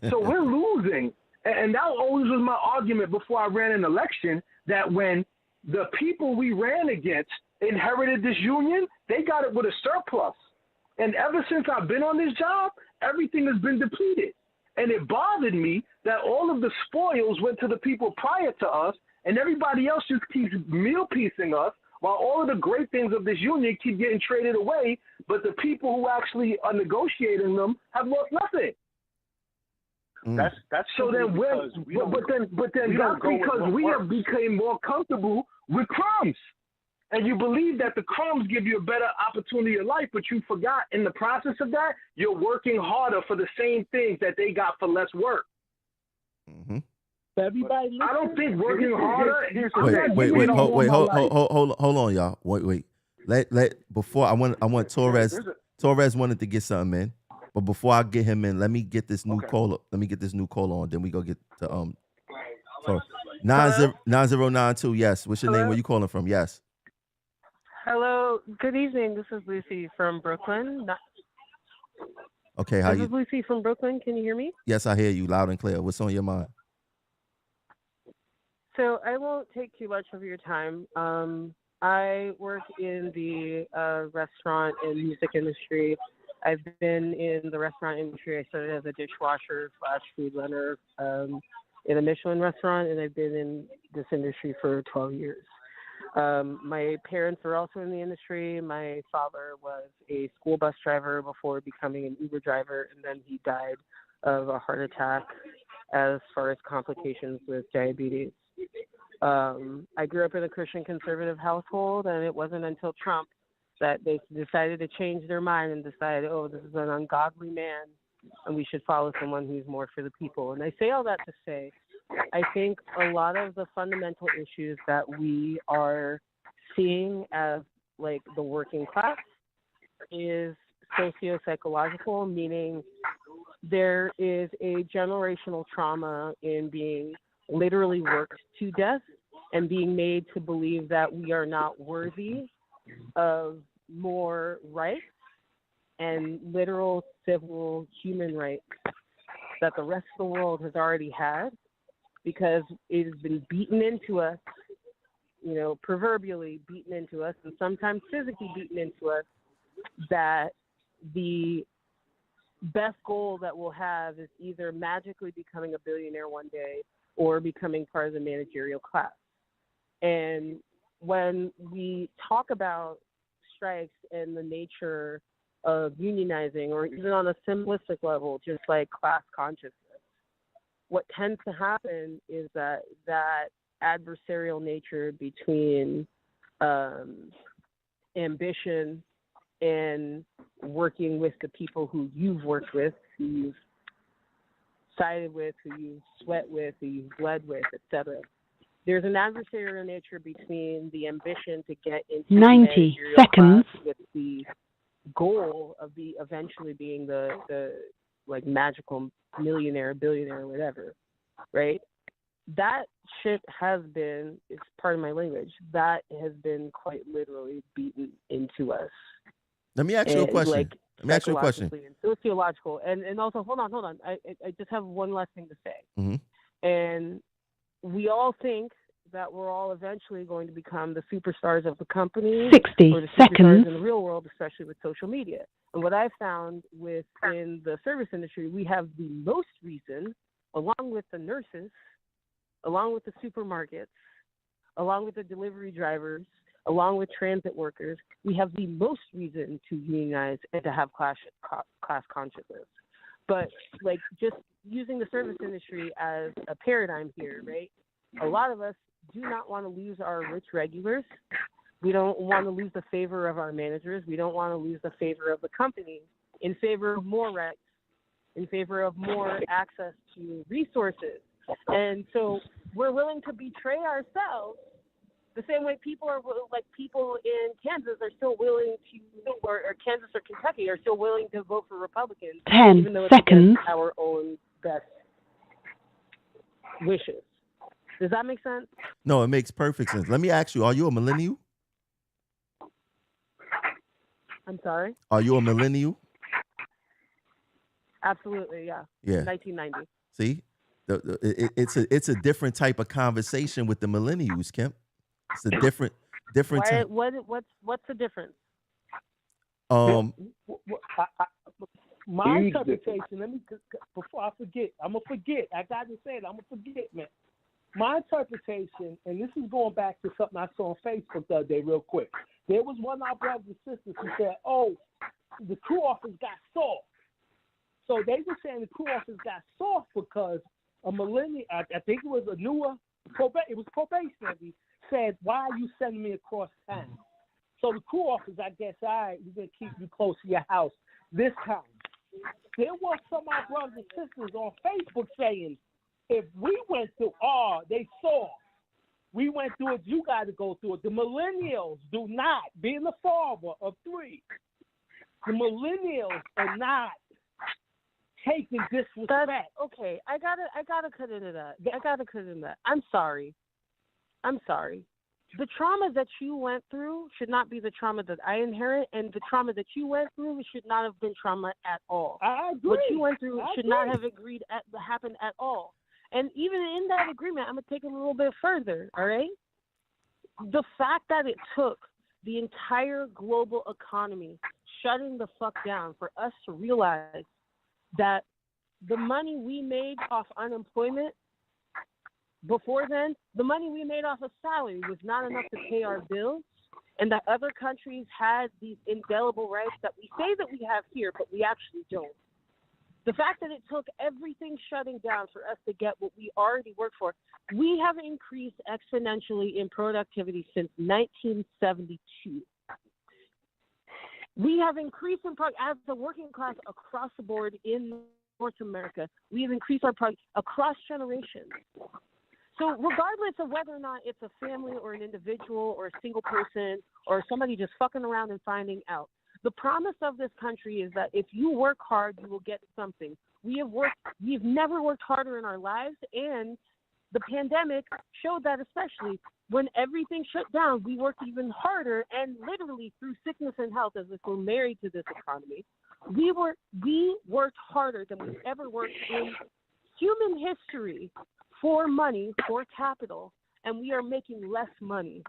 So we're losing, and that always was my argument before I ran an election, that when the people we ran against inherited this union, they got it with a surplus. And ever since I've been on this job, everything has been depleted. And it bothered me that all of the spoils went to the people prior to us, and everybody else just keeps meal piecing us, while all of the great things of this union keep getting traded away, but the people who actually are negotiating them have lost nothing. That's so then when, but then that's because we have become more comfortable with crumbs. And you believe that the crumbs give you a better opportunity of life, but you forgot in the process of that, you're working harder for the same things that they got for less work. Mm-hmm. Everybody, I don't think working harder. Hold on, y'all. Wait. Let before I want Torres. Torres wanted to get something in, but before I get him in, let me get this new call up. Let me get this new call on. Then we go get to 9092. Yes. What's your name? Where you calling from? Yes. Hello, good evening. This is Lucy from Brooklyn. Okay, This is Lucy from Brooklyn. Can you hear me? Yes, I hear you loud and clear. What's on your mind? So I won't take too much of your time. I work in the restaurant and music industry. I've been in the restaurant industry. I started as a dishwasher / food runner in a Michelin restaurant, and I've been in this industry for 12 years. My parents are also in the industry. My father was a school bus driver before becoming an Uber driver, and then he died of a heart attack as far as complications with diabetes. I grew up in a Christian conservative household, and it wasn't until Trump that they decided to change their mind and decide, oh, this is an ungodly man and we should follow someone who's more for the people. And I say all that to say, I think a lot of the fundamental issues that we are seeing as like the working class is socio-psychological, meaning there is a generational trauma in being literally worked to death and being made to believe that we are not worthy of more rights and literal civil human rights that the rest of the world has already had, because it has been beaten into us, you know, proverbially beaten into us, and sometimes physically beaten into us, that the best goal that we'll have is either magically becoming a billionaire one day or becoming part of the managerial class. And when we talk about strikes and the nature of unionizing, or even on a simplistic level, just like class consciousness, what tends to happen is that adversarial nature between ambition and working with the people who you've worked with, who you've sided with, who you've sweat with, who you've bled with, etc. There's an adversarial nature between the ambition to get into 90 seconds with the goal of eventually being the like magical millionaire, billionaire, whatever, right? That shit has been, it's part of my language, that has been quite literally beaten into us. Let me ask you a question. Like, Let me ask you a question. And sociological, and also, hold on. I just have one last thing to say. Mm-hmm. And we all think that we're all eventually going to become the superstars of the company, 60 or the seconds superstars in the real world, especially with social media. And what I've found within the service industry, we have the most reason, along with the nurses, along with the supermarkets, along with the delivery drivers, along with transit workers, we have the most reason to unionize and to have class consciousness. But like, just using the service industry as a paradigm here, right? A lot of us do not want to lose our rich regulars. We don't want to lose the favor of our managers. We don't want to lose the favor of the company in favor of more rights, in favor of more access to resources. And so we're willing to betray ourselves the same way people in Kansas are still willing to, or Kansas or Kentucky are still willing to vote for Republicans, 10 even though it's seconds against our own best wishes. Does that make sense? No, it makes perfect sense. Let me ask you, are you a millennial? I'm sorry? Are you a millennial? Absolutely, yeah. Yeah. 1990. See? It's a different type of conversation with the millennials, Kemp. It's a different type. What's the difference? My interpretation, before I forget, I'm going to forget. I got to say it, I'm going to forget, man. My interpretation, and this is going back to something I saw on Facebook the other day real quick. There was one of our brothers and sisters who said, oh, the crew officers got soft. So they were saying the crew officers got soft because a millennial, I think it was a newer, it was probationary, said, why are you sending me across town? So the crew officers, I guess, all right, we're going to keep you close to your house this time. There were some of our brothers and sisters on Facebook saying, if we went through they saw. We went through it, you got to go through it. The millennials do not, being the father of three, the millennials are not taking disrespect. Okay, I gotta cut into that. I'm sorry. The trauma that you went through should not be the trauma that I inherit, and the trauma that you went through should not have been trauma at all. I agree. What you went through should not have happened at all. And even in that agreement, I'm going to take it a little bit further, all right? The fact that it took the entire global economy shutting the fuck down for us to realize that the money we made off unemployment before then, the money we made off of salary was not enough to pay our bills, and that other countries had these indelible rights that we say that we have here, but we actually don't. The fact that it took everything shutting down for us to get what we already worked for, we have increased exponentially in productivity since 1972. We have increased in as the working class across the board in North America. We have increased our progress across generations. So regardless of whether or not it's a family or an individual or a single person or somebody just fucking around and finding out, the promise of this country is that if you work hard, you will get something. We've never worked harder in our lives, and the pandemic showed that, especially when everything shut down, we worked even harder, and literally through sickness and health, as if we're married to this economy, we worked harder than we've ever worked in human history for money, for capital, and we are making less money.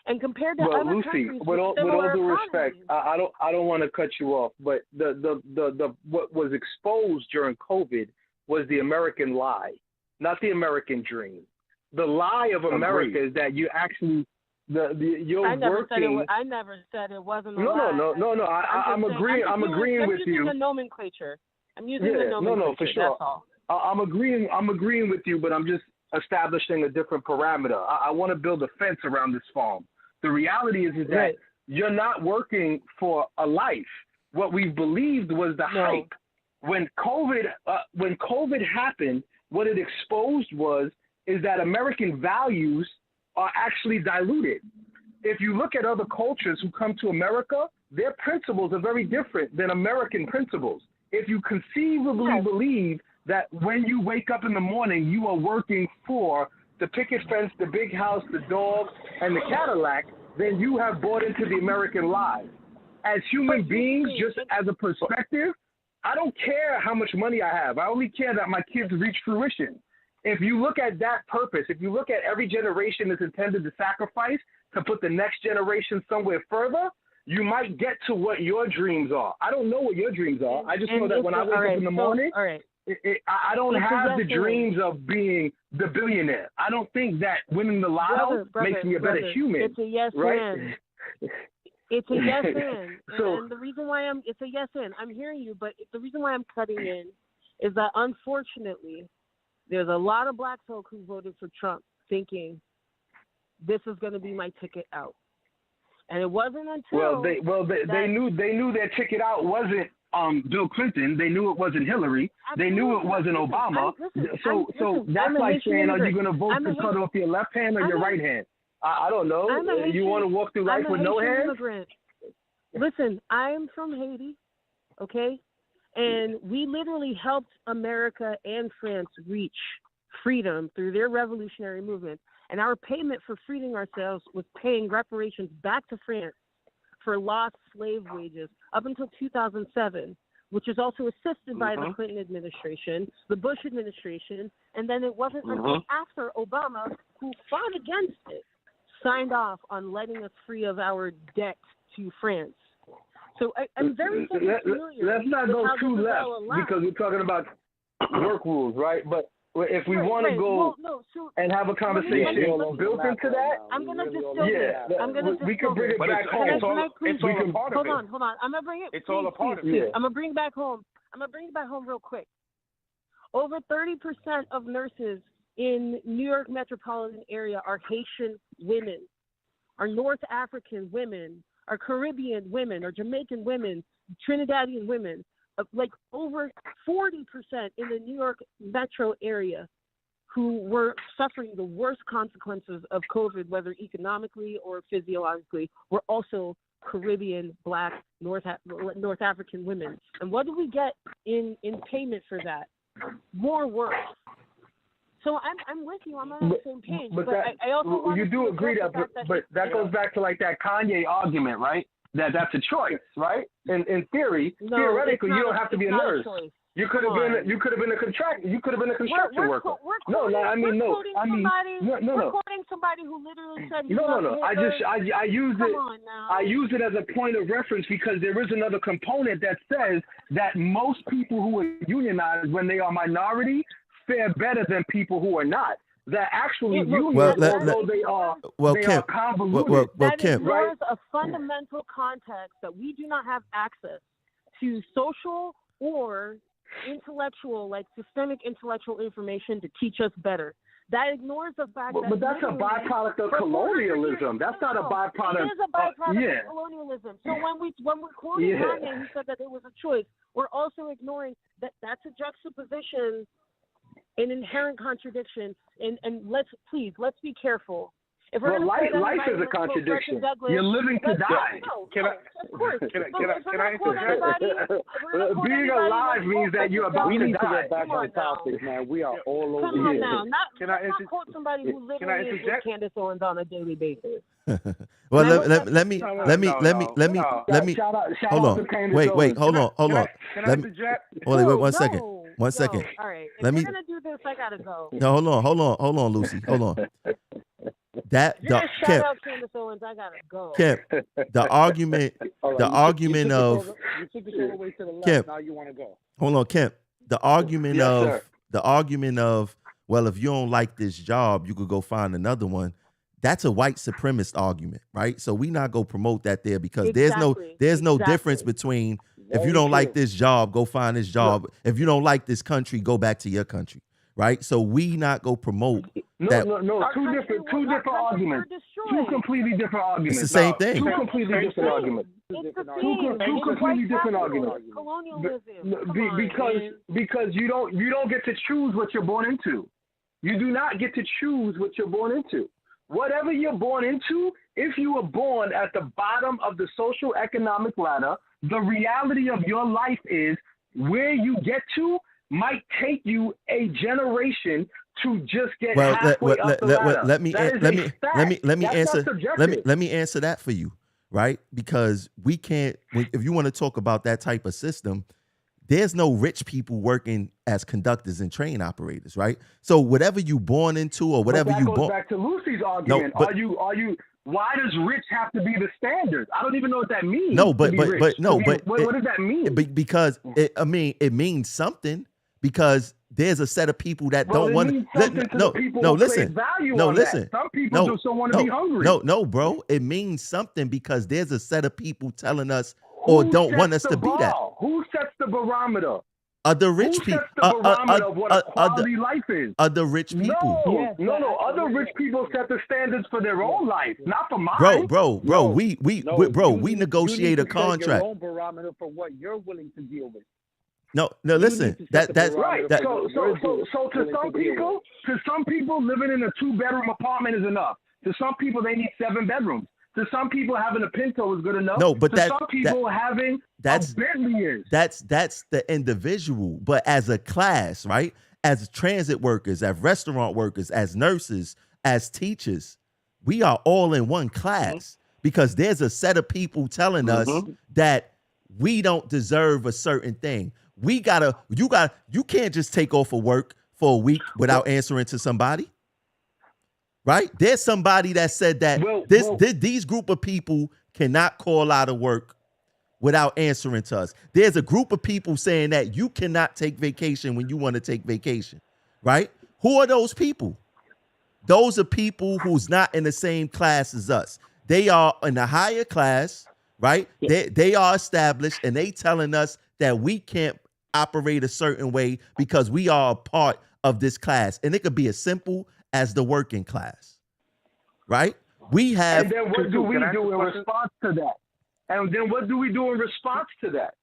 And compared to other Lucy, countries with all due respect, economies, I don't want to cut you off, but the what was exposed during COVID was the American lie, not the American dream. The lie of America is that you actually you're I never working. I never said it wasn't a No, lie. no. I'm agreeing. I'm agreeing with you. I'm using the nomenclature. I'm using the nomenclature. No, for sure. That's all. I'm agreeing with you, but I'm just establishing a different parameter. I want to build a fence around this farm. The reality is that Right. you're not working for a life. What we believed was the hype. When COVID happened, what it exposed is that American values are actually diluted. If you look at other cultures who come to America, their principles are very different than American principles. If you conceivably believe that when you wake up in the morning, you are working for the picket fence, the big house, the dog, and the Cadillac, then you have bought into the American lie. As human beings, just as a perspective, I don't care how much money I have. I only care that my kids reach fruition. If you look at that purpose, if you look at every generation is intended to sacrifice to put the next generation somewhere further, you might get to what your dreams are. I don't know what your dreams are. I just know that when I wake up in the morning, I don't have the dreams of being the billionaire. I don't think that winning the lotto makes me a better human. It's a yes right? and. It's a yes and. So, and the reason why it's a yes and. I'm hearing you, but the reason why I'm cutting in is that unfortunately, there's a lot of black folk who voted for Trump thinking this is going to be my ticket out. And it wasn't until they knew their ticket out wasn't Bill Clinton. They knew it wasn't Hillary. They knew it wasn't Obama. So that's like saying, are you going to vote to cut off your left hand or your right hand? I don't know. You want to walk through life with no hands? Listen, I'm from Haiti, okay? And we literally helped America and France reach freedom through their revolutionary movement. And our payment for freeing ourselves was paying reparations back to France for lost slave wages up until 2007, which is also assisted by the Clinton administration, the Bush administration, and then it wasn't until after Obama, who fought against it, signed off on letting us free of our debt to France. So I'm very familiar. Let's not go too left because we're talking about work rules, right? But if we want to go and have a conversation built into that, I'm going to distill this. We can bring it back home. Hold on. I'm going to bring it. It's all a part of it. I'm going to bring it back home. Real quick. Over 30% of nurses in New York metropolitan area are Haitian women, are North African women, are Caribbean women, are Jamaican women, Trinidadian women. Like over 40% in the New York metro area who were suffering the worst consequences of COVID, whether economically or physiologically, were also Caribbean, Black, North African women. And what do we get in payment for that? More work. So I'm with you. I'm on the same page. But I also you do agree that goes back to like that Kanye argument, right? That's a choice, right? In theory, theoretically, you don't have to be a nurse. You could have been a contractor. You could have been a construction worker. We're quoting somebody who literally said no. I use it as a point of reference because there is another component that says that most people who are unionized when they are minority fare better than people who are not. That actually unions, although they are convoluted. That ignores a fundamental context that we do not have access to social or intellectual, like systemic intellectual information to teach us better. That ignores the fact that. But that's a byproduct of colonialism. That's not a byproduct. It is a byproduct yeah. of colonialism. So when we're quoting Kanye, who said that it was a choice, we're also ignoring that that's a juxtaposition, an inherent contradiction. And let's be careful. If we're life is a contradiction. You're living to die. Can I interject? Being alive means that you're about to die. We need to get back on topic, man. We are all over Come on here. now. Not quote somebody who literally is with Candace Owens on a daily basis. Well, let me Shout out hold on. to Candace Wait, Owens. hold on. Can I interject? Wait, one second. No. One second. All right. If Let we're me- gonna do this, I gotta go. No, hold on, Lucy. Hold on. That If you're the gonna shout out Candace Owens, I gotta go. Kemp, the argument of you took it all the way to the left. Kemp. Now you want to go. hold on, Kemp. The argument of well, if you don't like this job, you could go find another one. That's a white supremacist argument, right? So we not go promote that there because there's no difference between if you don't like this job, go find this job. If you don't like this country, go back to your country, right? So we not go promote that. No. Two different arguments. Two completely different arguments. It's the same thing. Two completely different arguments. It's the Two completely different arguments. Colonialism. Because you don't get to choose what you're born into. You do not get to choose what you're born into. Whatever you're born into, if you were born at the bottom of the social economic ladder, the reality of your life is where you get to might take you a generation to just get halfway up the ladder. Let me answer that for you, right? Because we can't. If you want to talk about that type of system, there's no rich people working as conductors and train operators, right? So whatever you born into or whatever but that you goes born. Back to Lucy's argument. No, but, are you? Why does rich have to be the standard? I don't even know what that means. No, but what does that mean? Because it means something. Because there's a set of people that don't want to. Listen. Some people just don't want to be hungry. No, bro. It means something because there's a set of people telling us or don't want us to be that. Who sets the barometer? Other rich people. Who sets the barometer of what a quality life is? Other rich people. No. Other rich people set the standards for their own life, not for mine. Bro. We negotiate a contract. Your own barometer for what you're willing to deal with. No. Listen. That's right. So to some people, living in a 2-bedroom apartment is enough. To some people, they need 7 bedrooms. To some people, having a Pinto is good enough. No, but some people having a Bentley is. That's the individual. But as a class, right? As transit workers, as restaurant workers, as nurses, as teachers, we are all in one class because there's a set of people telling us that we don't deserve a certain thing. You can't just take off of work for a week without answering to somebody. Right? There's somebody that said that these group of people cannot call out of work without answering to us. There's a group of people saying that you cannot take vacation when you want to take vacation. Right? Who are those people? Those are people who's not in the same class as us. They are in a higher class, right? They are established and they telling us that we can't operate a certain way because we are a part of this class. And it could be as simple as the working class, right? We have. And then what do we do in response to that?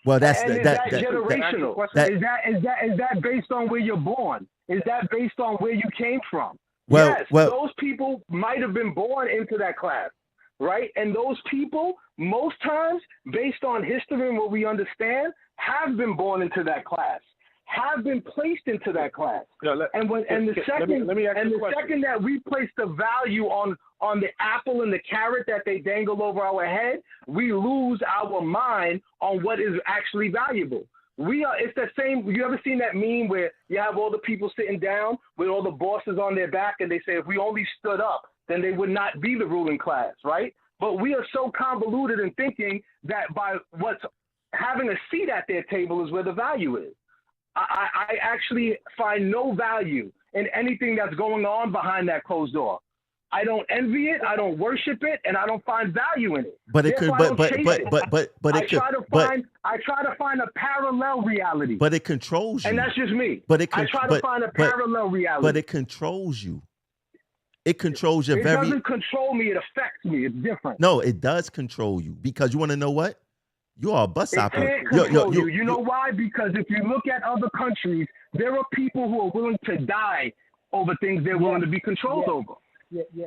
Well, that's is that generational. Is that based on where you're born? Is that based on where you came from? Yes, those people might have been born into that class, right? And those people, most times, based on history and what we understand, have been born into that class. Have been placed into that class. The second that we place the value on the apple and the carrot that they dangle over our head, we lose our mind on what is actually valuable. It's the same. You ever seen that meme where you have all the people sitting down with all the bosses on their back and they say, if we only stood up, then they would not be the ruling class, right? But we are so convoluted in thinking that by what's having a seat at their table is where the value is. I actually find no value in anything that's going on behind that closed door. I don't envy it, I don't worship it, and I don't find value in it. But it could, Therefore, I but don't but chase but it. but I it could, try to but find a parallel reality. but it controls you. And that's just me. But it I try to find a parallel reality. But it controls you. It controls your it doesn't control me, it affects me. It's different. No, it does control you, because you want to know what? You are a bus It operator. can't control you. You know why? Because if you look at other countries, there are people who are willing to die over things they're willing to be controlled over. Yeah.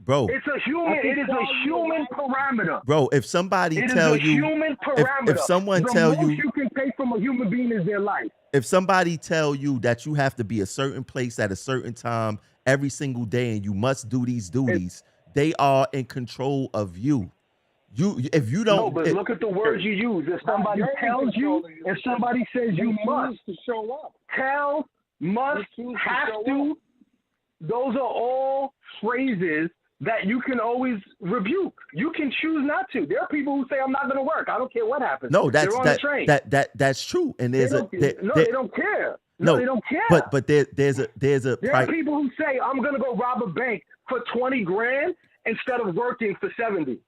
Bro. It is a human parameter. Bro, if somebody It tell is a you, human parameter. if someone the tell most you, you can take from a human being is their life. if somebody tell you that you have to be a certain place at a certain time every single day and you must do these duties, they are in control of you. If you don't, no, but look at the words you use. If somebody tells you, if somebody says you must to show up. tell, must, have to, those are all phrases that you can always rebuke. You can choose not to. There are people who say, I'm not going to work. I don't care what happens. no, They're on the train. that's true. And there's they don't care. No, they don't care. But there's a there are people who say, I'm going to go rob a bank for 20 grand instead of working for 70.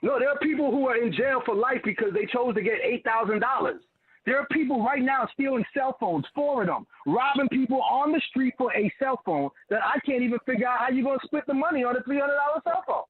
No, there are people who are in jail for life because they chose to get $8,000. There are people right now stealing cell phones, 4 of them, robbing people on the street for a cell phone that I can't even figure out how you're going to split the money on a $300 cell phone.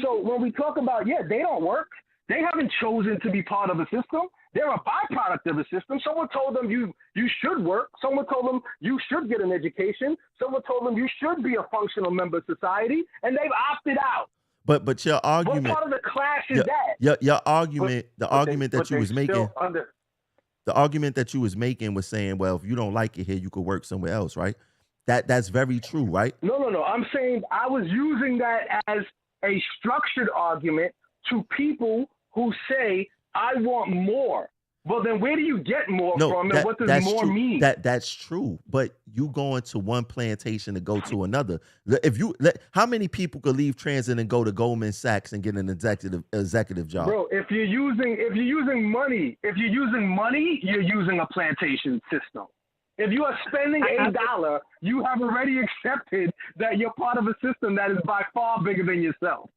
So when we talk about, they don't work. They haven't chosen to be part of a system. They're a byproduct of a system. Someone told them you should work. Someone told them you should get an education. Someone told them you should be a functional member of society, and they've opted out. But your argument. What part of the clash is that? Your argument, the argument that you was making, the argument that you was making was saying, well, if you don't like it here, you could work somewhere else, right? That's very true, right? No. I'm saying I was using that as a structured argument to people who say, I want more. Well, then where do you get more from, and what does more mean? That's true, but you going to one plantation to go to another. How many people could leave transit and go to Goldman Sachs and get an executive job? Bro, if you're using money, you're using a plantation system. If you are spending $1, you have already accepted that you're part of a system that is by far bigger than yourself.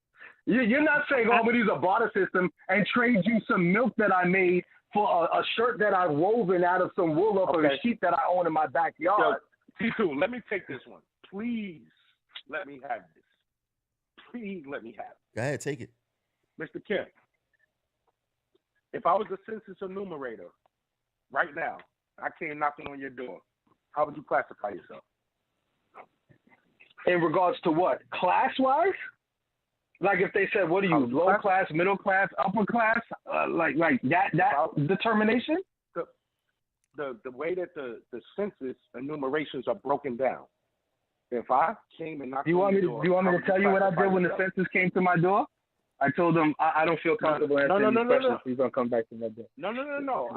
You're not saying, I'm going to use a barter system and trade you some milk that I made for a shirt that I've woven out of some wool off of a sheep that I own in my backyard. T2, let me take this one. Please let me have this. Please let me have it. Go ahead, take it. Mr. Kim, if I was a census enumerator right now, I came knocking on your door, how would you classify yourself? In regards to what? Class-wise? Like if they said, what are you, low class, middle class, upper class? Like that determination? The way that the census enumerations are broken down. If I came and knocked on your door, do you want me to tell you what I did when the census came to my door? I told them I don't feel comfortable answering these questions. Please don't come back to my door. No.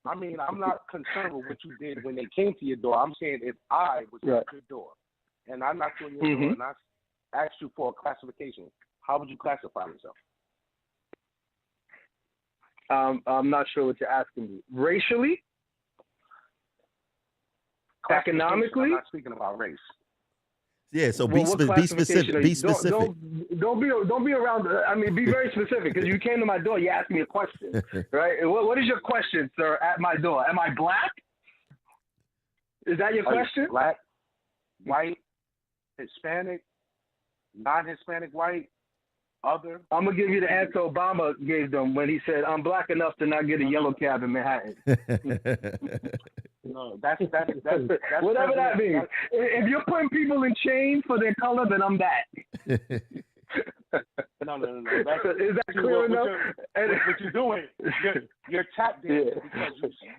I'm not concerned with what you did when they came to your door. I'm saying if I was at your door and I knocked on your door and I asked you for a classification, how would you classify yourself? I'm not sure what you're asking me. Racially? Economically? I'm not speaking about race. Yeah, so be specific. Be specific. Don't be around. I mean, be very specific, because you came to my door. You asked me a question, right? What is your question, sir? At my door, am I black? Is that your question? Black, white, Hispanic, non-Hispanic, white, other. I'm gonna give you the answer Obama gave them when he said, "I'm black enough to not get a yellow cab in Manhattan." No, that's whatever that means. If you're putting people in chains for their color, then I'm that. No. Is that clear enough? What you're doing, you're tap dancing because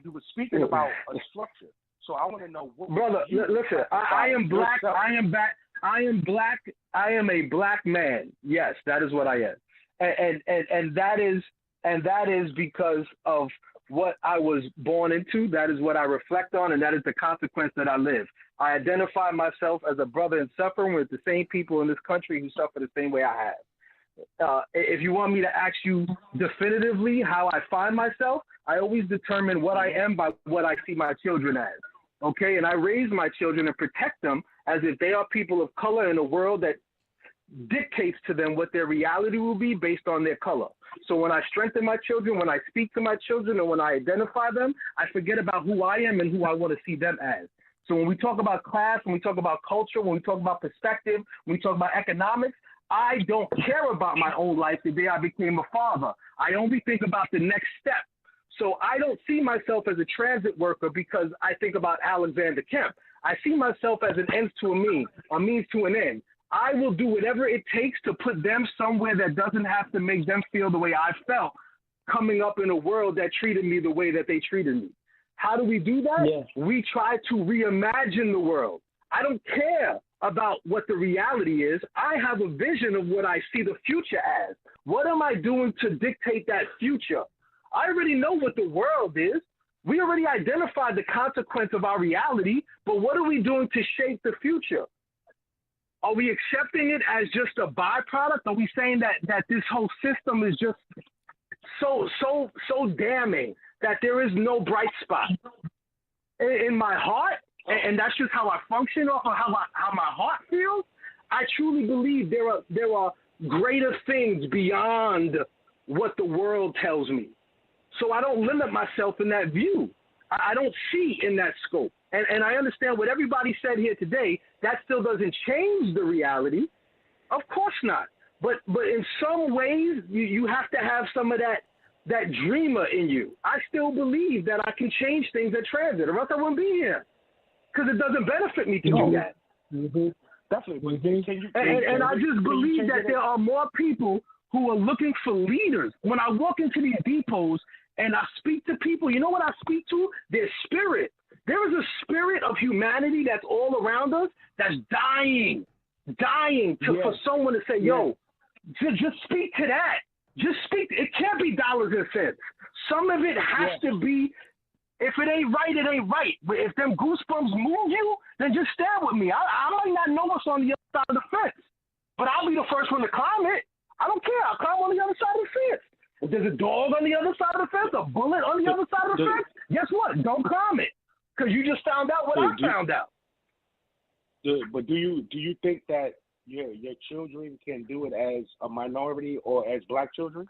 you were speaking about a structure. So I want to know what. Brother, listen. I am black. I am back. I am black. I am a black man. Yes, that is what I am, and that is because of what I was born into. That is what I reflect on, and that is the consequence that I live. I identify myself as a brother in suffering with the same people in this country who suffer the same way I have. If you want me to ask you definitively how I find myself, I always determine what I am by what I see my children as. Okay, and I raise my children and protect them as if they are people of color in a world that dictates to them what their reality will be based on their color. So when I strengthen my children, when I speak to my children, and when I identify them, I forget about who I am and who I want to see them as. So when we talk about class, when we talk about culture, when we talk about perspective, when we talk about economics, I don't care about my own life the day I became a father. I only think about the next step. So I don't see myself as a transit worker because I think about Alexander Kemp. I see myself as an ends to a means to an end. I will do whatever it takes to put them somewhere that doesn't have to make them feel the way I felt coming up in a world that treated me the way that they treated me. How do we do that? Yeah. We try to reimagine the world. I don't care about what the reality is. I have a vision of what I see the future as. What am I doing to dictate that future? I already know what the world is. We already identified the consequence of our reality, but what are we doing to shape the future? Are we accepting it as just a byproduct? Are we saying that this whole system is just so damning that there is no bright spot? In my heart, and that's just how I function off of how my heart feels, I truly believe there are greater things beyond what the world tells me. So I don't limit myself in that view. I don't see in that scope. And I understand what everybody said here today. That still doesn't change the reality. Of course not. But in some ways, you have to have some of that dreamer in you. I still believe that I can change things at transit, or else I wouldn't be here. Because it doesn't benefit me to do that. Mm-hmm. Definitely. And I just believe that there are more people who are looking for leaders. When I walk into these depots and I speak to people, you know what I speak to? Their spirit. There is a spirit of humanity that's all around us that's dying for someone to say, yo, just speak to that. Just speak. It can't be dollars and cents. Some of it has to be, if it ain't right, it ain't right. But if them goosebumps move you, then just stand with me. I might not know what's on the other side of the fence, but I'll be the first one to climb it. I don't care. I'll climb on the other side of the fence. If there's a dog on the other side of the fence, a bullet on the other side of the fence, guess what? Don't climb it. Because you just found out what I found out. But do you think that your children can do it as a minority or as black children?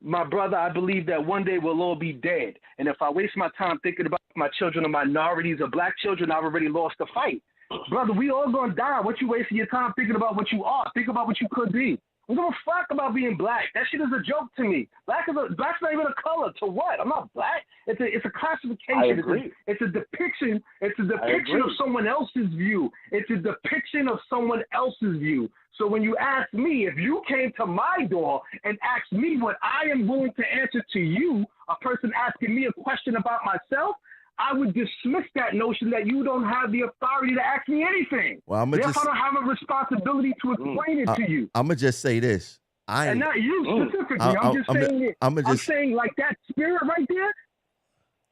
My brother, I believe that one day we'll all be dead. And if I waste my time thinking about my children or minorities or black children, I've already lost the fight. Brother, we all gonna die. What you wasting your time thinking about what you are? Think about what you could be. I don't give a fuck about being black. That shit is a joke to me. Black's not even a color. To what? I'm not black. It's a classification. I agree. It's a depiction. It's a depiction of someone else's view. It's a depiction of someone else's view. So when you ask me, if you came to my door and asked me what I am going to answer to you, a person asking me a question about myself, I would dismiss that notion that you don't have the authority to ask me anything. Well, Therefore, I don't have a responsibility to explain it to you. I'm gonna just say this. And not you specifically. I'm saying like that spirit right there,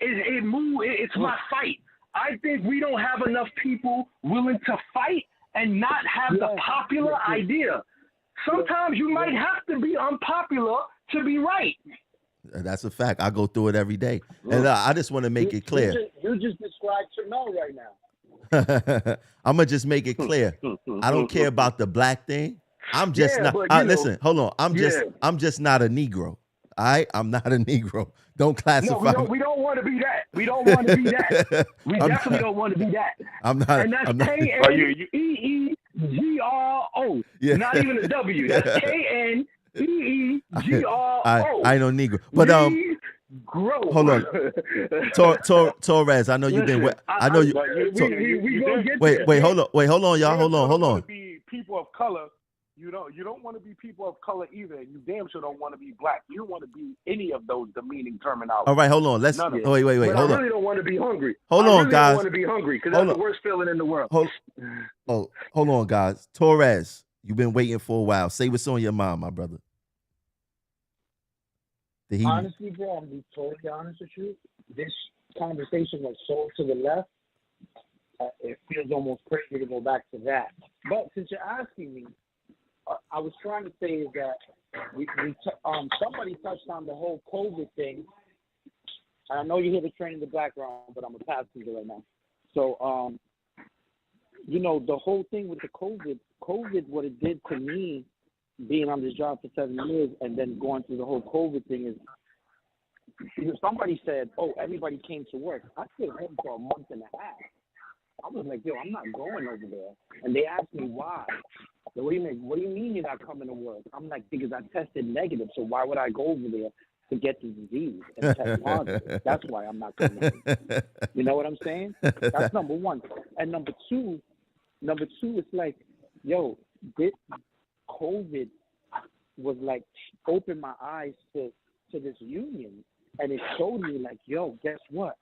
it's my fight. I think we don't have enough people willing to fight and not have the popular idea. Sometimes you might have to be unpopular to be right. That's a fact. I go through it every day. And I just want to make it clear. You just described Chanel right now. I'm going to just make it clear. I don't care about the black thing. I'm just not. Listen, hold on. I'm just not a Negro. All right? I'm not a Negro. Don't classify. No, we don't want to be that. We don't want to be that. We definitely don't want to be that. I'm not. And that's K-N-E-E-G-R-O. Yeah. Not even a W. That's K-N-E-E-G-R-O. I know Negro. But grow. Hold on. Torres, I know you've been I know you. Wait, hold on, y'all. Hold on. Be people of color. You don't want to be people of color either. And you damn sure don't want to be black. You don't want to be any of those demeaning terminologies. All right, hold on. Let's wait. But Hold on. I really don't want to be hungry. Hold on, guys. I don't want to be hungry because that's the worst feeling in the world. Hold on, guys. Torres, you've been waiting for a while. Say what's on your mind, my brother. Honestly, bro, I'm being totally honest with you. This conversation was so to the left. It feels almost crazy to go back to that. But since you're asking me, I was trying to say is that somebody touched on the whole COVID thing. I know you hear the train in the background, but I'm a passenger right now. So you know, the whole thing with the COVID, what it did to me, being on this job for 7 years and then going through the whole COVID thing is, you know, somebody said, oh, everybody came to work. I stayed home for a month and a half. I was like, yo, I'm not going over there. And they asked me why. So what do you mean? What do you mean you're not coming to work? I'm like, because I tested negative, so why would I go over there to get the disease and test positive? That's why I'm not coming. You know what I'm saying? That's number one. And number two, it's like, yo, this COVID was like opened my eyes to this union, and it showed me like, yo, guess what?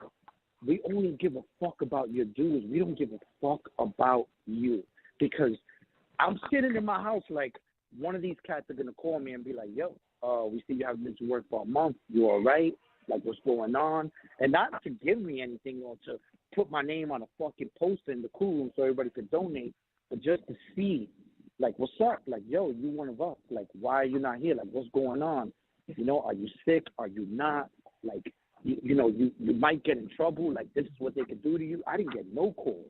We only give a fuck about your dues. We don't give a fuck about you. Because I'm sitting in my house like, one of these cats are going to call me and be like, yo, we see you haven't been to work for a month. You all right? Like, what's going on? And not to give me anything or to put my name on a fucking poster in the cool room so everybody could donate, but just to see, like, what's up? Like, yo, you one of us. Like, why are you not here? Like, what's going on? You know, are you sick? Are you not? Like, you know, you might get in trouble. Like, this is what they could do to you. I didn't get no call.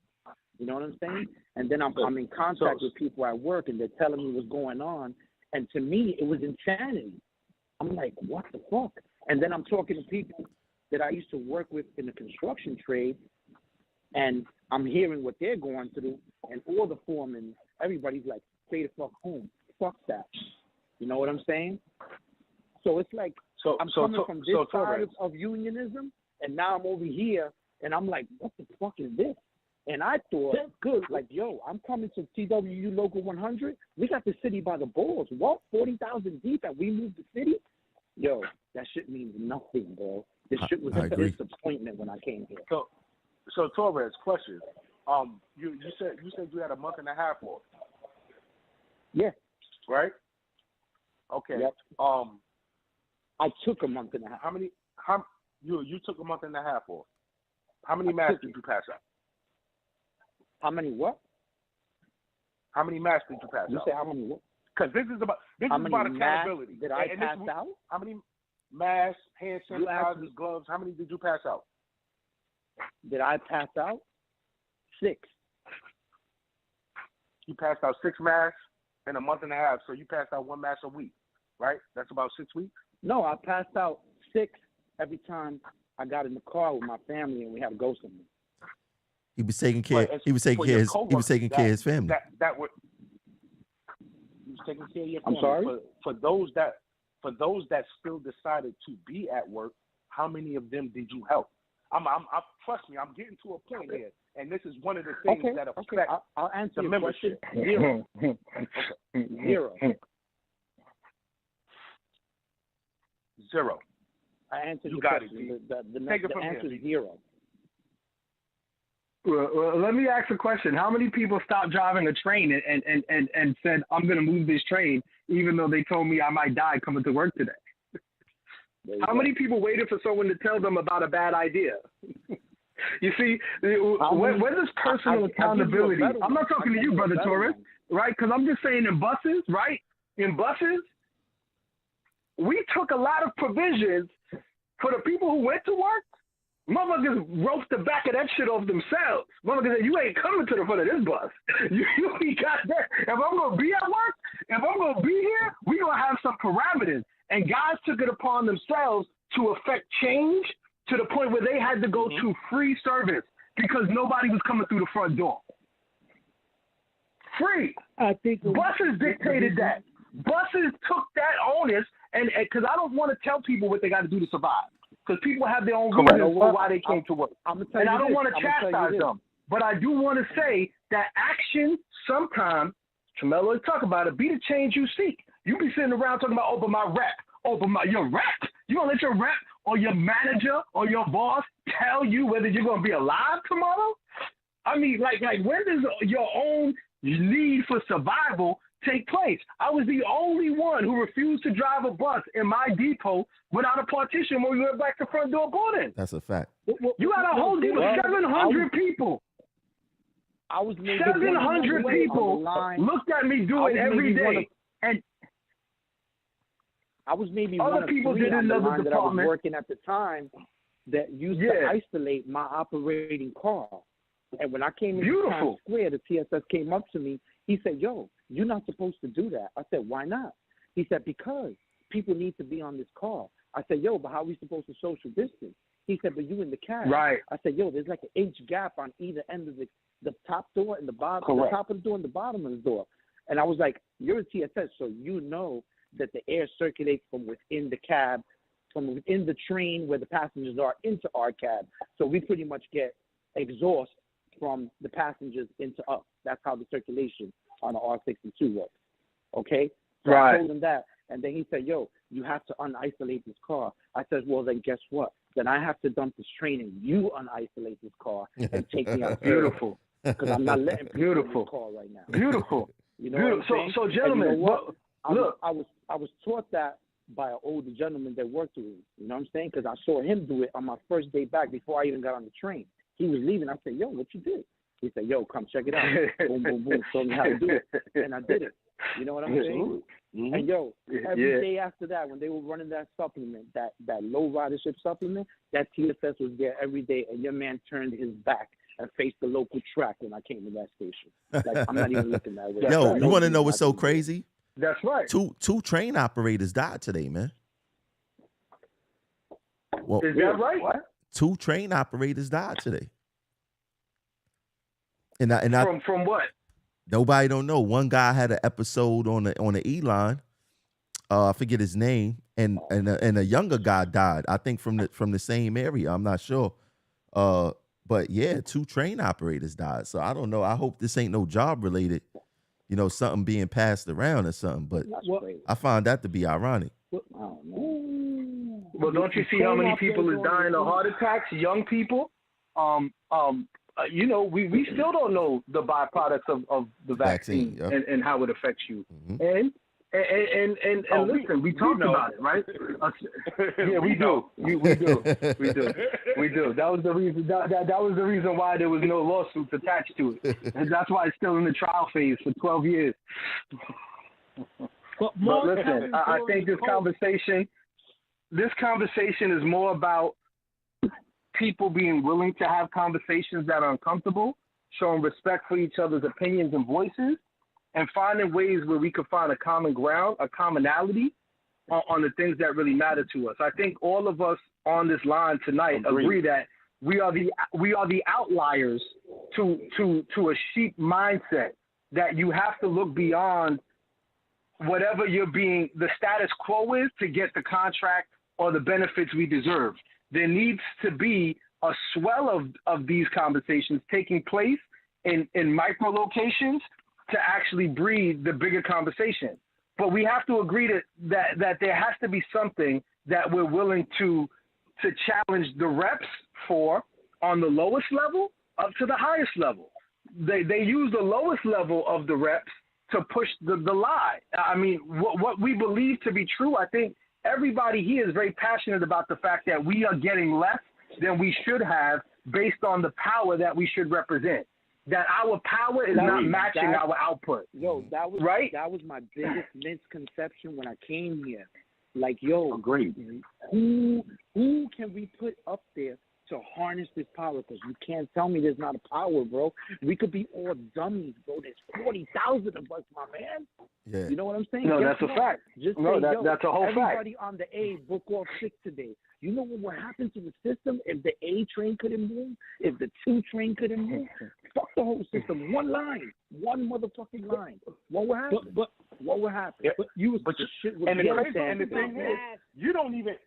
You know what I'm saying? And then I'm in contact with people at work, and they're telling me what's going on. And to me, it was insanity. I'm like, what the fuck? And then I'm talking to people that I used to work with in the construction trade, and I'm hearing what they're going through, and all the foremen, everybody's like, stay the fuck home. Fuck that. You know what I'm saying? So it's like, I'm coming from this side of unionism, and now I'm over here, and I'm like, what the fuck is this? And I thought, good, like, yo, I'm coming to TWU Local 100. We got the city by the balls. What, 40,000 deep, and we moved the city? Yo, that shit means nothing, bro. This shit was a disappointment when I came here. So Torres, question. You said you had a month and a half off. Yeah. Right? Okay. Yep. I took a month and a half. You took a month and a half off. How many masks did you pass out? How many what? How many masks did you pass out? You say how many what? Because this is about accountability. Did I pass out? How many masks, hand sanitizers, gloves? How many did you pass out? Did I pass out? 6. You passed out 6 masks in a month and a half, so you passed out 1 mask a week, right? That's about 6 weeks? No, I passed out 6 every time I got in the car with my family and we had to go somewhere. He was taking care. He was taking care. He was taking care of his family. He was taking care of your family. I'm sorry. For those that still decided to be at work, how many of them did you help? Trust me, I'm getting to a point here, and this is one of the things that affect I'll answer the your question. membership. 0. 0. I answered your got question. It. The answer is 0. Well, let me ask a question. How many people stopped driving a train and said, I'm going to move this train, even though they told me I might die coming to work today? How many people waited for someone to tell them about a bad idea? You see, where does personal accountability? I'm not talking to you, Brother Torres, right? Because I'm just saying in buses, right? In buses, we took a lot of provisions for the people who went to work. Motherfuckers roped the back of that shit off themselves. Motherfuckers said, you ain't coming to the front of this bus. You got that. If I'm going to be at work, if I'm going to be here, we going to have some parameters. And guys took it upon themselves to affect change to the point where they had to go to free service because nobody was coming through the front door. Free. I think buses dictated that. Buses took that onus, and because I don't want to tell people what they got to do to survive. Because people have their own reasons for why they came to work. And I don't want to chastise them. But I do want to say that action sometimes, Tremelo, let's talk about it, be the change you seek. You be sitting around talking about, my rep. Your rep? You going to let your rep or your manager or your boss tell you whether you're going to be alive tomorrow? I mean, like when does your own need for survival take place? I was the only one who refused to drive a bus in my depot without a partition when we went back to front door boarding. That's a fact. You had a whole depot of 700 people. I was 700 people looked at me do it every day. And I was maybe other one of people 3 did on the another line that I was department. working at the time that used to isolate my operating car. And when I came into Times Square, the TSS came up to me. He said, "Yo, you're not supposed to do that." I said, "Why not?" He said, "Because people need to be on this car." I said, "Yo, but how are we supposed to social distance?" He said, "But you in the cab." Right. I said, "Yo, there's like an inch gap on either end of the top door and the bottom, Correct. the top of the door and the bottom of the door." And I was like, "You're a TSS, so you know that the air circulates from within the cab, from within the train where the passengers are into our cab. So we pretty much get exhaust from the passengers into us. That's how the circulation on the R62 works." Okay? So I told him that. And then he said, "Yo, you have to unisolate this car." I said, "Well, then guess what? Then I have to dump this train and you unisolate this car and take me out." Beautiful. Because I'm not letting people in this car right now. Beautiful. You know Beautiful. what I'm saying? So And gentlemen, you know what? look. I was taught that by an older gentleman that worked with me. You know what I'm saying? Because I saw him do it on my first day back before I even got on the train. He was leaving. I said, "Yo, what you did?" He said, "Yo, come check it out." Boom, boom, boom. Showed me how to do it. And I did it. You know what I'm saying? Mm-hmm. And yo, every day after that, when they were running that supplement, that low ridership supplement, that TSS was there every day, and your man turned his back and faced the local track when I came to that station. Like, I'm not even looking that way. Yo, you want to know what's so crazy? That's right. Two train operators died today, man. Well, Is that right? What? 2 train operators died today. And from what? Nobody don't know. One guy had an episode on the E line. I forget his name, and a younger guy died. I think from the same area. I'm not sure. But yeah, 2 train operators died. So I don't know. I hope this ain't no job related. You know, something being passed around or something. But I find that to be ironic. Well, don't you see how many people is dying of heart attacks? Young people. You know, we still don't know the byproducts of the vaccine and how it affects you. Mm-hmm. And listen, we talked about it, right? Yeah, we do. We do. That was the reason. That was the reason why there was no lawsuits attached to it, and that's why it's still in the trial phase for 12 years. But listen, I think this conversation is more about people being willing to have conversations that are uncomfortable, showing respect for each other's opinions and voices, and finding ways where we can find a common ground, a commonality on the things that really matter to us. I think all of us on this line tonight agree that we are the outliers to a sheep mindset, that you have to look beyond whatever the status quo is to get the contract or the benefits we deserve. There needs to be a swell of these conversations taking place in micro locations to actually breed the bigger conversation. But we have to agree that there has to be something that we're willing to challenge the reps for on the lowest level up to the highest level. They use the lowest level of the reps to push the lie. I mean, what we believe to be true, I think everybody here is very passionate about the fact that we are getting less than we should have based on the power that we should represent. That our power is not matching our output. Yo, that was right. That was my biggest misconception when I came here. Like, yo, great. Who can we put up there to harness this power? Because you can't tell me there's not a power, bro. We could be all dummies, bro. There's 40,000 of us, my man. Yeah. You know what I'm saying? No, Guess that's what? a fact. Just no, say, that's a whole fact. Everybody on the A book off sick today. You know what would happen to the system if the A train couldn't move? If the 2 train couldn't move? Fuck the whole system. One line. One motherfucking line. What would happen? But what would happen? Yeah, the shit would and be the thing is, you don't even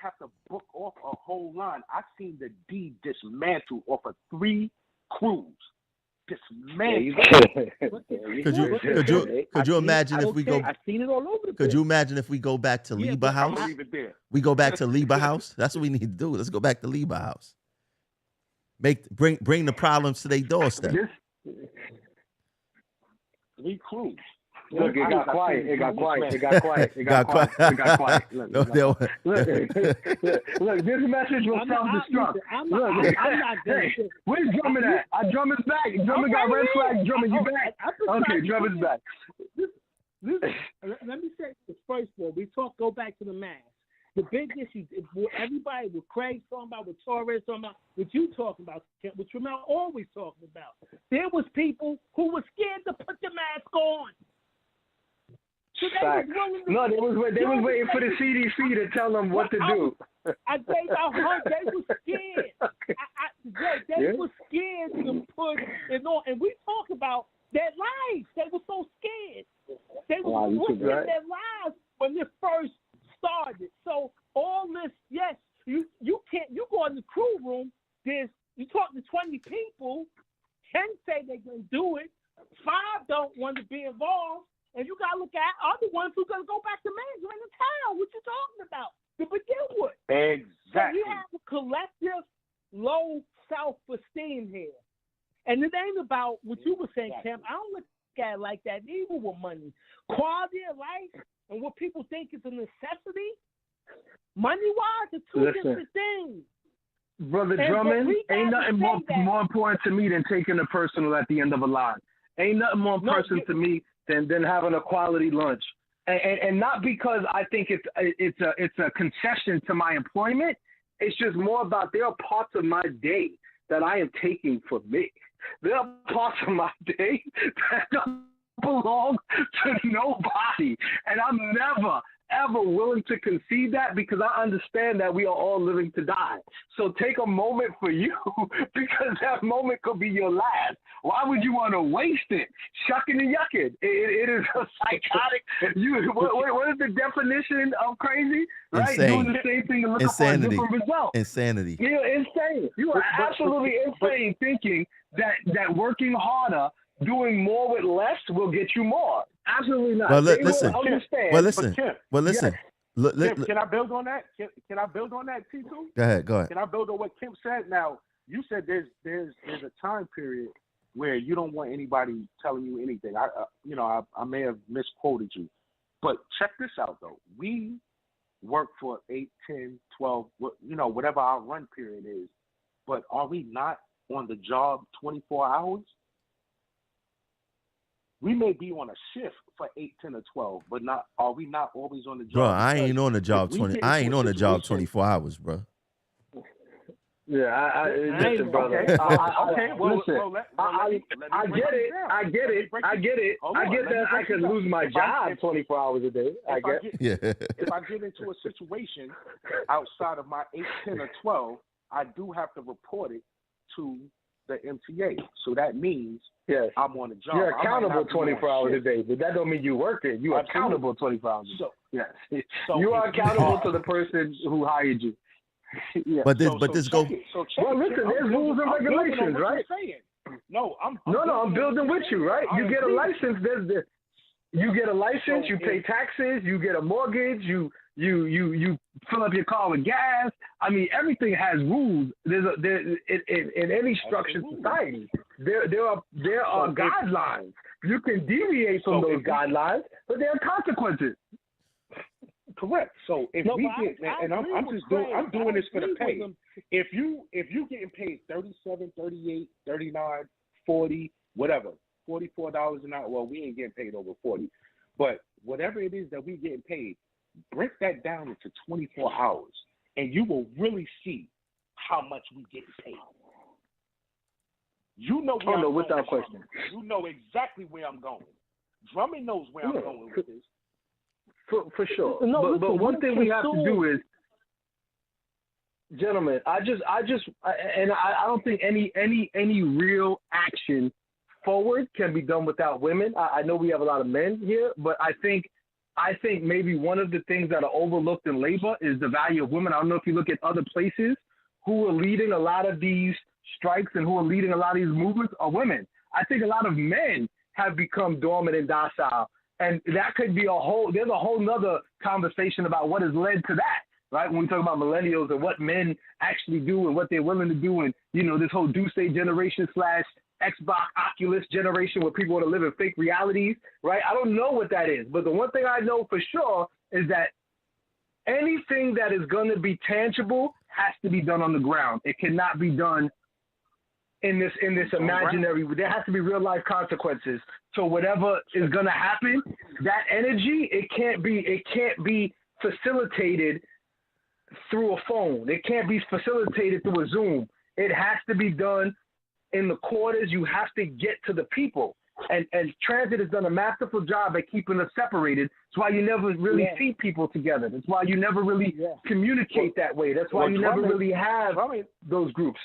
have to book off a whole line. I've seen the D dismantle off of 3 crews. Dismantle. Could you imagine if we go? I've seen it all over the place. Could you imagine if we go back to Liba House? We go back to Liba House. That's what we need to do. Let's go back to Liba House. Bring the problems to their doorstep. 3 crews. Look, it got quiet. Look, this message will self-destruct. Look, where's Drummond at? Drummond's back. Drummond got red flag. Drummond, you back? Okay, Drummond's back. Listen, let me say this first of all. Go back to the mask. the big issue, everybody, what Craig's talking about, what Torres talking about, what you talking about, what Tramel always talking about. There was people who were scared to put the mask on. So they was willing to, no, they was waiting for the CDC to tell them what to do. I think I heard they were scared. They were scared to put it on. And we talk about their lives. They were so scared. They were risking their lives when this first started. So all this, yes, you can't. You go in the crew room. You talk to 20 people. 10 say they can do it. 5 don't want to be involved. And you got to look at other ones who going to go back to management in the town. What you talking about? To begin with. Exactly. So we have a collective low self-esteem here. And it ain't about what you were saying, Kim. I don't look at it like that either with money. Quality of life and what people think is a necessity, money-wise, are two different things. Brother Drummond, ain't nothing more important to me than taking it personal at the end of a line. Ain't nothing more personal to me than having a quality lunch. And not because I think it's a concession to my employment. It's just more about there are parts of my day that I am taking for me. There are parts of my day that don't belong to nobody. And I'm never, ever willing to concede that because I understand that we are all living to die. So take a moment for you because that moment could be your last. Why would you want to waste it? Shucking and yucking. It is a psychotic. What is the definition of crazy? Right? Insane. Doing the same thing and looking for a different result. Insanity. You're insane. You are absolutely insane thinking that working harder, doing more with less will get you more. Absolutely not. Well, listen. Kim, can I build on that? Can I build on that, T2? Go ahead. Can I build on what Kim said? Now, you said there's a time period where you don't want anybody telling you anything. I may have misquoted you, but check this out though. We work for 8, 10, 12, whatever our run period is, but are we not on the job 24 hours? We may be on a shift for 8, 10, or 12, but are we not always on the job? Bro, I ain't on the job 20. I ain't on the job 24 hours, bro. Yeah, listen, brother. Okay. I get it. I get that I can lose my job 24 hours a day. If I get into a situation outside of my 8, 10, or 12, I do have to report it to the MTA. So that means I'm on the job. You're accountable 24 hours a day, but that don't mean you working. You're accountable 24 hours a day. Yes. You are accountable to the person who hired you. Yeah. But this go. Well, listen, there's rules and regulations, right? I'm building with you, right? You get a license. You get a license. You pay taxes. You get a mortgage. You fill up your car with gas. I mean, everything has rules. In any structured society, there are guidelines. You can deviate from those guidelines, but there are consequences. Correct. So if I'm doing this for the pay. If you getting paid 37, 38, 39, 40, whatever, $44 an hour. Well, we ain't getting paid over 40, but whatever it is that we getting paid, break that down into 24 hours, and you will really see how much we getting paid. You know where I'm going. Without question. You know exactly where I'm going. Drummond knows where I'm going with this. For sure. But one thing we have to do is, gentlemen, I don't think any real action forward can be done without women. I know we have a lot of men here, but I think maybe one of the things that are overlooked in labor is the value of women. I don't know if you look at other places who are leading a lot of these strikes and who are leading a lot of these movements are women. I think a lot of men have become dormant and docile. And that could be there's a whole nother conversation about what has led to that, right? When we talk about millennials and what men actually do and what they're willing to do and, this whole Doomsday generation / Xbox Oculus generation where people want to live in fake realities, right? I don't know what that is. But the one thing I know for sure is that anything that is going to be tangible has to be done on the ground. It cannot be done in this imaginary. There has to be real life consequences. So whatever is going to happen, that energy, it can't be facilitated through a phone. It can't be facilitated through a Zoom. It has to be done in the quarters. You have to get to the people. And transit has done a masterful job at keeping us separated. That's why you never really see people together. That's why you never really communicate that way. That's why you never really have those groups.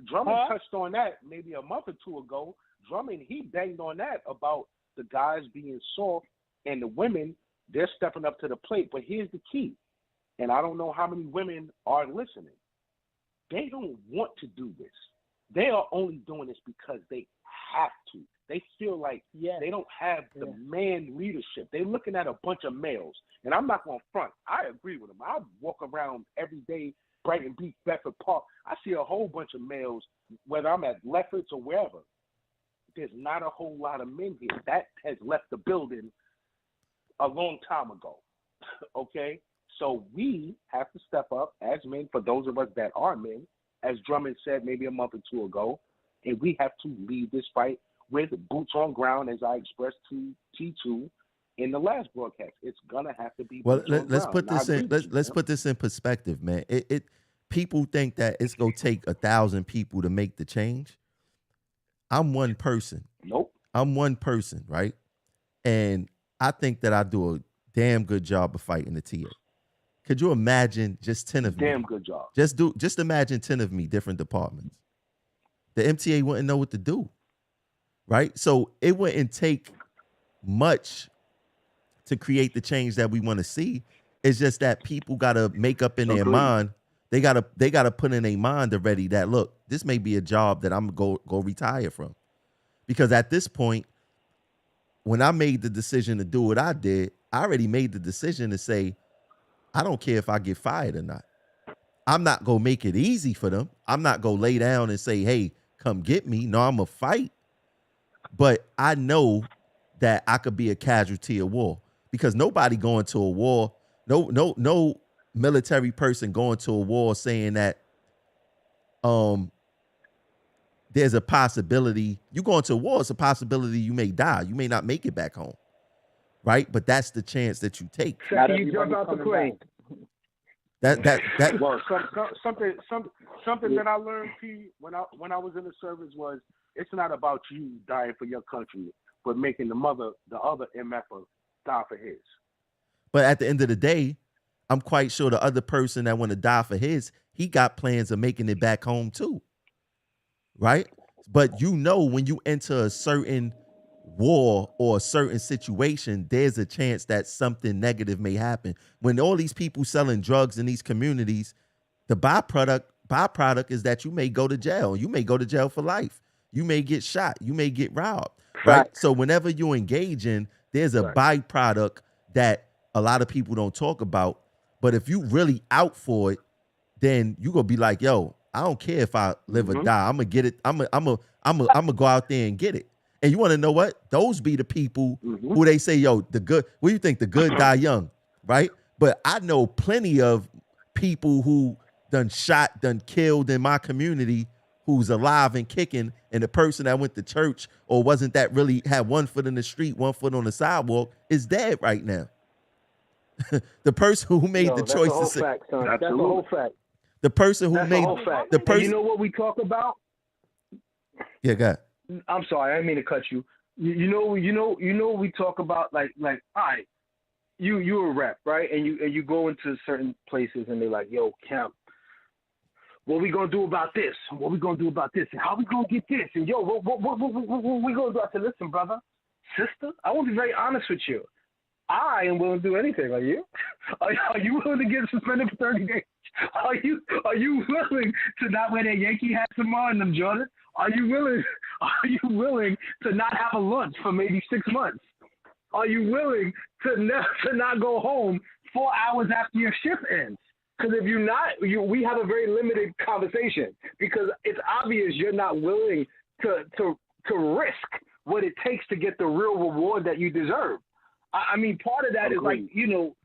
Drummond touched on that maybe a month or two ago. Drummond, he banged on that about the guys being soft and the women, they're stepping up to the plate. But here's the key, and I don't know how many women are listening. They don't want to do this. They are only doing this because they have to. They feel like they don't have the man leadership. They're looking at a bunch of males. And I'm not going to front. I agree with them. I walk around every day, Brighton Beach, Bedford Park. I see a whole bunch of males, whether I'm at Lefferts or wherever. There's not a whole lot of men here. That has left the building a long time ago. Okay? So we have to step up as men, for those of us that are men, as Drummond said maybe a month or two ago, and we have to lead this fight with boots on ground, as I expressed to T2 in the last broadcast. It's gonna have to be. Well, let's put this in. Let's put this in perspective, man. It people think that it's gonna take 1,000 people to make the change. I'm one person. Nope. I'm one person, right? And I think that I do a damn good job of fighting the TA. Could you imagine just 10 of me? Damn good job. Just imagine 10 of me, different departments. The MTA wouldn't know what to do, right? So it wouldn't take much to create the change that we want to see. It's just that people gotta make up in their mind. They gotta put in their mind already that, look, this may be a job that I'm gonna go retire from. Because at this point, when I made the decision to do what I did, I already made the decision to say, I don't care if I get fired or not. I'm not gonna make it easy for them. I'm not gonna lay down and say, hey, come get me. No, I'm gonna fight. But I know that I could be a casualty of war, because nobody going to a war, no military person going to a war saying that there's a possibility you going to a war, it's a possibility you may die. You may not make it back home. Right? But that's the chance that you take. You jump out the plane. That well, something that I learned, P, when I was in the service was, it's not about you dying for your country, but making the other MFer die for his. But at the end of the day, I'm quite sure the other person that want to die for his, he got plans of making it back home too. Right? But you know, when you enter a certain war or a certain situation, there's a chance that something negative may happen. When all these people selling drugs in these communities, the byproduct is that you may go to jail. You may go to jail for life. You may get shot. You may get robbed. Right? So whenever you engage in, there's a byproduct that a lot of people don't talk about. But if you really out for it, then you gonna be like, yo, I don't care if I live or die. I'm gonna get it. I'm gonna go out there and get it. And you want to know what? Those be the people who they say, yo, the good. What do you think? The good die young, right? But I know plenty of people who done shot, done killed in my community, who's alive and kicking, and the person that went to church or wasn't that really had one foot in the street, one foot on the sidewalk is dead right now. The person who made the choice to say, that's the whole fact. The person who made the person. And you know what we talk about? Yeah, go ahead. I'm sorry, I didn't mean to cut you. You know we talk about like all right, you're a rep, right? And you go into certain places and they're like, yo, Kemp, what we gonna do about this? What we gonna do about this? And how we gonna get this? And yo, what we gonna do? I said, listen, brother, sister, I want to be very honest with you. I am willing to do anything. Are you? Are you willing to get suspended for 30 days? Are you willing to not wear that Yankee hat tomorrow and them Jordan? Are you willing to not have a lunch for maybe 6 months? Are you willing to not go home 4 hours after your shift ends? Because if you're not, we have a very limited conversation, because it's obvious you're not willing to risk what it takes to get the real reward that you deserve. I mean, part of that is like, you know,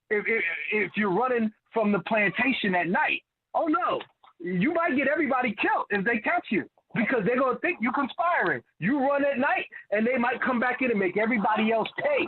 if you're running from the plantation at night, oh no, you might get everybody killed if they catch you, because they're going to think you're conspiring. You run at night and they might come back in and make everybody else pay,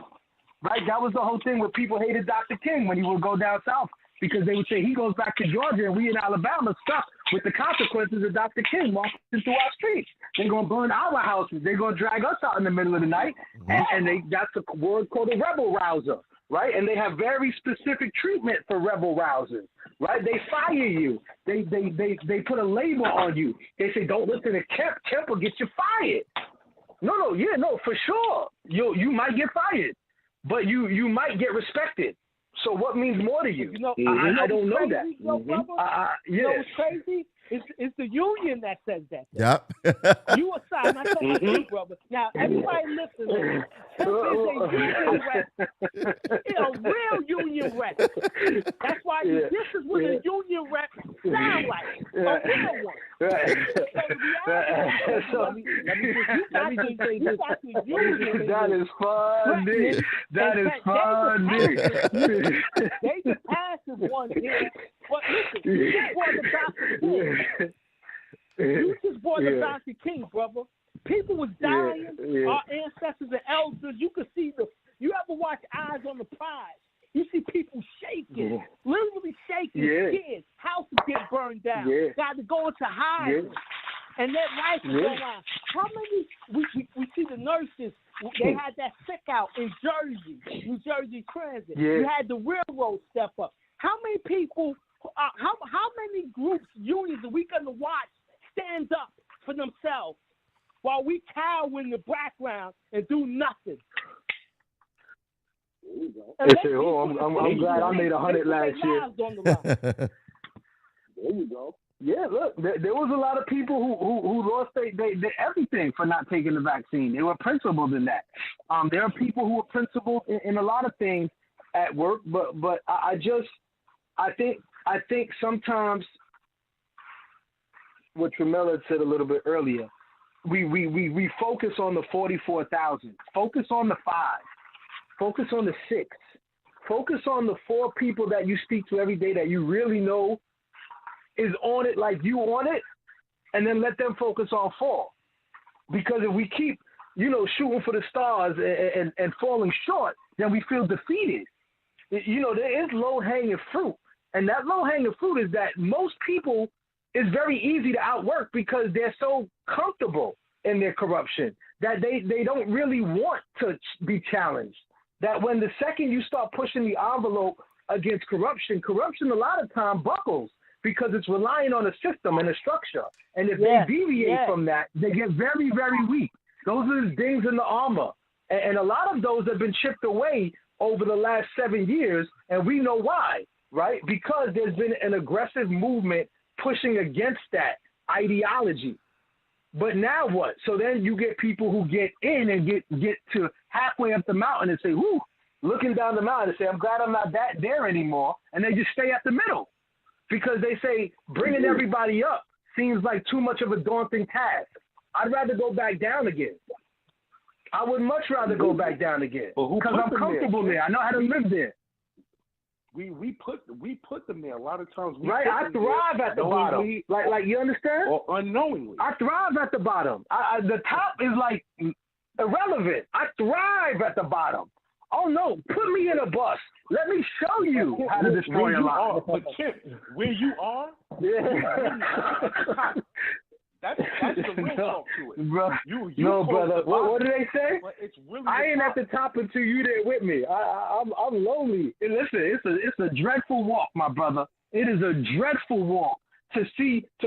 right? That was the whole thing where people hated Dr. King when he would go down south because they would say he goes back to Georgia and we in Alabama stuck with the consequences of Dr. King walking through our streets. They're going to burn our houses. They're going to drag us out in the middle of the night. And that's a word called a rebel rouser, right? And they have very specific treatment for rebel rousers, right? They fire you. They put a label on you. They say, don't listen to Kemp. Kemp will get you fired. No, for sure. You might get fired, but you might get respected. So what means more to you? I don't know that. You know what's crazy? It's the union that says that. Yep. You aside, not talking to you, brother. Now, everybody listen. This is a union rep. Real union rep. That's why this is what a union rep sound like. A real one. Right. Let me just say this. That is funny. That is funny. They the passive one here. But listen, you just brought the Dr. King. You just brought the Dr. King, brother. People was dying. Our ancestors and elders. You could see you ever watch Eyes on the Prize? You see people shaking, literally shaking. Kids, houses get burned down. Got to go into hiding. And that life is going on. How many, we see the nurses, they had that sick out in Jersey, New Jersey Transit. You had the railroad step up. How many people, how many groups, unions are we going to watch stand up for themselves while we cower in the background and do nothing? They say, I'm glad I made 100 last year. There you go. Yeah, look, there was a lot of people who lost their everything for not taking the vaccine. They were principled in that. There are people who are principled in a lot of things at work, but I think sometimes what Tremella said a little bit earlier, we focus on the 44,000, focus on the 5, focus on the 6, focus on the 4 people that you speak to every day that you really know is on it like you on it, and then let them focus on 4. Because if we keep, shooting for the stars and falling short, then we feel defeated. There is low-hanging fruit. And that low-hanging fruit is that most people is very easy to outwork because they're so comfortable in their corruption that they don't really want to be challenged. That when the second you start pushing the envelope against corruption a lot of time buckles, because it's relying on a system and a structure. And if they deviate from that, they get very, very weak. Those are the dings in the armor. And a lot of those have been chipped away over the last 7 years, and we know why, right? Because there's been an aggressive movement pushing against that ideology. But now what? So then you get people who get in and get to halfway up the mountain and say, whoo, looking down the mountain and say, I'm glad I'm not there anymore. And they just stay at the middle. Because they say bringing everybody up seems like too much of a daunting task. I'd rather go back down again. I would much rather go back down again because I'm comfortable there. I know how to live there. We put them there a lot of times. Right, I thrive at the bottom. Like you understand? Or unknowingly. I thrive at the bottom. The top is like irrelevant. I thrive at the bottom. Oh no, put me in a bus. Let me show you how to destroy a lot. But Kip, where you are, that's the real talk to it. Bro, no, brother. What do they say? It's really I ain't at the top until you there with me. I'm lonely. And listen, it's a dreadful walk, my brother. It is a dreadful walk to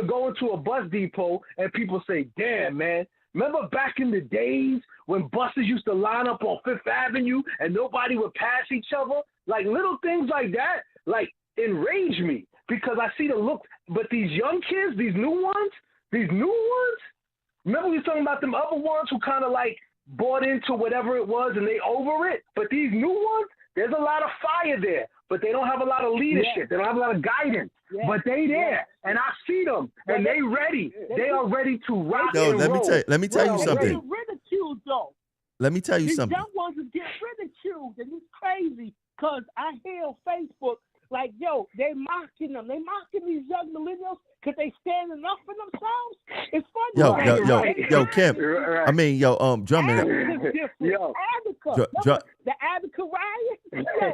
go into a bus depot and people say, damn, man. Remember back in the days when buses used to line up on Fifth Avenue and nobody would pass each other? Like little things like that, like enrage me because I see the look. But these young kids, these new ones, remember we were talking about them other ones who kind of like bought into whatever it was and they over it. But these new ones, there's a lot of fire there, but they don't have a lot of leadership. They don't have a lot of guidance. But they there, and I see them, and they ready. They are ready to rock and roll. Let me tell you something. They get ridiculed, though. Let me tell you something. These young ones are getting ridiculed, and it's crazy because I hear on Facebook, like, yo, they mocking them. They mocking these young millennials because they standing up for themselves. It's funny. Yo, Kim. I mean, Drummond. Yo, the Attica riot.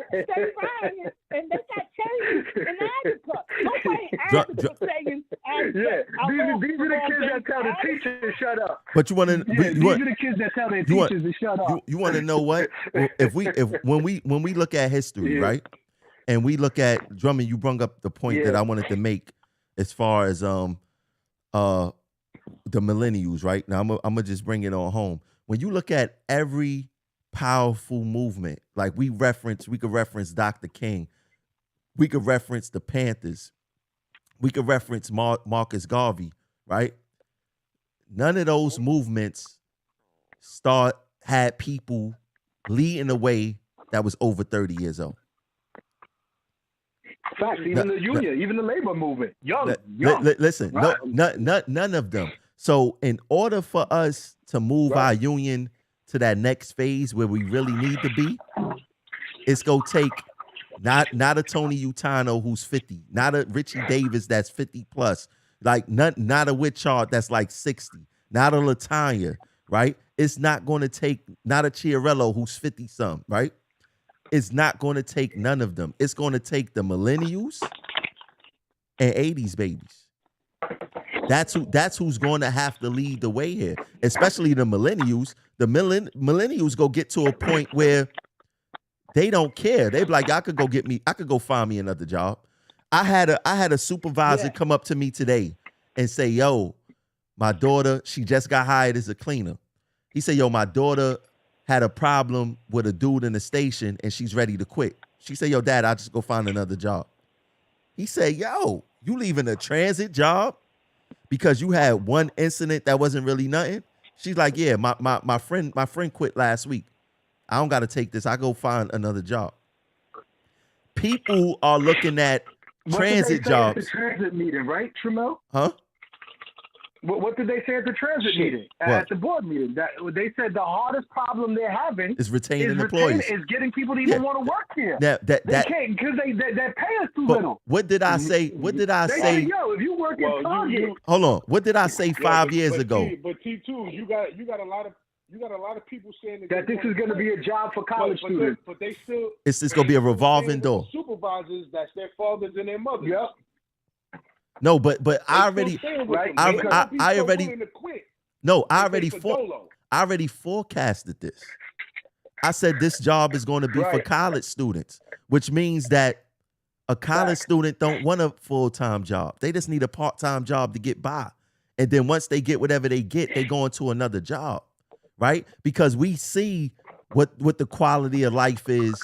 Stay frying, and they got changes in Agriculture. Nobody asked for saying these are the kids that tell the teachers to shut up. But you want to? These are the kids that tell their teachers to shut up. You want to know what? When we look at history, right, and we look at Drummond, you brought up the point that I wanted to make as far as the millennials, right? Now I'm gonna just bring it on home. When you look at every powerful movement, like we could reference Dr. King, we could reference the Panthers, we could reference Marcus Garvey, right? None of those movements had people leading the way that was over 30 years old. Facts, even the union, even the labor movement, young. Listen, right? None of them. So in order for us to move our union to that next phase where we really need to be, it's gonna take not a Tony Utano who's 50, not a Richie Davis that's 50 plus, like not a Witchard that's like 60, not a Latanya, right? It's not gonna take not a Chiarello who's 50 some, right? It's not gonna take none of them. It's gonna take the millennials and 80s babies. That's who's going to have to lead the way here, especially the millennials. The millennials go get to a point where they don't care. They be like, I could go find me another job. I had a supervisor come up to me today and say, yo, my daughter, she just got hired as a cleaner. He said, yo, my daughter had a problem with a dude in the station and she's ready to quit. She said, yo, Dad, I'll just go find another job. He said, yo, you leaving a transit job because you had one incident that wasn't really nothing? She's like, yeah, my friend quit last week. I don't got to take this. I go find another job. People are looking at transit jobs. At the transit meeting, right, Tramel? Huh? What did they say at the transit meeting? At the board meeting? That they said the hardest problem they're having is retaining employees. Is getting people to even want to work here. They can't because they pay us too little. What did I say? What did I say? Yo, if you work at Target, hold on. What did I say 5 years ago? But T2, you got a lot of people saying that this is going to be a job for college students. But they still it's going to be a revolving door. Supervisors, that's their fathers and their mothers. Yep. No, but I already forecasted this. I said this job is going to be for college students, which means that a college student don't want a full-time job. They just need a part-time job to get by. And then once they get whatever they get, they go into another job, right? Because we see what the quality of life is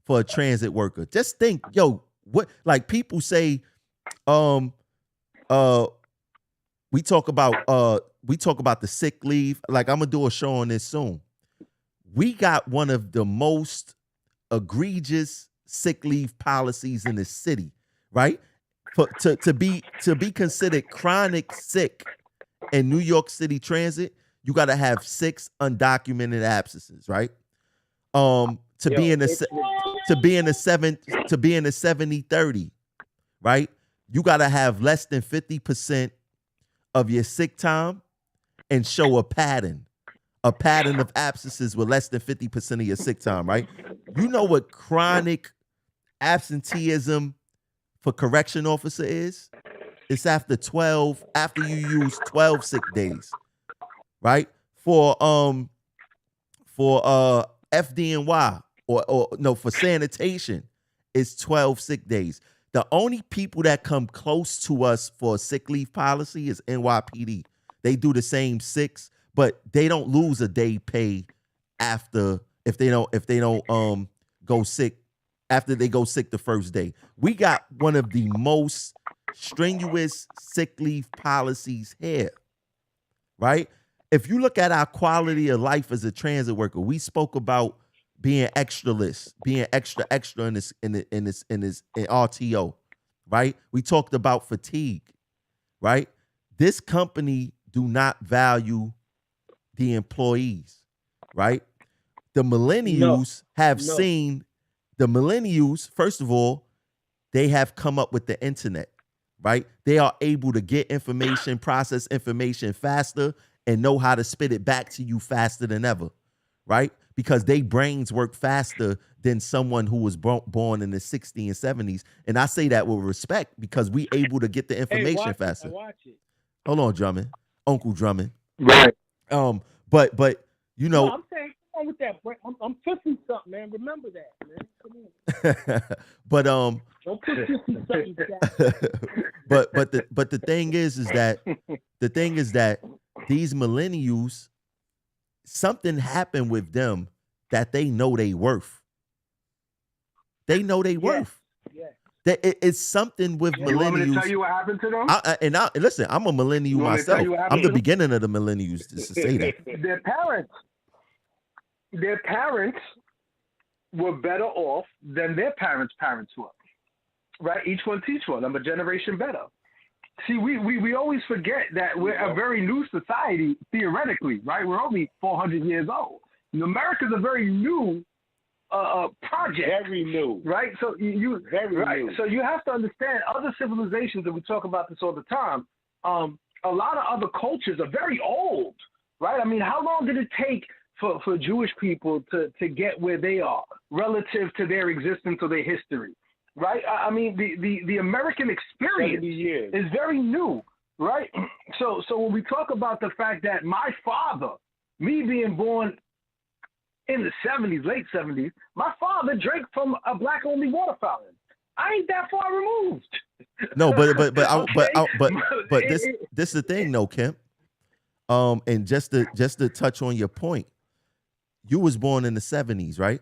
for a transit worker. Just think, yo, what like people say, we talk about the sick leave. Like I'm gonna do a show on this soon. We got one of the most egregious sick leave policies in the city, right? To be considered chronic sick in New York City Transit, you got to have 6 undocumented absences, right? To be in the 70-30, right? You got to have less than 50% of your sick time and show a pattern of absences with less than 50% of your sick time, right? You know what chronic absenteeism for correction officer is? It's after you use 12 sick days, right? For FDNY or for sanitation, it's 12 sick days. The only people that come close to us for a sick leave policy is NYPD. They do the same 6, but they don't lose a day pay after if they don't go sick after they go sick the first day. We got one of the most strenuous sick leave policies here, right? If you look at our quality of life as a transit worker, we spoke about being extra-less, being extra in RTO, right? We talked about fatigue, right? This company do not value the employees, right? The millennials seen the millennials, first of all, they have come up with the internet, right? They are able to get information, process information faster, and know how to spit it back to you faster than ever, right? Because they brains work faster than someone who was born in the 60s and 70s. And I say that with respect because we able to get the information faster. Watch it. Hold on, Drummond. Uncle Drummond. Right. But you know, No, I'm saying, come on with that. I'm pushing something, man. Remember that, man. Come on. but Don't push 50 something back. but the thing is that these millennials, something happened with them that they know they worth. They know they worth. Yeah. It's something with You want me to millennials. tell you what happened to them? Listen, I'm a millennial You want me to tell myself. you what I'm happened the to them? beginning of the millennials to say that. Their parents were better off than their parents' parents were. Right? Each one teach one. I'm a generation better. See, we always forget that we're a very new society, theoretically, right? We're only 400 years old. America's a very new project. Very new. Right? So Very right. new. So you have to understand other civilizations, and we talk about this all the time. A lot of other cultures are very old, right? I mean, how long did it take for Jewish people to get where they are relative to their existence or their history? Right? I mean, the American experience is very new, right? So when we talk about the fact that my father, me being born in the 70s, late 70s, my father drank from a black-only water fountain. I ain't that far removed. No, but Okay? this is the thing, though, Kemp. And just to touch on your point, you was born in the 70s, right?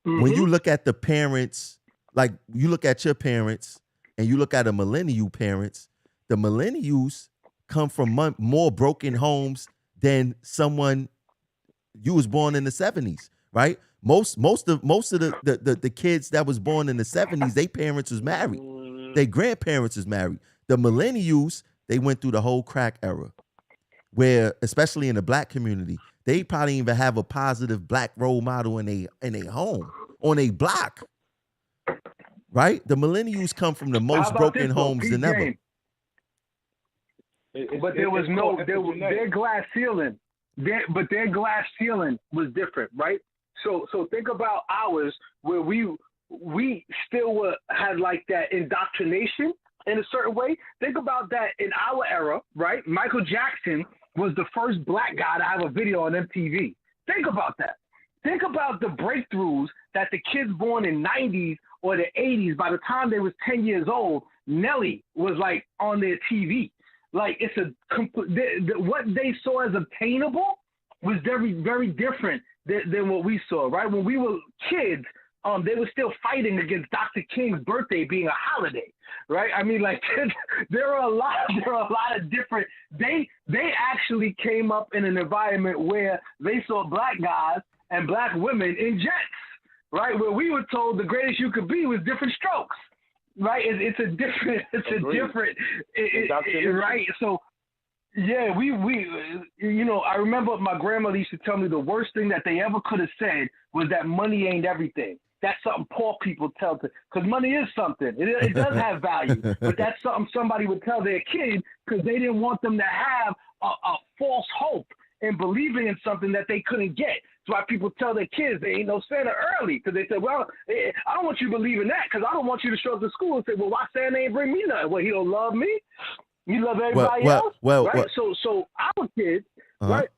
When you look at the parents, like you look at your parents and you look at the millennial parents, the millennials come from more broken homes than someone you was born in the 70s, right? Most of the kids that was born in the 70s, their parents was married. Their grandparents was married. The millennials, they went through the whole crack era, where especially in the black community, they probably even have a positive black role model in a home, on a block. Right? The millennials come from the most broken homes than ever. But there was their glass ceiling. Their glass ceiling was different, right? So think about ours, where we still had like that indoctrination in a certain way. Think about that in our era, right? Michael Jackson was the first black guy to have a video on MTV. Think about that. Think about the breakthroughs that the kids born in 90s or the 80s, by the time they was 10 years old, Nelly was like on their TV. Like it's what they saw as obtainable was very, very different than what we saw, right? When we were kids, they were still fighting against Dr. King's birthday being a holiday, right? I mean, like there are a lot of different. They actually came up in an environment where they saw black guys and black women in jets, right? Where we were told the greatest you could be was different strokes, right? It's a different, right? So. Yeah, we I remember my grandmother used to tell me the worst thing that they ever could have said was that money ain't everything. That's something poor people tell because money is something. It does have value, but that's something somebody would tell their kid because they didn't want them to have a false hope and believing in something that they couldn't get. That's why people tell their kids they ain't no Santa early because they said, well, I don't want you to believe in that because I don't want you to show up to school and say, well, why Santa ain't bring me nothing? Well, he don't love me. You love everybody else, right? So our kids, right?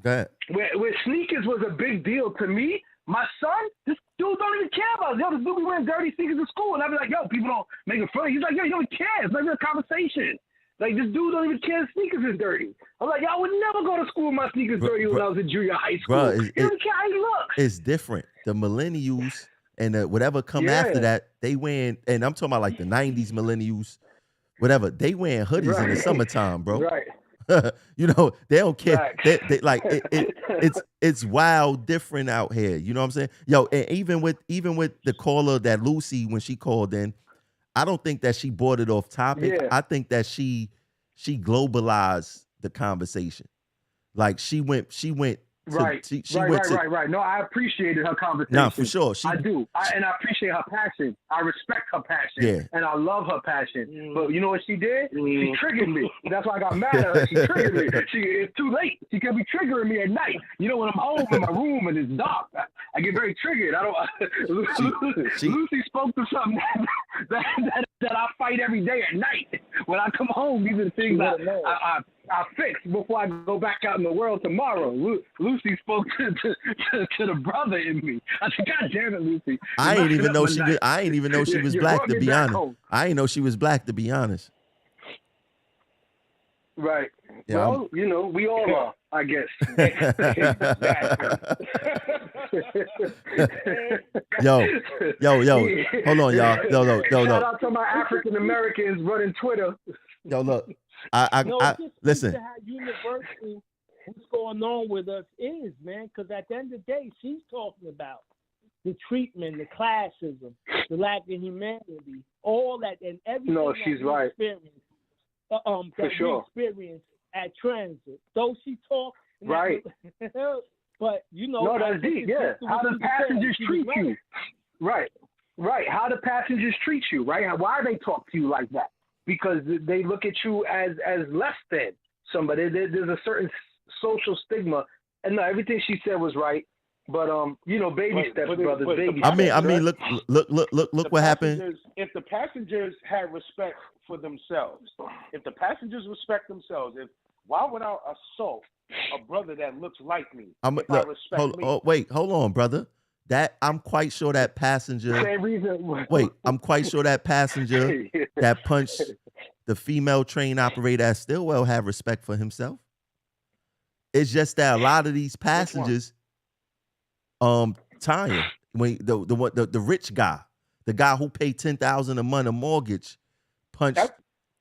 Where sneakers was a big deal to me. My son, this dude don't even care about it. Yo, this dude be wearing dirty sneakers in school, and I'd be like, yo, people don't make it funny. He's like, yo, he don't even care. It's not even a conversation. Like this dude don't even care if sneakers is dirty. I'm like, yo, I would never go to school with my sneakers dirty when I was in junior high school. He don't care how he looks. It's different. The millennials and whatever come after that, they wearing, and I'm talking about like the 90s millennials. Whatever, they wearing hoodies in the summertime, bro. Right. You know, they don't care. Right. They like it's wild different out here. You know what I'm saying? Yo, and even with the caller that Lucy, when she called in, I don't think that she brought it off topic. Yeah. I think that she globalized the conversation. Like she went Right. She went to. Right. No, I appreciated her conversation. Nah, for sure. I do. And I appreciate her passion. I respect her passion. Yeah. And I love her passion. But you know what she did? She triggered me. That's why I got mad at her. She triggered me. It's too late. She can be triggering me at night. You know, when I'm home in my room and it's dark, I get very triggered. Lucy spoke to something that I fight every day at night. When I come home, these are the things I fix before I go back out in the world tomorrow. Lucy spoke to the brother in me. I said, God damn it, Lucy. I ain't even know she was black, to be honest. I ain't know she was black, to be honest. Right. Yeah, well, you know, we all are, I guess. Yo. Hold on, y'all. No. Shout out to my African Americans running Twitter. Yo, look. I listen. To how universal what's going on with us is, man, because at the end of the day, she's talking about the treatment, the classism, the lack of humanity, all that, and everything. No, she's right. For sure. We experienced at transit. Though she talked, right. But you know, no, that's deep. Yeah. How do passengers treat you? Right. How do passengers treat you? Right. Why they talk to you like that? Because they look at you as less than somebody. There's a certain social stigma. And no, everything she said was right. But you know, baby steps, brothers. Baby steps. I mean, look what happened. If the passengers had respect for themselves, if the passengers respect themselves, why would I assault a brother that looks like me? Hold on, brother. That I'm quite sure that passenger. Same reason. Wait, I'm quite sure that passenger that punched the female train operator at Stillwell have respect for himself. It's just that a lot of these passengers, Tanya, when the rich guy, the guy who paid $10,000 a month a mortgage, punched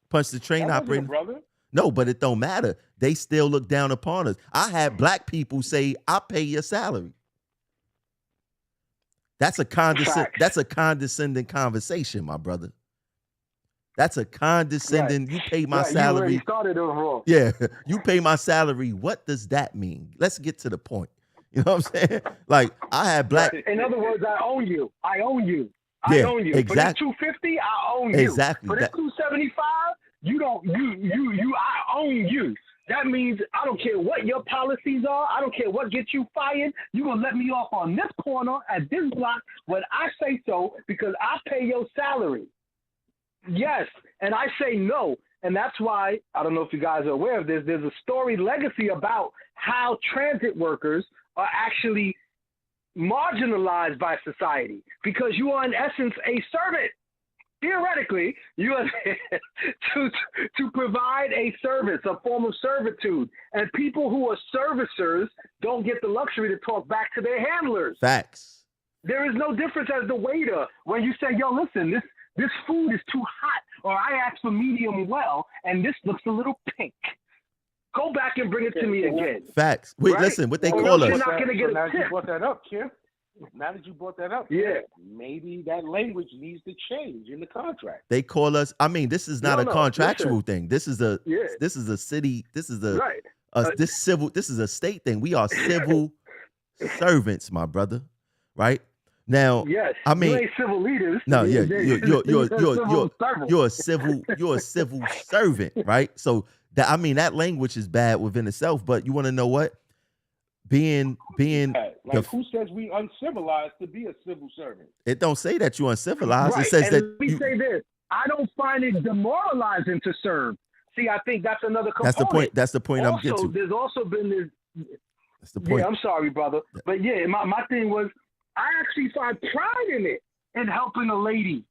the train operator. Brother. No, but it don't matter. They still look down upon us. I had black people say, "I pay your salary." That's a condescending conversation, my brother. That's a condescending. Right. You pay my salary. You started overall. Yeah, you pay my salary. What does that mean? Let's get to the point. You know what I'm saying? Like, I had black. In other words, I own you. I own you. Yeah, I own you. Exactly. For this $250, I own you. Exactly. For this $275, you don't. I own you. That means I don't care what your policies are. I don't care what gets you fired. You're going to let me off on this corner at this block when I say so because I pay your salary. Yes, and I say no. And that's why, I don't know if you guys are aware of this, there's a storied legacy about how transit workers are actually marginalized by society because you are in essence a servant. Theoretically, you are to provide a service, a form of servitude. And people who are servicers don't get the luxury to talk back to their handlers. Facts. There is no difference as the waiter when you say, yo, listen, this food is too hot, or I asked for medium well, and this looks a little pink. Go back and bring it to me again. Facts. Wait, right? Listen, what they call us. You're not going to get a tip. You brought that up, Kim. Now that you brought that up, yeah, maybe that language needs to change in the contract. They call us. I mean, this is not a contractual thing. This is a city. This is a right. This is a state thing. We are civil servants, my brother. Right now, yes. I mean, you ain't civil leaders. No, yeah, you're a civil servant, right? So that language is bad within itself. But you want to know what? Being who says we uncivilized to be a civil servant? It don't say that you uncivilized. Right. It says and that. Let me say this: I don't find it demoralizing to serve. See, I think that's another component. That's the point also, I'm getting to. There's also been this. That's the point. Yeah, I'm sorry, brother, but yeah, my thing was I actually find pride in it in helping a lady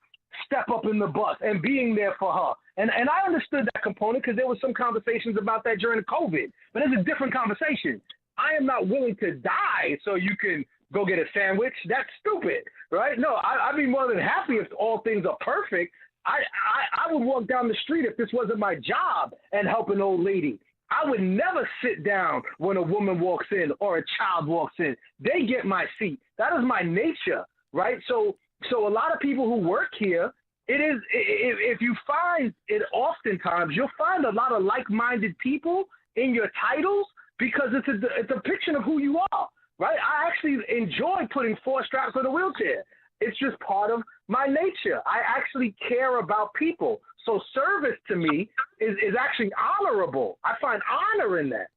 step up in the bus and being there for her. And I understood that component because there was some conversations about that during the COVID, but it's a different conversation. I am not willing to die so you can go get a sandwich. That's stupid, right? No, I'd be more than happy if all things are perfect. I would walk down the street if this wasn't my job and help an old lady. I would never sit down when a woman walks in or a child walks in. They get my seat. That is my nature, right? So a lot of people who work here, it is, if you find it oftentimes, you'll find a lot of like-minded people in your titles because it's a depiction of who you are, right? I actually enjoy putting 4 straps on a wheelchair. It's just part of my nature. I actually care about people. So service to me is actually honorable. I find honor in that.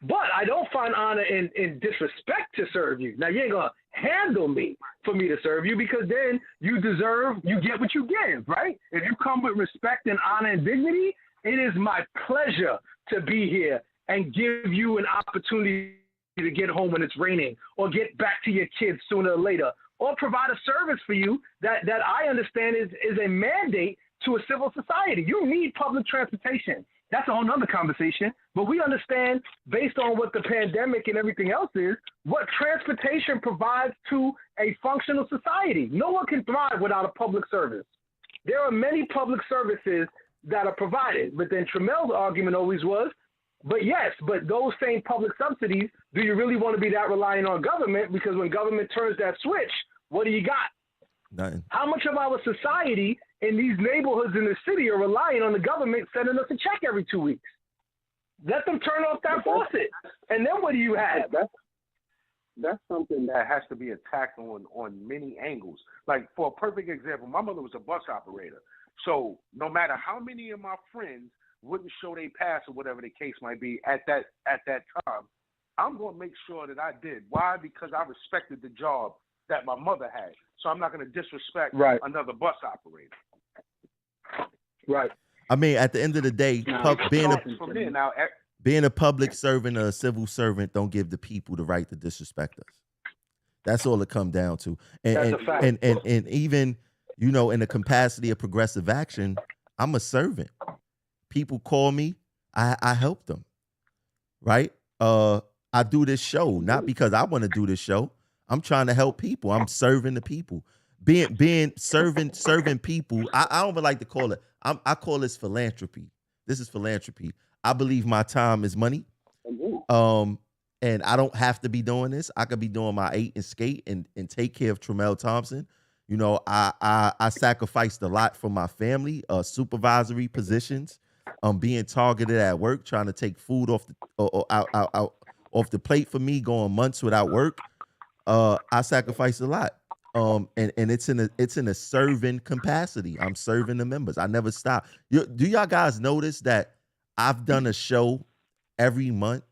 But I don't find honor in disrespect to serve you. Now, you ain't going to handle me for me to serve you, because then you get what you give, right? If you come with respect and honor and dignity, it is my pleasure to be here and give you an opportunity to get home when it's raining, or get back to your kids sooner or later, or provide a service for you that I understand is a mandate to a civil society. You need public transportation. That's a whole nother conversation. But we understand, based on what the pandemic and everything else is, what transportation provides to a functional society. No one can thrive without a public service. There are many public services that are provided. But then Tramel's argument always was, but those same public subsidies, do you really want to be that reliant on government? Because when government turns that switch, what do you got? Nothing. How much of our society in these neighborhoods in the city are relying on the government sending us a check every 2 weeks? Let them turn off that faucet, and then what do you have? That's something that has to be attacked on many angles. Like, for a perfect example, my mother was a bus operator. So no matter how many of my friends wouldn't show their pass or whatever the case might be at that time, I'm going to make sure that I did. Why? Because I respected the job that my mother had. So I'm not going to disrespect another bus operator. Right. I mean, at the end of the day, being a public servant or a civil servant don't give the people the right to disrespect us. That's all it comes down to. And even, you know, in the capacity of progressive action, I'm a servant. People call me, I help them. Right? I do this show not because I want to do this show. I'm trying to help people. I'm serving the people. Serving people. I don't even like to call it. I call this philanthropy. This is philanthropy. I believe my time is money. And I don't have to be doing this. I could be doing my 8 and skate and take care of Tramel Thompson. You know, I sacrificed a lot for my family, supervisory positions, being targeted at work, trying to take food off the plate for me, going months without work. I sacrificed a lot. And it's in a serving capacity. I'm serving the members. I never stop. Do y'all guys notice that I've done a show every month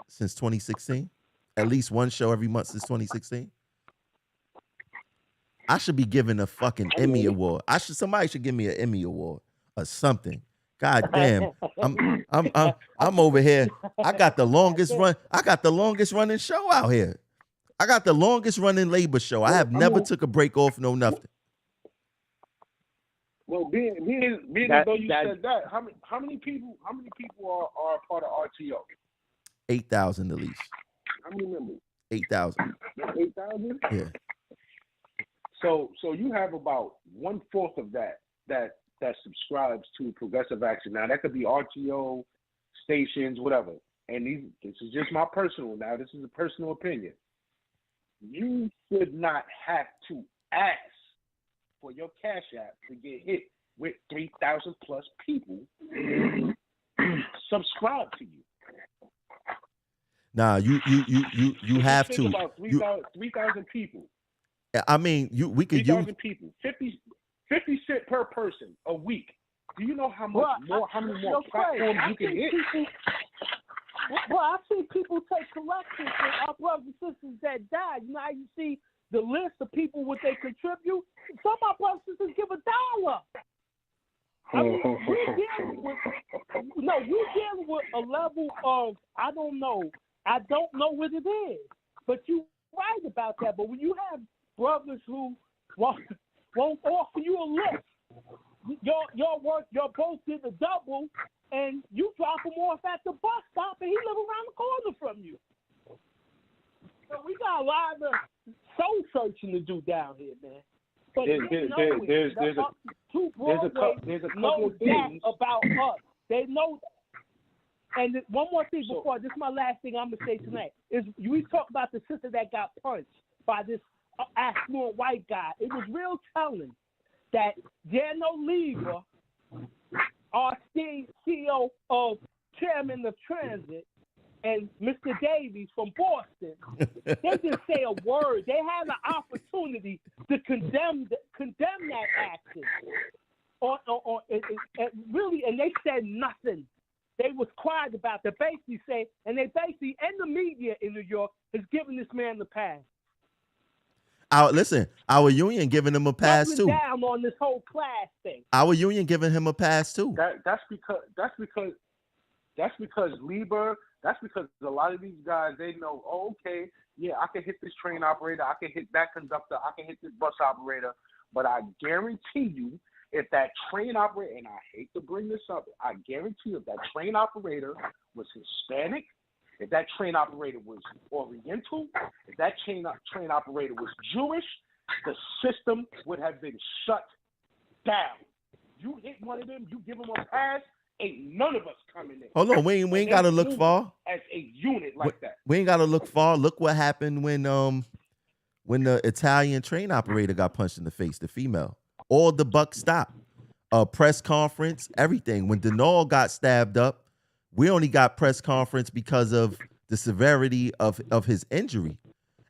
since 2016? At least one show every month since 2016. I should be given a fucking Emmy award. Somebody should give me an Emmy award or something. God damn. I'm over here. I got the longest running show out here. I got the longest running labor show. I have never took a break off, no nothing. Well, being as though you said that, how many people are a part of RTO? 8,000 at least. How many members? 8,000. 8,000? Yeah. So you have about 1/4 of that subscribes to Progressive Action. Now that could be RTO, stations, whatever. And this is just my personal. Now this is a personal opinion. You should not have to ask for your Cash App to get hit with 3,000 plus people subscribe to you. Nah, you have to. About 3,000 people. I mean, we could use 3,000 people. 50 cents per person a week. Do you know how many more platforms you can hit? Well, I've seen people take collections for our brothers and sisters that died. You know how you see the list of people what they contribute? Some of our brothers and sisters give $1. I mean, we're dealing with a level of, I don't know what it is. But you're right about that. But when you have brothers who won't offer you a lift, your both did a double, and you drop him off at the bus stop, and he live around the corner from you. So we got a lot of soul searching to do down here, man. But there's a couple of things about us. They know that. And one more thing before this is my last thing I'm gonna say tonight is we talk about the sister that got punched by this affluent white guy. It was real telling that Jano Lever, our CEO of Chairman of Transit, and Mr. Davies from Boston, they didn't say a word. They had an opportunity to condemn that action, really, and they said nothing. They was quiet about it. Basically say, and they basically, and the media in New York has given this man the pass. Our union giving him a pass Doubling too. down on this whole class thing. Our union giving him a pass too. That's because Lieber. That's because a lot of these guys, they know, oh, okay, yeah, I can hit this train operator, I can hit that conductor, I can hit this bus operator, but I guarantee you, if that train operator, and I hate to bring this up, I guarantee you if that train operator was Hispanic, if that train operator was Oriental, if that train operator was Jewish, the system would have been shut down. You hit one of them, you give them a pass, ain't none of us coming in. Hold on, we ain't got to look far. As a unit like that. We ain't got to look far. Look what happened when the Italian train operator got punched in the face, the female. All the buck stopped. Press conference, everything. When Denal got stabbed up, we only got press conference because of the severity of his injury.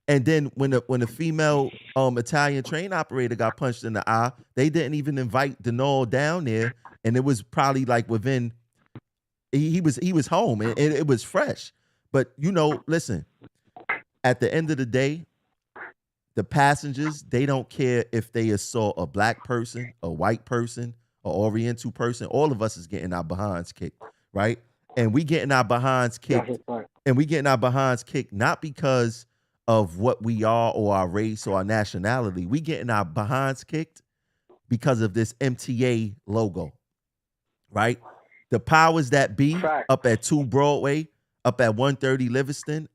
And then when the female Italian train operator got punched in the eye, they didn't even invite Denal down there, and it was probably like within he was home and it was fresh. But listen, at the end of the day, the passengers, they don't care if they assault a black person, a white person, an Oriental person. All of us is getting our behinds kicked, right? And we getting our behinds kicked, not because of what we are or our race or our nationality. We getting our behinds kicked because of this MTA logo, right? The powers that be up at 2 Broadway, up at 130 Livingston,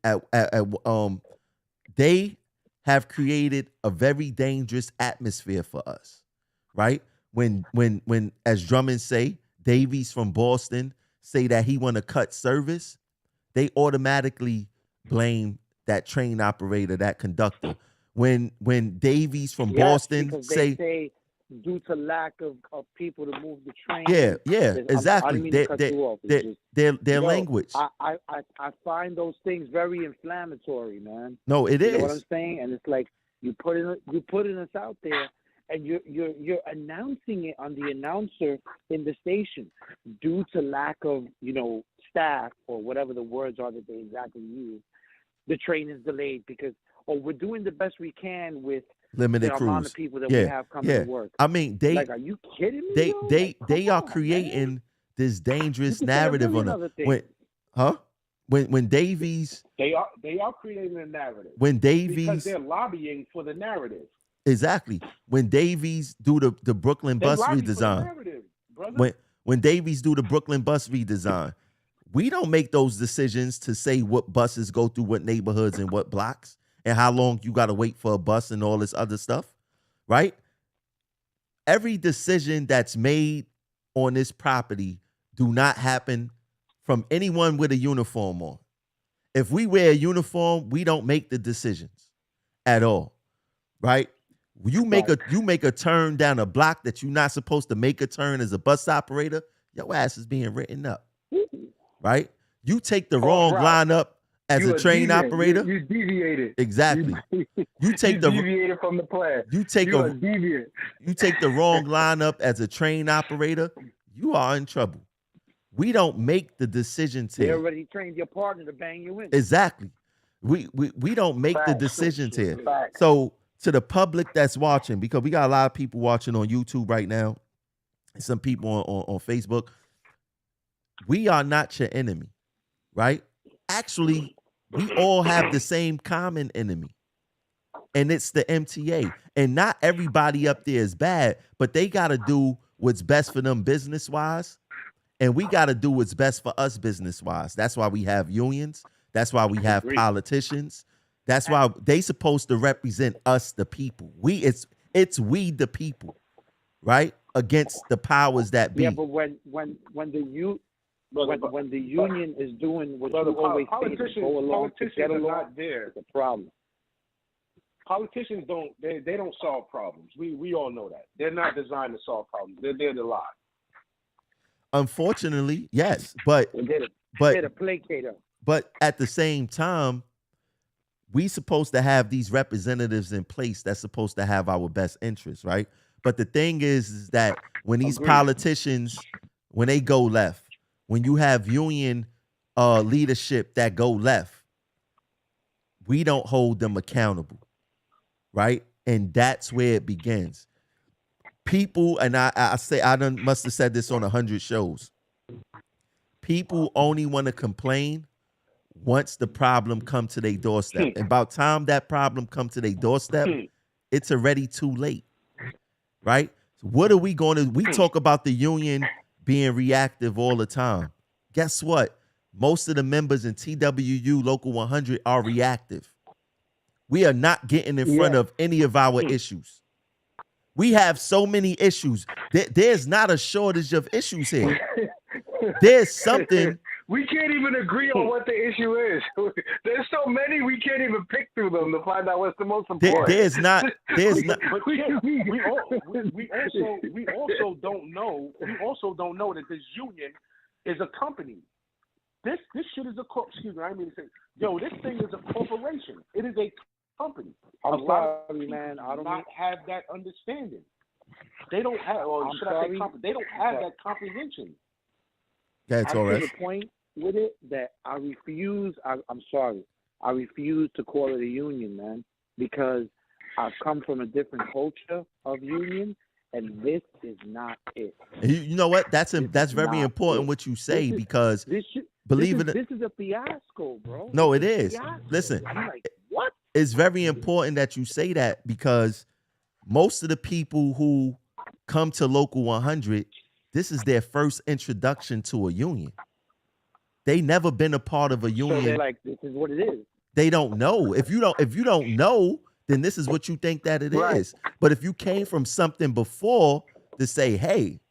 they have created a very dangerous atmosphere for us, right? When as Drummond say, Davies from Boston say that he want to cut service, they automatically blame that train operator, that conductor. When Davies from Boston say due to lack of people to move the train. Yeah, exactly. Their language. I find those things very inflammatory, man. No, it you is. You know what I'm saying? And it's like you putting us out there, and you're announcing it on the announcer in the station due to lack of staff or whatever the words are that they exactly use. The train is delayed because we're doing the best we can with limited crews. Amount of people that we have coming to work. I mean, are you kidding me? They are creating this dangerous narrative on them. When Davies, they are creating a narrative. When Davies, because they're lobbying for the narrative. Exactly. When Davies do the Brooklyn bus redesign, when Davies do the Brooklyn bus redesign, we don't make those decisions to say what buses go through what neighborhoods and what blocks and how long you got to wait for a bus and all this other stuff, right? Every decision that's made on this property do not happen from anyone with a uniform on. If we wear a uniform, we don't make the decisions at all, right? You make a turn down a block that you're not supposed to make a turn as a bus operator, your ass is being written up, right? You take the wrong line up as a train operator. You deviated. Exactly. You deviated from the plan. You take the wrong line up as a train operator, you are in trouble. We don't make the decisions here. They already trained your partner to bang you in. Exactly. We don't make the decisions here. So to the public that's watching, because we got a lot of people watching on YouTube right now, and some people on Facebook, we are not your enemy, right? Actually, we all have the same common enemy, and it's the MTA. And not everybody up there is bad, but they got to do what's best for them business-wise, and we got to do what's best for us business-wise. That's why we have unions. That's why we have politicians. That's why they supposed to represent us, the people. It's we, the people, right? Against the powers that be. Yeah, but when the union is doing what you always say, go along to get along, not there. It's a problem. Politicians they don't solve problems. We all know that. They're not designed to solve problems. They're there to lie. Unfortunately, yes, but they're a placater. But at the same time, we supposed to have these representatives in place that's supposed to have our best interests, right? But the thing is that when these politicians, when they go left, when you have union leadership that go left, we don't hold them accountable, right? And that's where it begins. People, and I say I must have said this on 100 shows. People only want to complain once the problem come to their doorstep. And about time that problem come to their doorstep, it's already too late, right? So what are we going to? We talk about the union being reactive all the time. Guess what? Most of the members in TWU Local 100 are reactive. We are not getting in front of any of our issues. We have so many issues. There's not a shortage of issues here. There's something. We can't even agree on what the issue is. There's so many we can't even pick through them to find out what's the most important. There's not. But we also don't know. We also don't know that this union is a company. This shit is a excuse me. I mean to say, yo, this thing is a corporation. It is a company. I'm sorry, man. I don't have that understanding. They don't have. Or should I say, they don't have that comprehension. That's all right. To the point with it that I refuse. I'm sorry. I refuse to call it a union, man, because I've come from a different culture of union, and this is not it. You know what? That's very important what you say, because believe it. This is a fiasco, bro. No, it is. Listen, I'm like, what? It's very important that you say that, because most of the people who come to Local 100, this is their first introduction to a union. They never been a part of a union. So they're like, this is what it is. They don't know. If you don't know, then this is what you think that it is. But if you came from something before to say, hey,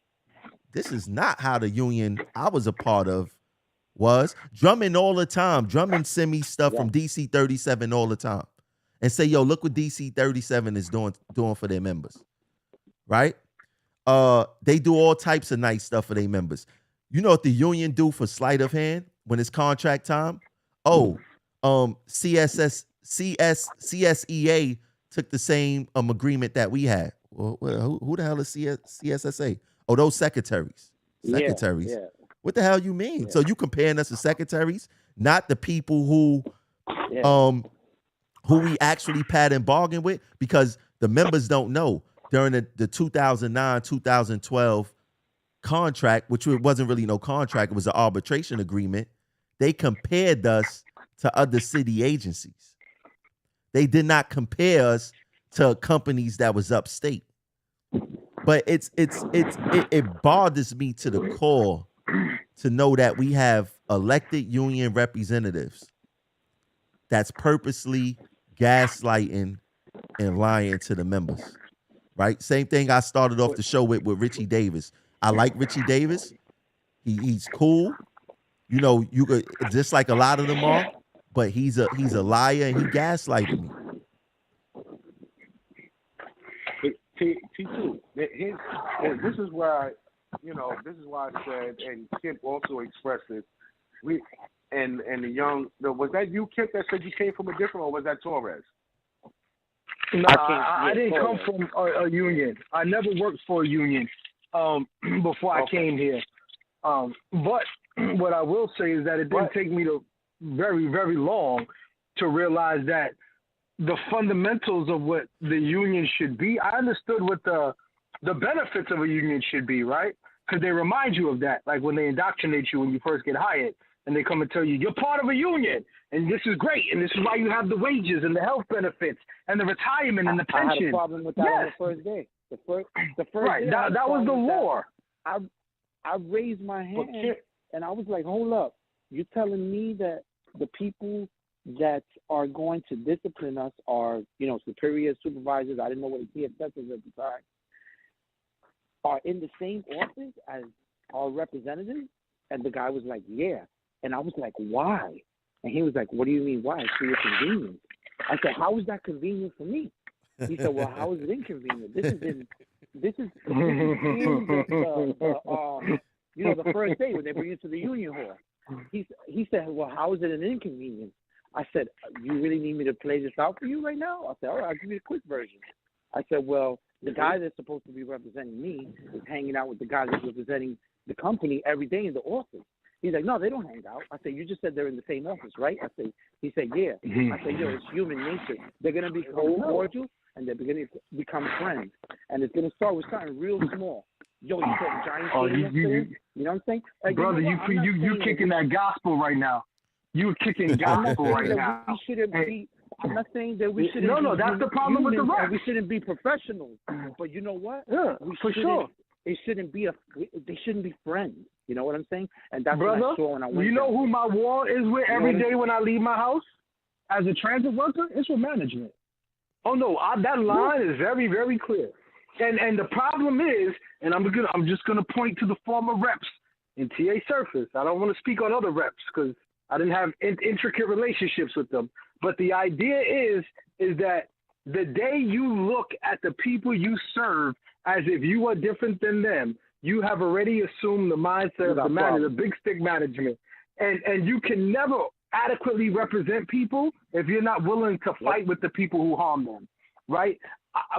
this is not how the union I was a part of was. Drummond all the time. Drummond send me stuff from DC 37 all the time and say, yo, look what DC 37 is doing for their members. Right? They do all types of nice stuff for their members. You know what the union do for sleight of hand when it's contract time? Oh, CSEA took the same agreement that we had. Well, who the hell is CSSA? Oh, those secretaries. Secretaries. Yeah. What the hell you mean? Yeah. So you comparing us to secretaries, not the people who we actually pat and bargain with? Because the members don't know. During the 2009-2012 contract, which wasn't really no contract, it was an arbitration agreement, they compared us to other city agencies. They did not compare us to companies that was upstate. But it bothers me to the core to know that we have elected union representatives that's purposely gaslighting and lying to the members. Right? Same thing I started off the show with Richie Davis. I like Richie Davis. He's cool. You know, you could, just like a lot of them are, but he's a liar and he gaslighted me. T2, this is why I said, and Kip also expressed it. And the young, was that you, Kip, that said you came from a different, or was that Torres? No, I didn't come from a union. I never worked for a union before I came here. But what I will say is that it didn't take me very, very long to realize that the fundamentals of what the union should be, I understood what the benefits of a union should be, right? Because they remind you of that, like when they indoctrinate you when you first get hired, and they come and tell you, you're part of a union, and this is great, and this is why you have the wages and the health benefits and the retirement and the pension. I had a problem with that on the first day. The first right, day that was the war. I raised my hand, and I was like, hold up. You're telling me that the people that are going to discipline us are, superiors, supervisors, I didn't know what a TSS is at the time, are in the same office as our representatives? And the guy was like, yeah. And I was like, why? And he was like, what do you mean why? It's for your convenience. I said, how is that convenient for me? He said, well, how is it inconvenient? This is the first day when they bring you to the union hall. he said, well, how is it an inconvenience? I said, you really need me to play this out for you right now? I said, all right, I'll give you a quick version. I said, well, the guy that's supposed to be representing me is hanging out with the guy that's representing the company every day in the office. He's like, no, they don't hang out. I said, you just said they're in the same office, right? I said, he said, yeah. I said, yo, it's human nature. They're going to become cordial, and they're going to become friends. And it's going to start with something real small. Yo, you saw the Giants game yesterday? You know what I'm saying? Like, brother, you know you kicking that gospel right now. You're kicking gospel right now. We shouldn't be. I'm not saying that we shouldn't. No, that's the problem with the rap. We shouldn't be professionals. But you know what? Yeah, for sure. They shouldn't be They shouldn't be friends. You know what I'm saying? And that's brother, what I saw when I went. You know there. who my wall is with every day when I leave my house as a transit worker? It's with management. Oh no, that line is very, very clear. And the problem is, and I'm just gonna point to the former reps in TA Surface. I don't want to speak on other reps because I didn't have intricate relationships with them. But the idea is that the day you look at the people you serve as if you are different than them, you have already assumed the mindset of the big stick management. And you can never adequately represent people if you're not willing to fight with the people who harm them, right?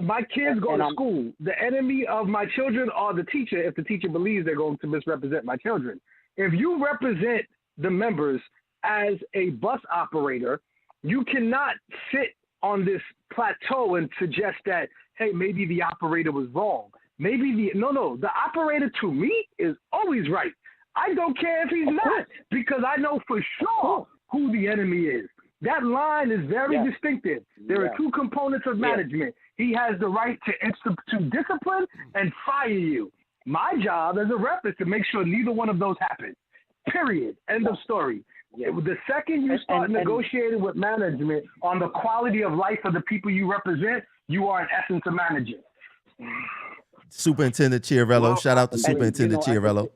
My kids go to school. The enemy of my children are the teacher if the teacher believes they're going to misrepresent my children. If you represent the members as a bus operator, you cannot sit on this plateau and suggest that, hey, maybe the operator was wrong. Maybe the operator to me is always right. I don't care if he's not, because I know for sure who the enemy is. That line is very distinctive. There are two components of management. He has the right to discipline and fire you. My job as a rep is to make sure neither one of those happen. Period. End of story. The second you start negotiating with management on the quality of life of the people you represent, you are in essence a manager. Superintendent Chiarello, shout out to Superintendent Chiarello.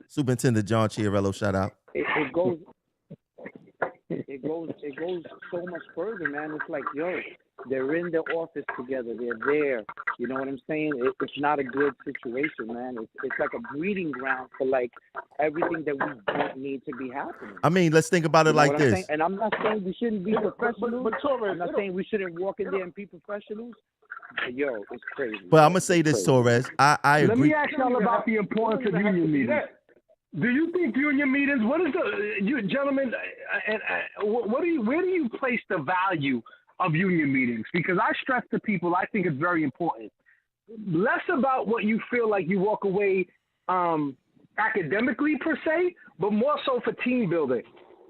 Superintendent John Chiarello, shout out. It goes so much further, man. It's like, yo, they're in the office together. They're there. You know what I'm saying? It's not a good situation, man. It's like a breeding ground for like everything that we don't need to be happening. I mean, let's think about it like this. And I'm not saying we shouldn't be professionals. I'm not saying we shouldn't walk in there and be professionals. But yo, it's crazy. But I'm gonna say this, Torres. I agree. Let me ask y'all about the importance of union meetings. Do you think union meetings? What is you gentlemen? Where do you place the value of union meetings? Because I stress to people, I think it's very important. Less about what you feel like you walk away academically per se, but more so for team building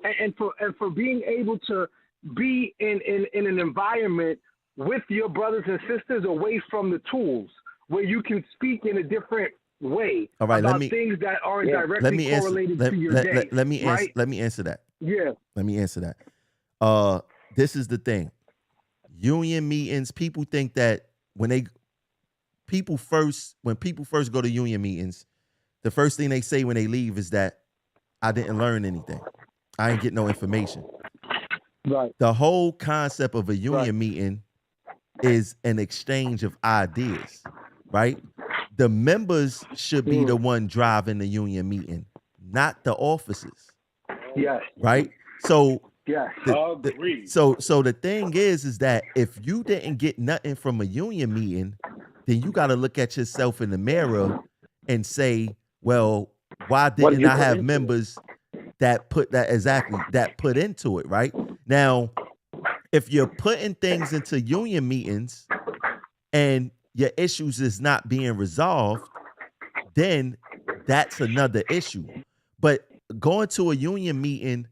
and for being able to be in an environment with your brothers and sisters away from the tools, where you can speak in a different way about things that aren't directly correlated to your day. Let me answer that. Yeah. Let me answer that. This is the thing. Union meetings, people think that when people first go to union meetings, the first thing they say when they leave is that I didn't learn anything. I ain't get no information. Right. The whole concept of a union meeting is an exchange of ideas, right? The members should be the one driving the union meeting, not the officers. Yes. Right? So yes. So the thing is that if you didn't get nothing from a union meeting, then you got to look at yourself in the mirror and say, well, why didn't I have members that put into it, right? Now, if you're putting things into union meetings and your issues is not being resolved, then that's another issue. But going to a union meeting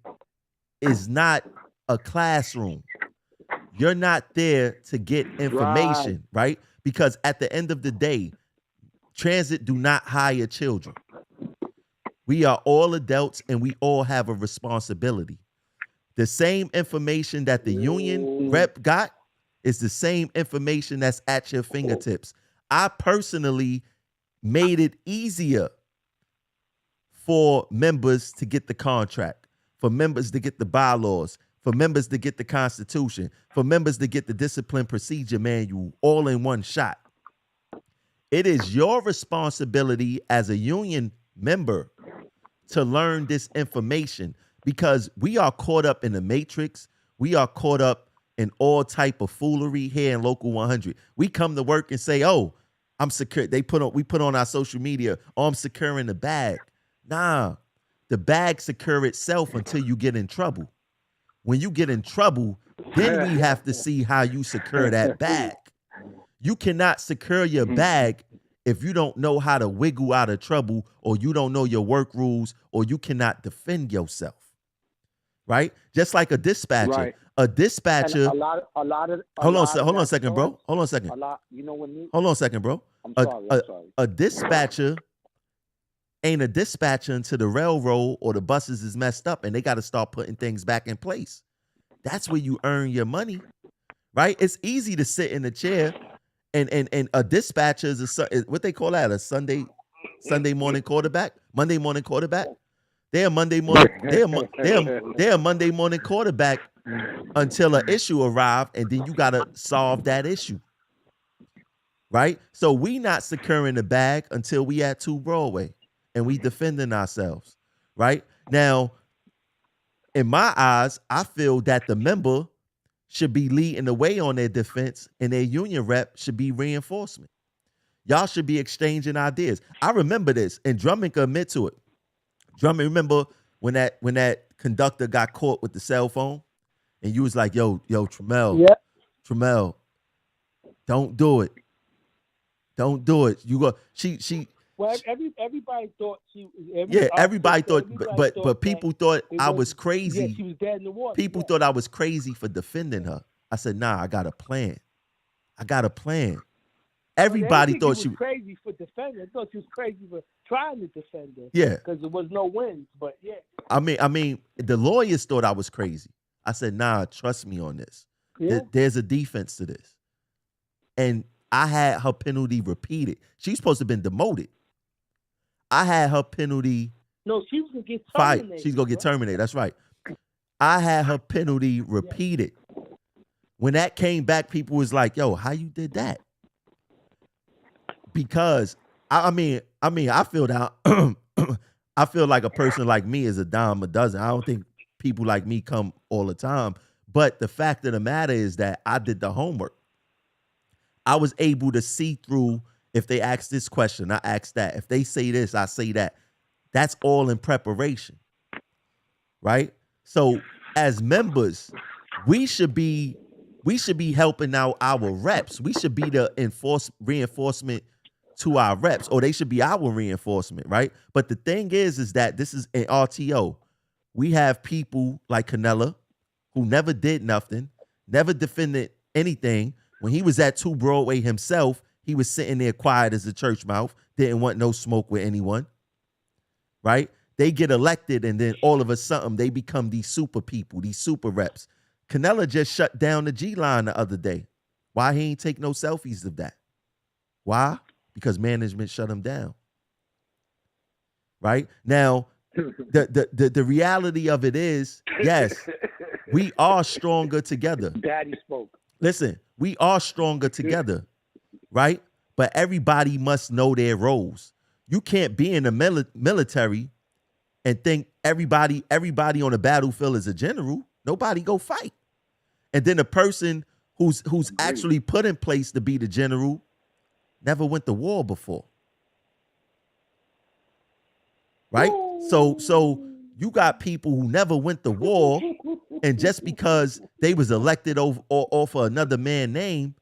is not a classroom. You're not there to get information, right? Because at the end of the day, transit do not hire children. We are all adults and we all have a responsibility. The same information that the union rep got is the same information that's at your fingertips. I personally made it easier for members to get the contract, for members to get the bylaws, for members to get the Constitution, for members to get the discipline procedure manual all in one shot. It is your responsibility as a union member to learn this information because we are caught up in the matrix. We are caught up in all type of foolery here in Local 100. We come to work and say, "Oh, I'm secure." We put on our social media, "Oh, I'm securing the bag." Nah, the bag secure itself until you get in trouble. When you get in trouble, then we have to see how you secure that bag. You cannot secure your bag if you don't know how to wiggle out of trouble, or you don't know your work rules, or you cannot defend yourself. Right? Just like a dispatcher. Right. A dispatcher. And a lot of Hold on a second, bro. Hold on a second. A lot, you know when you. Hold on a second, bro. I'm sorry. A dispatcher ain't a dispatcher until the railroad or the buses is messed up and they got to start putting things back in place. That's where you earn your money, right? It's easy to sit in the chair and a dispatcher is what they call that, a Sunday morning quarterback, Monday morning quarterback. They're a Monday morning, they're a Monday morning quarterback until an issue arrives, and then you gotta solve that issue. Right? So we not securing the bag until we at 2 Broadway and we defending ourselves. Right? Now, in my eyes, I feel that the member should be leading the way on their defense and their union rep should be reinforcement. Y'all should be exchanging ideas. I remember this, and Drummond can admit to it. Drummond, remember when that conductor got caught with the cell phone? And you was like, yo, Tramel, Tramel, don't do it. Don't do it. You go. She. Well, everybody thought she. Everybody thought, but people thought I was crazy. Yeah, she was dead in the water. People thought I was crazy for defending her. I said, nah, I got a plan. Everybody thought she was crazy for defending. I thought she was crazy for trying to defend her. Yeah, because there was no wins. But yeah, I mean, the lawyers thought I was crazy. I said, nah, trust me on this. Yeah. There's a defense to this, and I had her penalty repeated. She's supposed to have been demoted. I had her penalty. No, she was gonna get terminated. Fight. She's gonna get terminated. That's right. I had her penalty repeated. When that came back, people was like, "Yo, how you did that?" Because I feel that I feel like a person like me is a dime a dozen. I don't think people like me come all the time. But the fact of the matter is that I did the homework. I was able to see through. If they ask this question, I ask that. If they say this, I say that. That's all in preparation, right? So as members, we should be helping out our reps. We should be the reinforcement to our reps, or they should be our reinforcement, right? But the thing is that this is an RTO. We have people like Canella who never did nothing, never defended anything. When he was at 2 Broadway himself, he was sitting there quiet as a church mouth, didn't want no smoke with anyone, right? They get elected, and then all of a sudden, they become these super people, these super reps. Canella just shut down the G-line the other day. Why he ain't take no selfies of that? Why? Because management shut him down, right? Now, the reality of it is, yes, we are stronger together. Daddy spoke. Listen, we are stronger together. Right? But everybody must know their roles. You can't be in the military and think everybody on the battlefield is a general. Nobody go fight. And then the person who's actually put in place to be the general never went to war before. Right? So you got people who never went to war, and just because they was elected off of another man's name,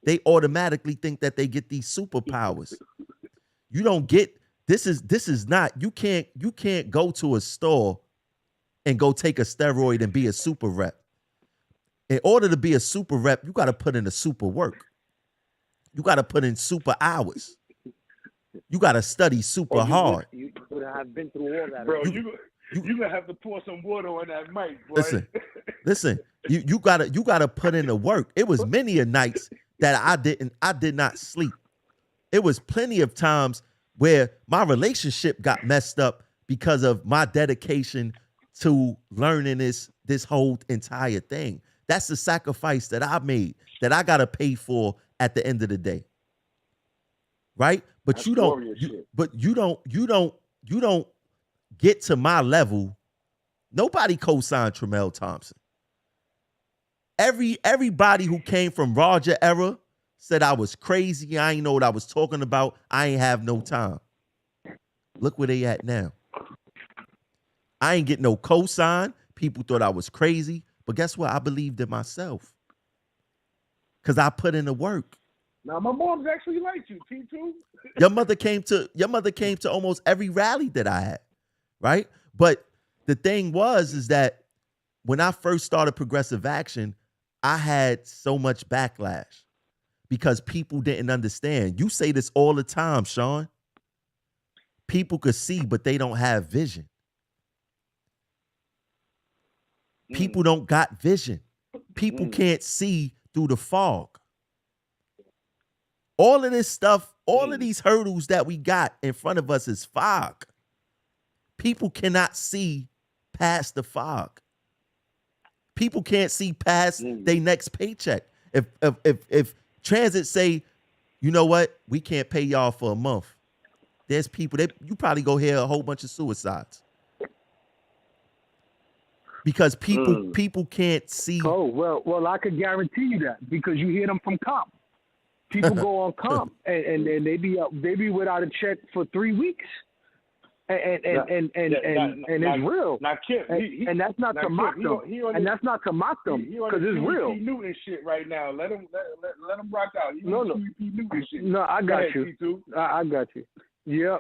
they automatically think that they get these superpowers. You don't get this is not, you can't go to a store and go take a steroid and be a super rep. In order to be a super rep, you got to put in the super work. You got to put in super hours. You got to study super hard. You would have been through all that. Bro, you're gonna have to pour some water on that mic, boy. Listen, you gotta put in the work. It was many a nights that I did not sleep. It was plenty of times where my relationship got messed up because of my dedication to learning this whole entire thing. That's the sacrifice that I made, that I gotta pay for at the end of the day. Right? But you don't get to my level, nobody co-signed Tramel Thompson. Everybody who came from Roger era said I was crazy. I ain't know what I was talking about. I ain't have no time. Look where they at now. I ain't get no cosign. People thought I was crazy. But guess what? I believed in myself. Because I put in the work. Now my mom's actually liked you, T2. Your mother came to almost every rally that I had, right? But the thing is that when I first started Progressive Action, I had so much backlash because people didn't understand. You say this all the time, Sean. People could see, but they don't have vision. People don't got vision. People can't see through the fog. All of this stuff, all of these hurdles that we got in front of us is fog. People cannot see past the fog. People can't see past their next paycheck. If transit say, you know what, we can't pay y'all for a month. There's people you probably go hear a whole bunch of suicides. Because people can't see. Oh, well, I could guarantee you that because you hear them from comp. People go on comp and they be without a check for 3 weeks. And it's real. Now, Kip, and that's not to mock them. And that's not to mock them because it's real. He Newton shit right now. Let him rock out. No. Newton shit. No, I got you. I got you. Yeah,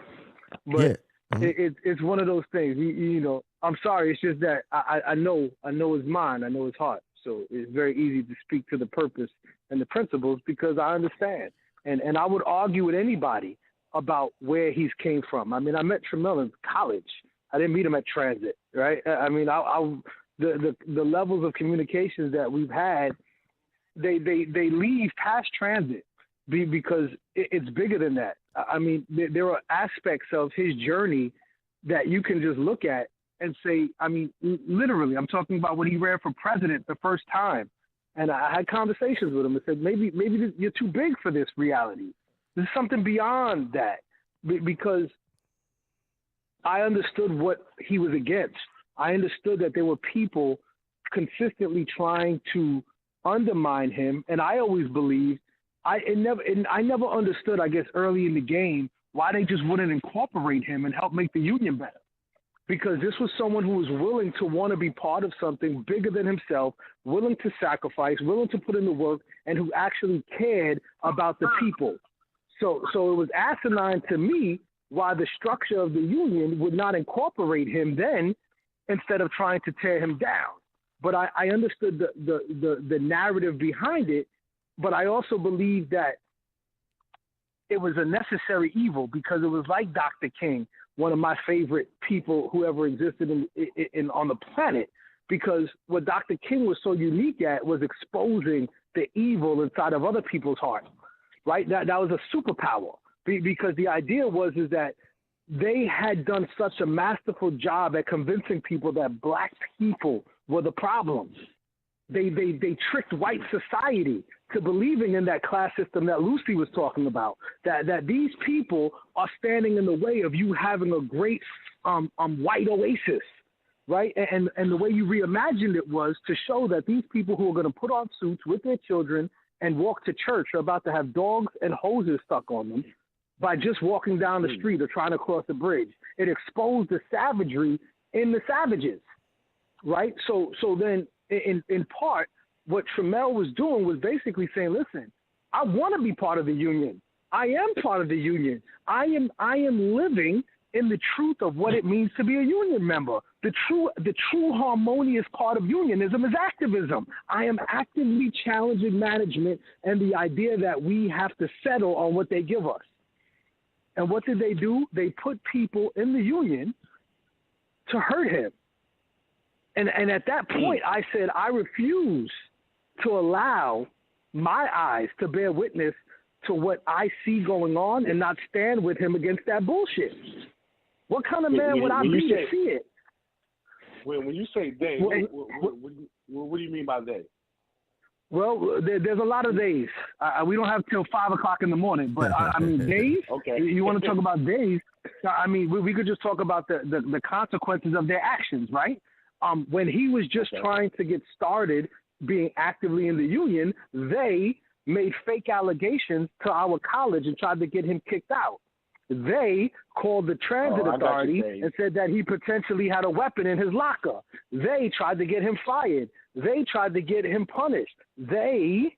but it's one of those things. You know, I'm sorry. It's just that I know his mind. I know his heart. So it's very easy to speak to the purpose and the principles because I understand. And I would argue with anybody about where he's came from. I mean, I met Tramel in college. I didn't meet him at Transit, right? I mean, the levels of communications that we've had, they leave past Transit because it's bigger than that. I mean, there are aspects of his journey that you can just look at and say, I mean, literally, I'm talking about when he ran for president the first time. And I had conversations with him and said, maybe you're too big for this reality. There's something beyond that because I understood what he was against. I understood that there were people consistently trying to undermine him. And I always believed I never understood, I guess, early in the game, why they just wouldn't incorporate him and help make the union better. Because this was someone who was willing to want to be part of something bigger than himself, willing to sacrifice, willing to put in the work, and who actually cared about the people. So it was asinine to me why the structure of the union would not incorporate him then instead of trying to tear him down. But I understood the narrative behind it, but I also believe that it was a necessary evil because it was like Dr. King, one of my favorite people who ever existed in on the planet, because what Dr. King was so unique at was exposing the evil inside of other people's hearts, right? That was a superpower because the idea is that they had done such a masterful job at convincing people that black people were the problems. They tricked white society to believing in that class system that Lucy was talking about, that these people are standing in the way of you having a great white oasis, right? And the way you reimagined it was to show that these people who are going to put on suits with their children and walk to church are about to have dogs and hoses stuck on them by just walking down the street or trying to cross a bridge. It exposed the savagery in the savages, right? So then in part, what Tramel was doing was basically saying, listen, I want to be part of the union. I am part of the union. I am living in the truth of what it means to be a union member. The true harmonious part of unionism is activism. I am actively challenging management and the idea that we have to settle on what they give us. And what did they do? They put people in the union to hurt him. And at that point, I said, I refuse to allow my eyes to bear witness to what I see going on and not stand with him against that bullshit. What kind of man would I be to see it? When you say they, what do you mean by they? Well, there's a lot of days. We don't have till 5 o'clock in the morning, but I mean days. Okay. You want to talk about days? I mean, we could just talk about the consequences of their actions, right? When he was just trying to get started being actively in the union, they made fake allegations to our college and tried to get him kicked out. They called the transit authority and said that he potentially had a weapon in his locker. They tried to get him fired. They tried to get him punished. They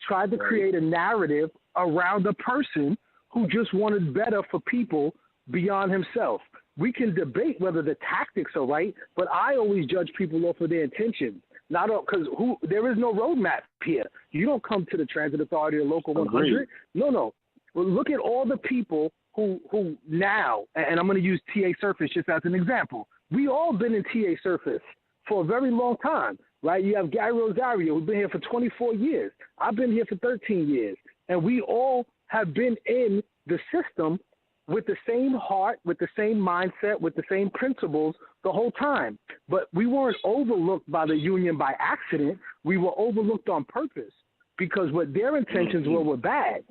tried to create a narrative around a person who just wanted better for people beyond himself. We can debate whether the tactics are right, but I always judge people off of their intentions. Not because there is no roadmap here. You don't come to the transit authority or local 100. No. Well, look at all the people who now, and I'm going to use TA Surface just as an example. We all been in TA Surface for a very long time, right? You have Gary Rosario, who's been here for 24 years. I've been here for 13 years. And we all have been in the system with the same heart, with the same mindset, with the same principles the whole time. But we weren't overlooked by the union by accident. We were overlooked on purpose because what their intentions were bad.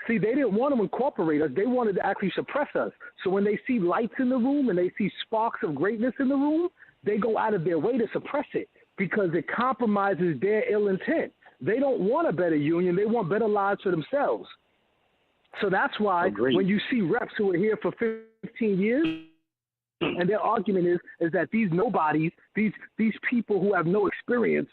See, they didn't want to incorporate us. They wanted to actually suppress us. So when they see lights in the room and they see sparks of greatness in the room, they go out of their way to suppress it because it compromises their ill intent. They don't want a better union. They want better lives for themselves. So that's why when you see reps who are here for 15 years, and their argument is that these nobodies, these people who have no experience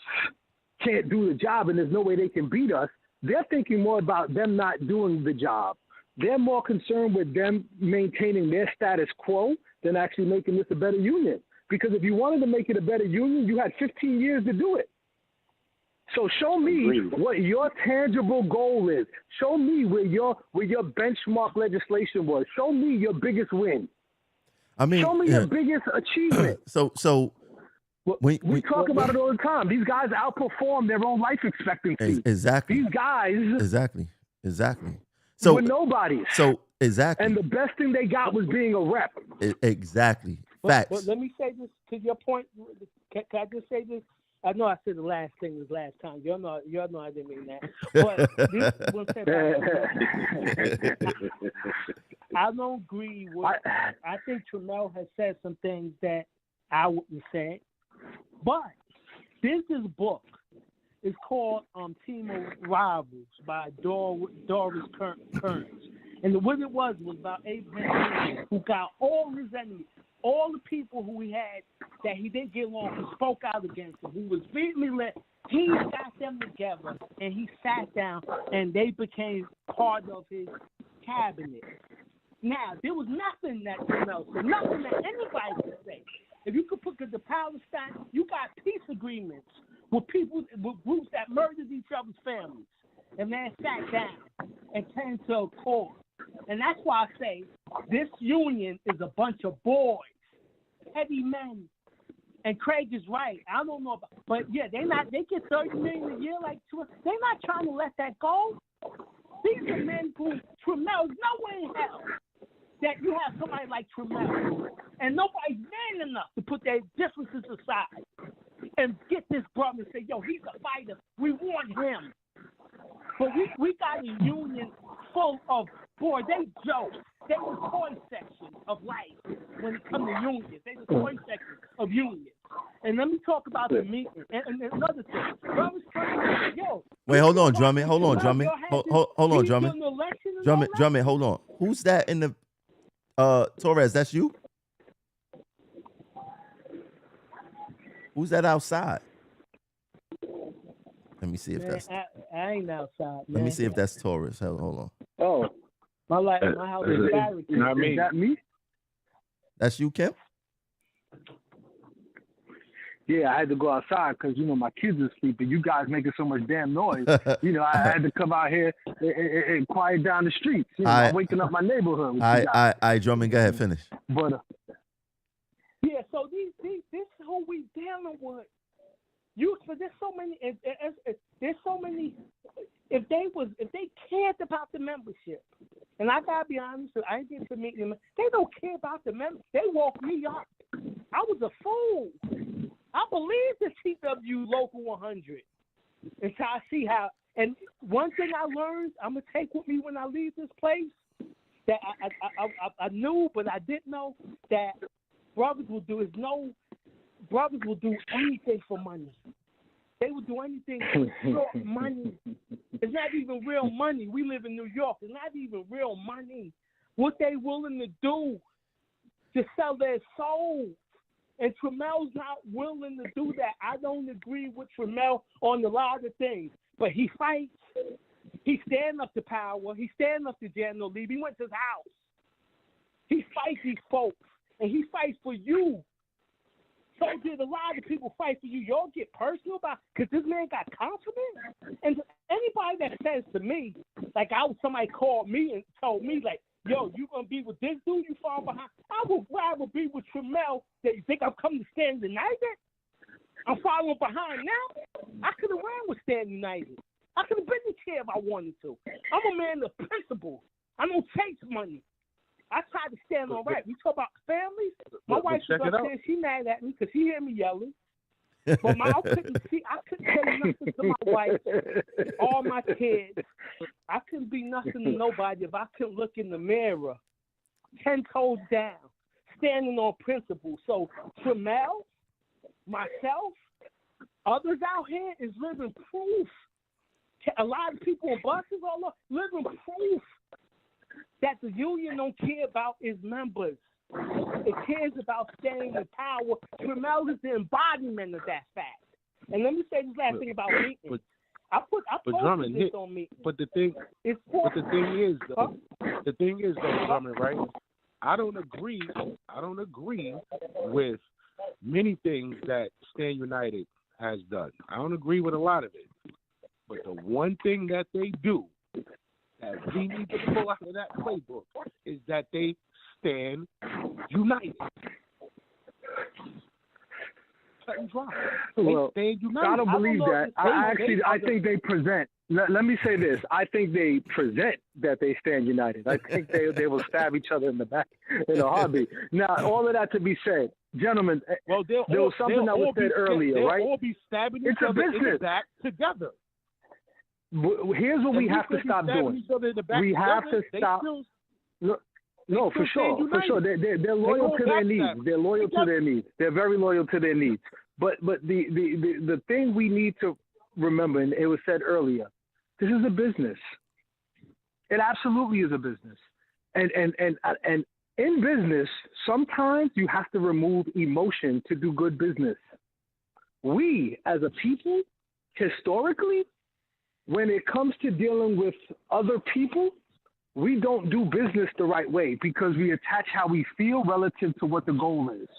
can't do the job and there's no way they can beat us, they're thinking more about them not doing the job. They're more concerned with them maintaining their status quo than actually making this a better union. Because if you wanted to make it a better union, you had 15 years to do it. So show me what your tangible goal is. Show me where your benchmark legislation was. Show me your biggest win. I mean, show me your biggest achievement. So we talk about it all the time. These guys outperform their own life expectancy. Exactly. These guys. Exactly. So were nobodies. So exactly. And the best thing they got was being a rep. Exactly. Facts. But let me say this to your point. Can I just say this? I know I said the last thing was last time. Y'all know I didn't mean that. But this will say I don't agree with. I think Tremel has said some things that I wouldn't say. But there's this book. It's called Team of Rivals by Doris Kearns. And what it was about Abraham Lincoln, who got all his enemies, all the people who he had that he didn't get along, who spoke out against him, who was vehemently lit. He got them together and he sat down and they became part of his cabinet. Now, there was nothing that Tremel said, nothing that anybody could say. If you could put the Palestine, you got peace agreements with people, with groups that murdered each other's families. And then sat down and came to a cause. And that's why I say this union is a bunch of boys, heavy men. And Craig is right. I don't know about, but yeah, they get $30 million a year like two. They're not trying to let that go. These are men who Tremel is nowhere in hell that you have somebody like Tremel, and nobody's man enough to put their differences aside and get this brother and say, yo, he's a fighter. We want him. But we got a union full of, boy, they joke. They the toy section of life when it comes to unions. They the toy section of unions. And let me talk about the meeting. And another thing. Wait, hold on, Drummond. Hold on, Drummond. Hold on, Drummond. Drummond, hold on. Who's that in the Torres? That's you? Who's that outside? Let me see if that's. I ain't outside. Man. Let me see if that's Taurus. Hold on. Oh, my house is barricaded. Is that me? That's you, Kim? Yeah, I had to go outside because my kids are sleeping. You guys making so much damn noise. I had to come out here and quiet down the streets. I'm waking up my neighborhood. I Drummond, go ahead, finish. But yeah, so this is who we dealing with. But there's so many. There's so many. If they cared about the membership, and I gotta be honest, I ain't get to meet them. They don't care about the members. They woke me up. I was a fool. I believe the TW Local 100 until I see how. And one thing I learned, I'm gonna take with me when I leave this place. that I knew, but I didn't know that brothers will do anything for money. They will do anything for money. It's not even real money. We live in New York. It's not even real money. What they willing to do to sell their souls. And Tramel's not willing to do that. I don't agree with Tramel on a lot of things. But he fights. He stand up to power. He stand up to General Lee. He went to his house. He fights these folks. And he fights for you. So did a lot of people fight for you. Y'all get personal about because this man got confidence. And anybody that says to me, like somebody called me and told me, like, yo, you gonna be with this dude you fall behind? I would rather be with Tramel that you think I'm coming to Stand United. I'm following behind now. I could have ran with Stand United. I could have been the chair if I wanted to. I'm a man of principle. I don't chase money. I try to stand on right. We talk about families. My wife was upstairs. She mad at me because she hear me yelling. But I couldn't say nothing to my wife, all my kids. I couldn't be nothing to nobody if I couldn't look in the mirror, 10 toes down, standing on principle. So Tramel, myself, others out here is living proof. A lot of people on buses all over living proof that the union don't care about its members. It cares about staying in power. Tramel is the embodiment of that fact. And let me say this last thing about Meekness. I posted this on Meekness. But the thing is, though, Drummond, right? I don't agree with many things that Stand United has done. I don't agree with a lot of it. But the one thing that they do that we need to pull out of that playbook is that they stand united. Well, I don't believe that. I think they present. Let me say this. I think they present that they stand united. I think they will stab each other in the back in a heartbeat. Now, all of that to be said, gentlemen, there was something that was said earlier, right? They'll all be stabbing each It's a other in the business. back together. Here's what we have to stop doing. We have to stop. No, for sure. They're loyal to their needs. They're loyal to their needs. They're very loyal to their needs. But the thing we need to remember, and it was said earlier, this is a business. It absolutely is a business. And in business, sometimes you have to remove emotion to do good business. We, as a people, historically, when it comes to dealing with other people, we don't do business the right way because we attach how we feel relative to what the goal is.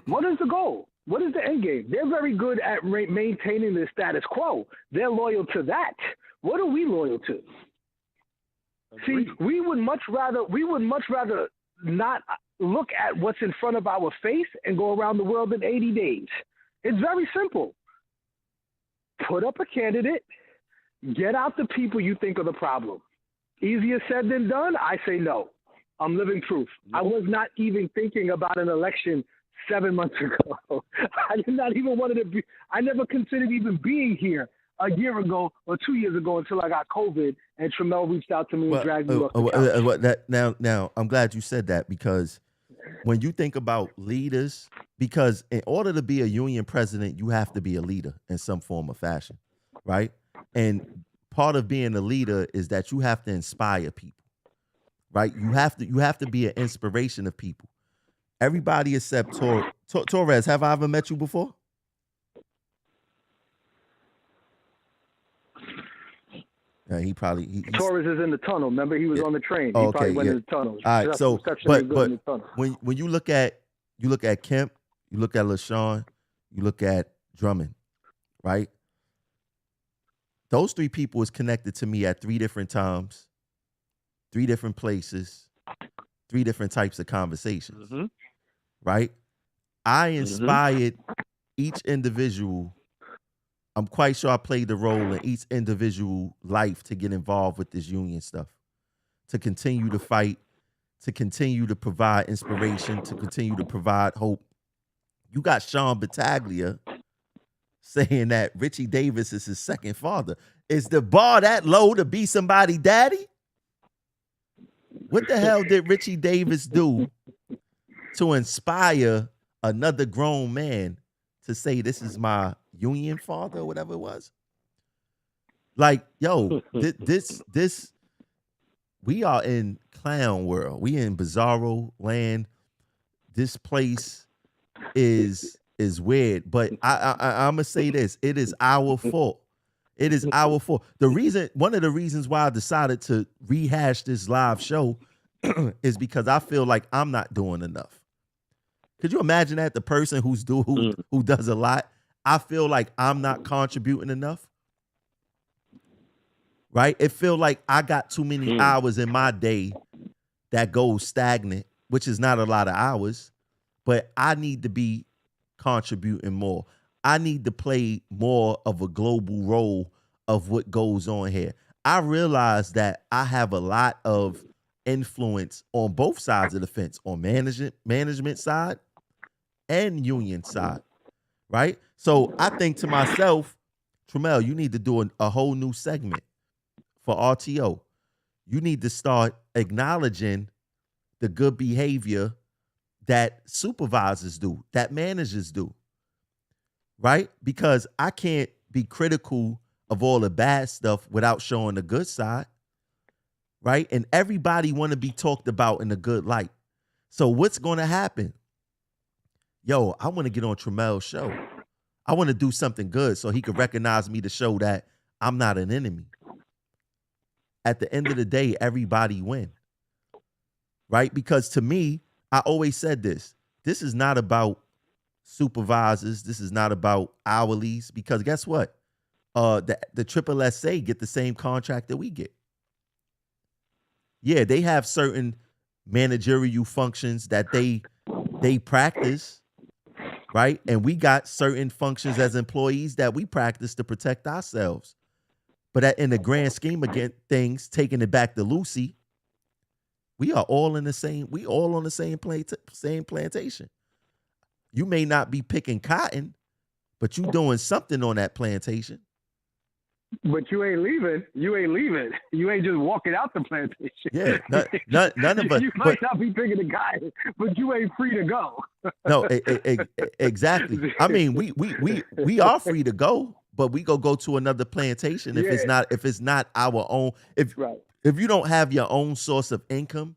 What is the goal? What is the end game? They're very good at maintaining the status quo. They're loyal to that. What are we loyal to? Agreed. See, we would much rather not look at what's in front of our face and go around the world in 80 days. It's very simple. Put up a candidate, get out the people you think are the problem. Easier said than done? I say no. I'm living proof. I was not even thinking about an election 7 months ago. I did not even wanted to be. I never considered even being here a year ago or 2 years ago until I got COVID and Tramel reached out to me and dragged me up. Now, I'm glad you said that because when you think about leaders, because in order to be a union president, you have to be a leader in some form or fashion, right? And part of being a leader is that you have to inspire people, right? You have to be an inspiration of people. Everybody except Torres. Have I ever met you before? Yeah, he probably Torres is in the tunnel. Remember, he was on the train. He probably went in the tunnel. All right, so but when you look at Kemp, you look at LaShawn, you look at Drummond, right? Those three people is connected to me at 3 different times, 3 different places, 3 different types of conversations, right? I inspired each individual. I'm quite sure I played the role in each individual life to get involved with this union stuff, to continue to fight, to continue to provide inspiration, to continue to provide hope. You got Sean Battaglia saying that Richie Davis is his second father. Is the bar that low to be somebody's daddy? What the hell did Richie Davis do to inspire another grown man to say this is my union father or whatever it was? Like, yo, this we are in clown world. We in bizarro land. This place is weird, but I'm gonna say this: it is our fault. It is our fault. One of the reasons why I decided to rehash this live show is because I feel like I'm not doing enough. Could you imagine that? The person who does a lot, I feel like I'm not contributing enough. Right? It feel like I got too many hours in my day that goes stagnant, which is not a lot of hours, but I need to be contributing more. I need to play more of a global role of what goes on here. I realize that I have a lot of influence on both sides of the fence, on management side and union side, right? So I think to myself, Tramel, you need to do a whole new segment for RTO. You need to start acknowledging the good behavior that supervisors do, that managers do, right? Because I can't be critical of all the bad stuff without showing the good side, right? And everybody want to be talked about in a good light. So what's going to happen? Yo, I want to get on Tramel's show. I want to do something good so he could recognize me to show that I'm not an enemy. At the end of the day, everybody win, right? Because to me, I always said this is not about supervisors. This is not about hourlies, because guess what? The Triple SA get the same contract that we get. Yeah, they have certain managerial functions that they practice, right? And we got certain functions as employees that we practice to protect ourselves. But in the grand scheme of things, taking it back to Lucy, we are all on the same plantation. You may not be picking cotton, but you doing something on that plantation. But you ain't leaving. You ain't just walking out the plantation. Yeah, none of us. You might not be picking the cotton, but you ain't free to go. No, exactly. I mean, we are free to go, but we go to another plantation if it's not our own. If you don't have your own source of income,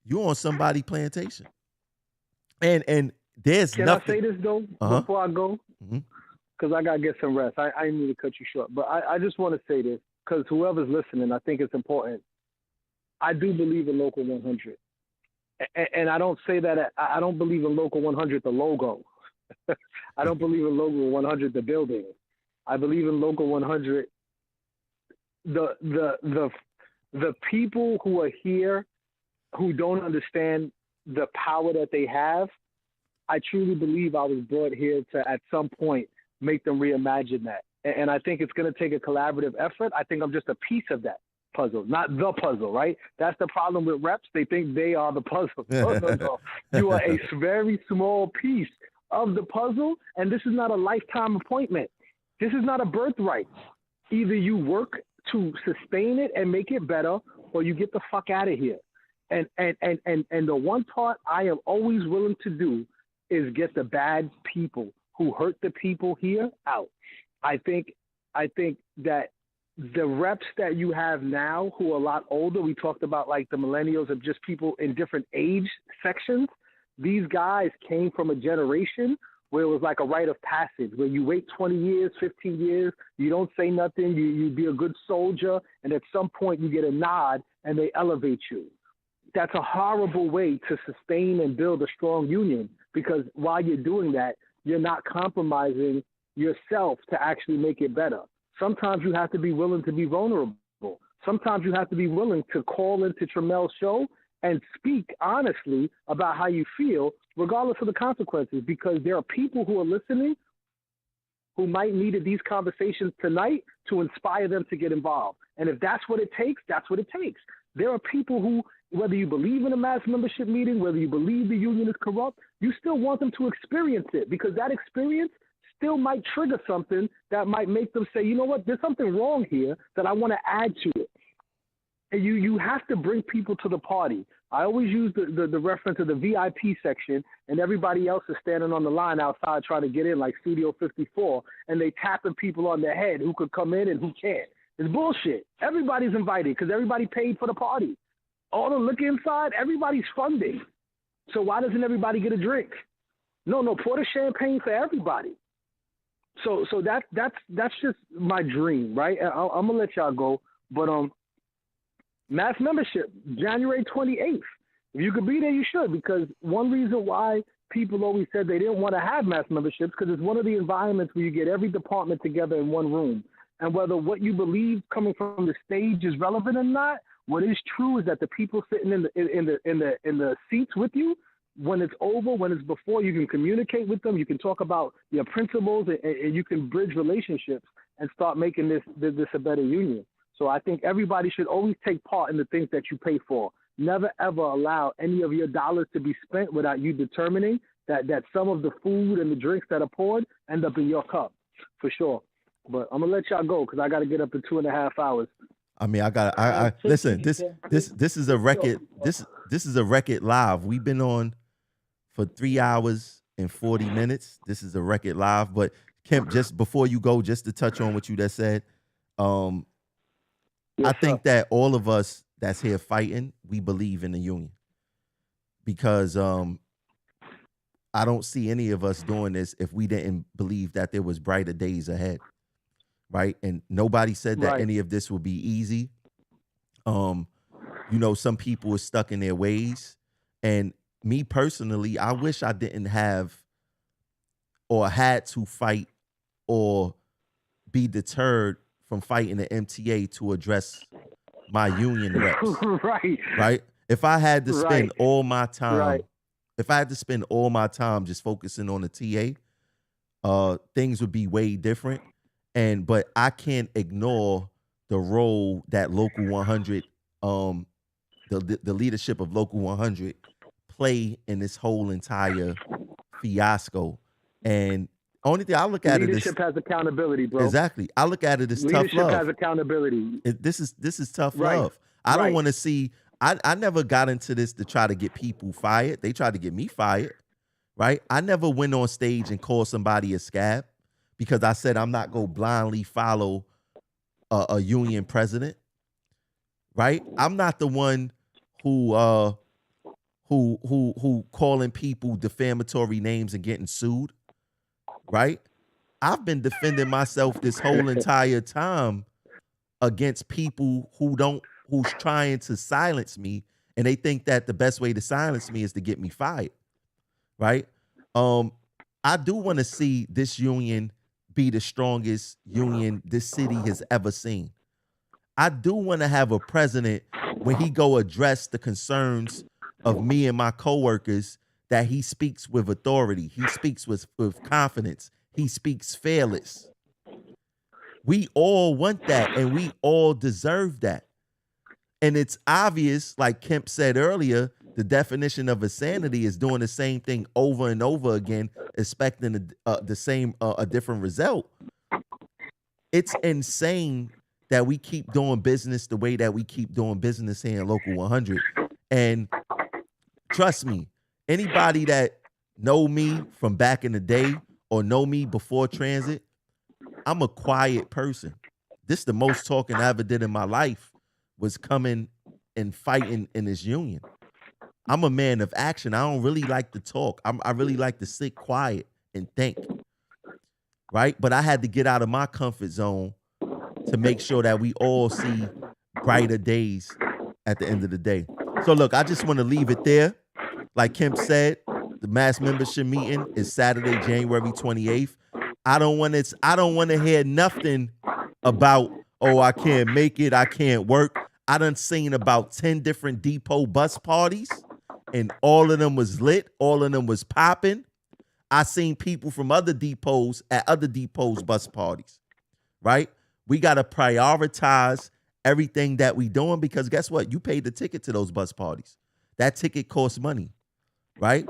you're on somebody's plantation. And there's Can nothing. I say this though before I go? Because I gotta get some rest. I need to cut you short, but I just want to say this because whoever's listening, I think it's important. I do believe in Local 100, and I don't say that I don't believe in Local 100 the logo. I don't believe in Local 100 the building. I believe in Local 100 the people who are here who don't understand the power that they have. I truly believe I was brought here to at some point make them reimagine that. And I think it's going to take a collaborative effort. I think I'm just a piece of that puzzle, not the puzzle, right? That's the problem with reps. They think they are the puzzle. No. You are a very small piece of the puzzle, and this is not a lifetime appointment. This is not a birthright. Either you work to sustain it and make it better, or you get the fuck out of here. And the one part I am always willing to do is get the bad people who hurt the people here out. I think that the reps that you have now who are a lot older, we talked about like the millennials of just people in different age sections. These guys came from a generation where it was like a rite of passage, where you wait 20 years, 15 years, you don't say nothing, you be a good soldier, and at some point you get a nod and they elevate you. That's a horrible way to sustain and build a strong union, because while you're doing that, you're not compromising yourself to actually make it better. Sometimes you have to be willing to be vulnerable. Sometimes you have to be willing to call into Tramel's show and speak honestly about how you feel, regardless of the consequences, because there are people who are listening who might need these conversations tonight to inspire them to get involved. And if that's what it takes, that's what it takes. There are people who, whether you believe in a mass membership meeting, whether you believe the union is corrupt, you still want them to experience it, because that experience still might trigger something that might make them say, you know what, there's something wrong here that I want to add to it. And you have to bring people to the party. I always use the reference of the VIP section, and everybody else is standing on the line outside trying to get in, like Studio 54, and they tapping people on the head who could come in and who can't. It's bullshit. Everybody's invited because everybody paid for the party. All the liquor inside, everybody's funding. So why doesn't everybody get a drink? No, pour the champagne for everybody. So that's just my dream, right? I'm gonna let y'all go, but mass membership, January 28th. If you could be there, you should, because one reason why people always said they didn't want to have mass memberships because it's one of the environments where you get every department together in one room. And whether what you believe coming from the stage is relevant or not, what is true is that the people sitting in the seats with you, when it's over, when it's before, you can communicate with them, you can talk about your principles, and you can bridge relationships and start making this a better union. So I think everybody should always take part in the things that you pay for. Never, ever allow any of your dollars to be spent without you determining that some of the food and the drinks that are poured end up in your cup, for sure. But I'm going to let y'all go because I got to get up in 2.5 hours. I mean, I listen, this is a record. This is a record live. We've been on for 3 hours and 40 minutes. This is a record live. But Kemp, just before you go, just to touch on what you just said, I think that all of us that's here fighting, we believe in the union, because I don't see any of us doing this if we didn't believe that there was brighter days ahead, right? And nobody said that any of this would be easy. You know, some people are stuck in their ways, and me personally, I wish I didn't have or had to fight or be deterred from fighting the MTA to address my union reps. Right. If I had to spend all my time, if I had to spend all my time just focusing on the TA, things would be way different. But I can't ignore the role that Local 100, the leadership of Local 100 play in this whole entire fiasco. And only thing I look at leadership has accountability, bro. Exactly. I look at it as tough love. Leadership has accountability. This is tough love. I don't want to see. I never got into this to try to get people fired. They tried to get me fired, right? I never went on stage and called somebody a scab because I said I'm not going to blindly follow a union president, right? I'm not the one who calling people defamatory names and getting sued. Right? I've been defending myself this whole entire time against people who's trying to silence me, and they think that the best way to silence me is to get me fired. Right? I do want to see this union be the strongest union this city has ever seen. I do want to have a president when he go address the concerns of me and my coworkers, that he speaks with authority. He speaks with confidence. He speaks fearless. We all want that, and we all deserve that. And it's obvious, like Kemp said earlier, the definition of insanity is doing the same thing over and over again, expecting a different result. It's insane that we keep doing business the way that we keep doing business here in Local 100. And trust me, anybody that know me from back in the day or know me before transit, I'm a quiet person. This is the most talking I ever did in my life, was coming and fighting in this union. I'm a man of action. I don't really like to talk. I really like to sit quiet and think, right? But I had to get out of my comfort zone to make sure that we all see brighter days at the end of the day. So look, I just want to leave it there. Like Kemp said, the mass membership meeting is Saturday, January 28th. I don't want to hear nothing about, oh, I can't make it, I can't work. I done seen about 10 different depot bus parties, and all of them was lit. All of them was popping. I seen people from other depots at other depots bus parties, right? We got to prioritize everything that we doing, because guess what? You paid the ticket to those bus parties. That ticket costs money, right?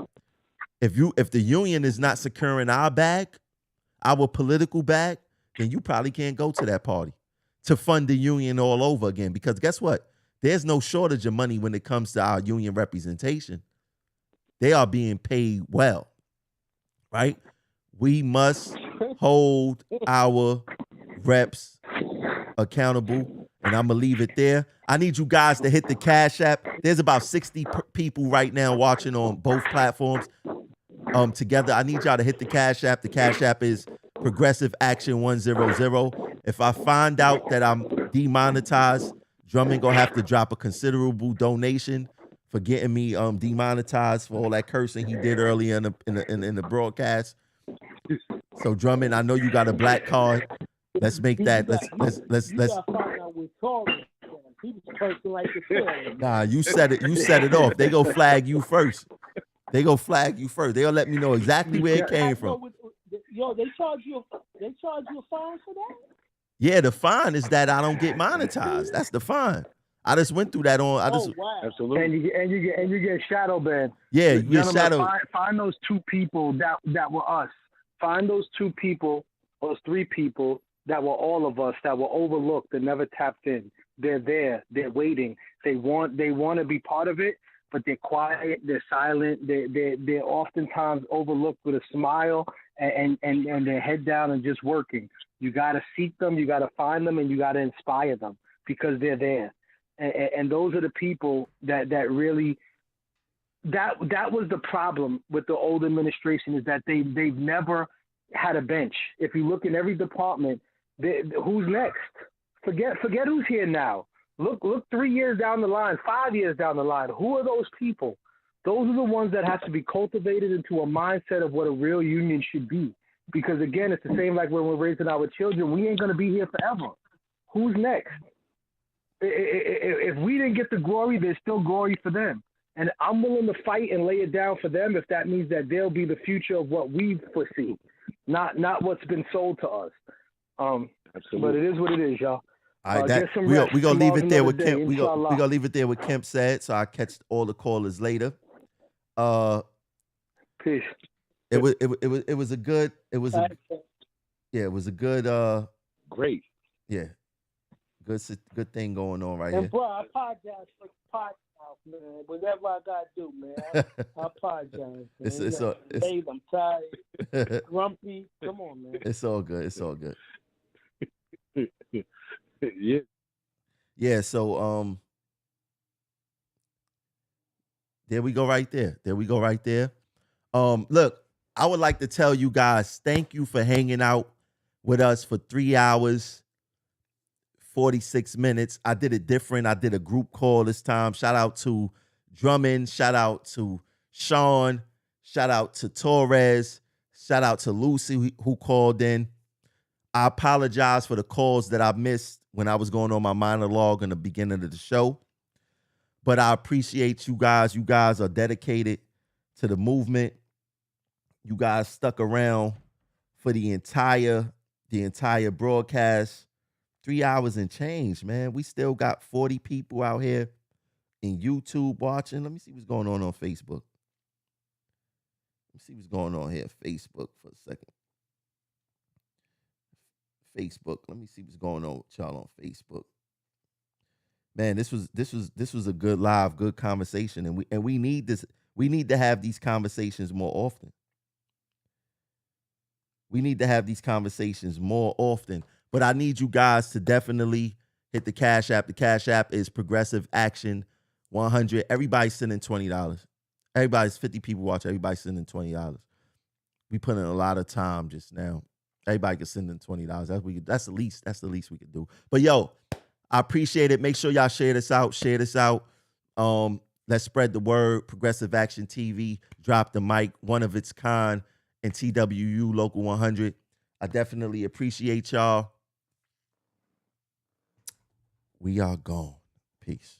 If the union is not securing our bag, our political bag, then you probably can't go to that party to fund the union all over again. Because guess what? there's no shortage of money when it comes to our union representation. They are being paid well, right? We must hold our reps accountable, and I'm gonna leave it there. I need you guys to hit the Cash App. There's about 60 people right now watching on both platforms together. I need y'all to hit the Cash App. The Cash App is Progressive Action 100. If I find out that I'm demonetized, Drummond gonna have to drop a considerable donation for getting me demonetized for all that cursing he did earlier in the broadcast. So Drummond, I know you got a black card. Let's make that. Let's. You gotta find out with Tory. People cursing like the Nah, you said it. You set it off. They go flag you first. They'll let me know exactly where it came from. Yo, they charge you a fine for that? Yeah, the fine is that I don't get monetized. That's the fine. I just went through that on. Wow. Absolutely. And you get shadow banned. Yeah, you get shadow. Find those two people that were us. Find those two people, those three people that were all of us that were overlooked and never tapped in. They're there. They're waiting. They want to be part of it, but they're quiet. They're silent. They're oftentimes overlooked with a smile and their head down and just working. You got to seek them. You got to find them, and you got to inspire them because they're there. And those are the people that really that was the problem with the old administration, is that they've never had a bench. If you look in every department, who's next? Forget who's here now. Look 3 years down the line, 5 years down the line. Who are those people? Those are the ones that have to be cultivated into a mindset of what a real union should be. Because again, it's the same like when we're raising our children. We ain't going to be here forever. Who's next? If we didn't get the glory, there's still glory for them. And I'm willing to fight and lay it down for them if that means that they'll be the future of what we foresee, not what's been sold to us. Absolutely. But it is what it is, y'all. All right, we gonna leave it there with Kemp. We gonna leave it there with Kemp said. So I catch all the callers later. Peace. It was a good. It was a good. Great. Yeah. Good thing going on right And here. bro, I apologize for the pot mouth, man. Whatever I gotta do, man. I apologize. Man. Babe, I'm tired, grumpy. Come on, man. It's all good. It's all good. Yeah. Yeah. So there we go right there. Look, I would like to tell you guys, thank you for hanging out with us for 3 hours, 46 minutes. I did it different. I did a group call this time. Shout out to Drummond. Shout out to Sean. Shout out to Torres. Shout out to Lucy who called in. I apologize for the calls that I missed when I was going on my monologue in the beginning of the show. But I appreciate you guys. You guys are dedicated to the movement. You guys stuck around for the entire broadcast. 3 hours and change, man. We still got 40 people out here in YouTube watching. Let me see what's going on Facebook. Let me see what's going on here. Facebook for a second. Facebook. Let me see what's going on with y'all on Facebook. Man, this was a good live, good conversation, and we need this. We need to have these conversations more often. But I need you guys to definitely hit the Cash App. The Cash App is Progressive Action 100. Everybody's sending $20. Everybody's 50 people watch. Everybody's sending $20. We put in a lot of time just now. Everybody can send in $20. That's the least. That's the least we could do. But yo, I appreciate it. Make sure y'all share this out. Let's spread the word. Progressive Action TV. Drop the mic. One of its kind. And TWU Local 100. I definitely appreciate y'all. We are gone. Peace.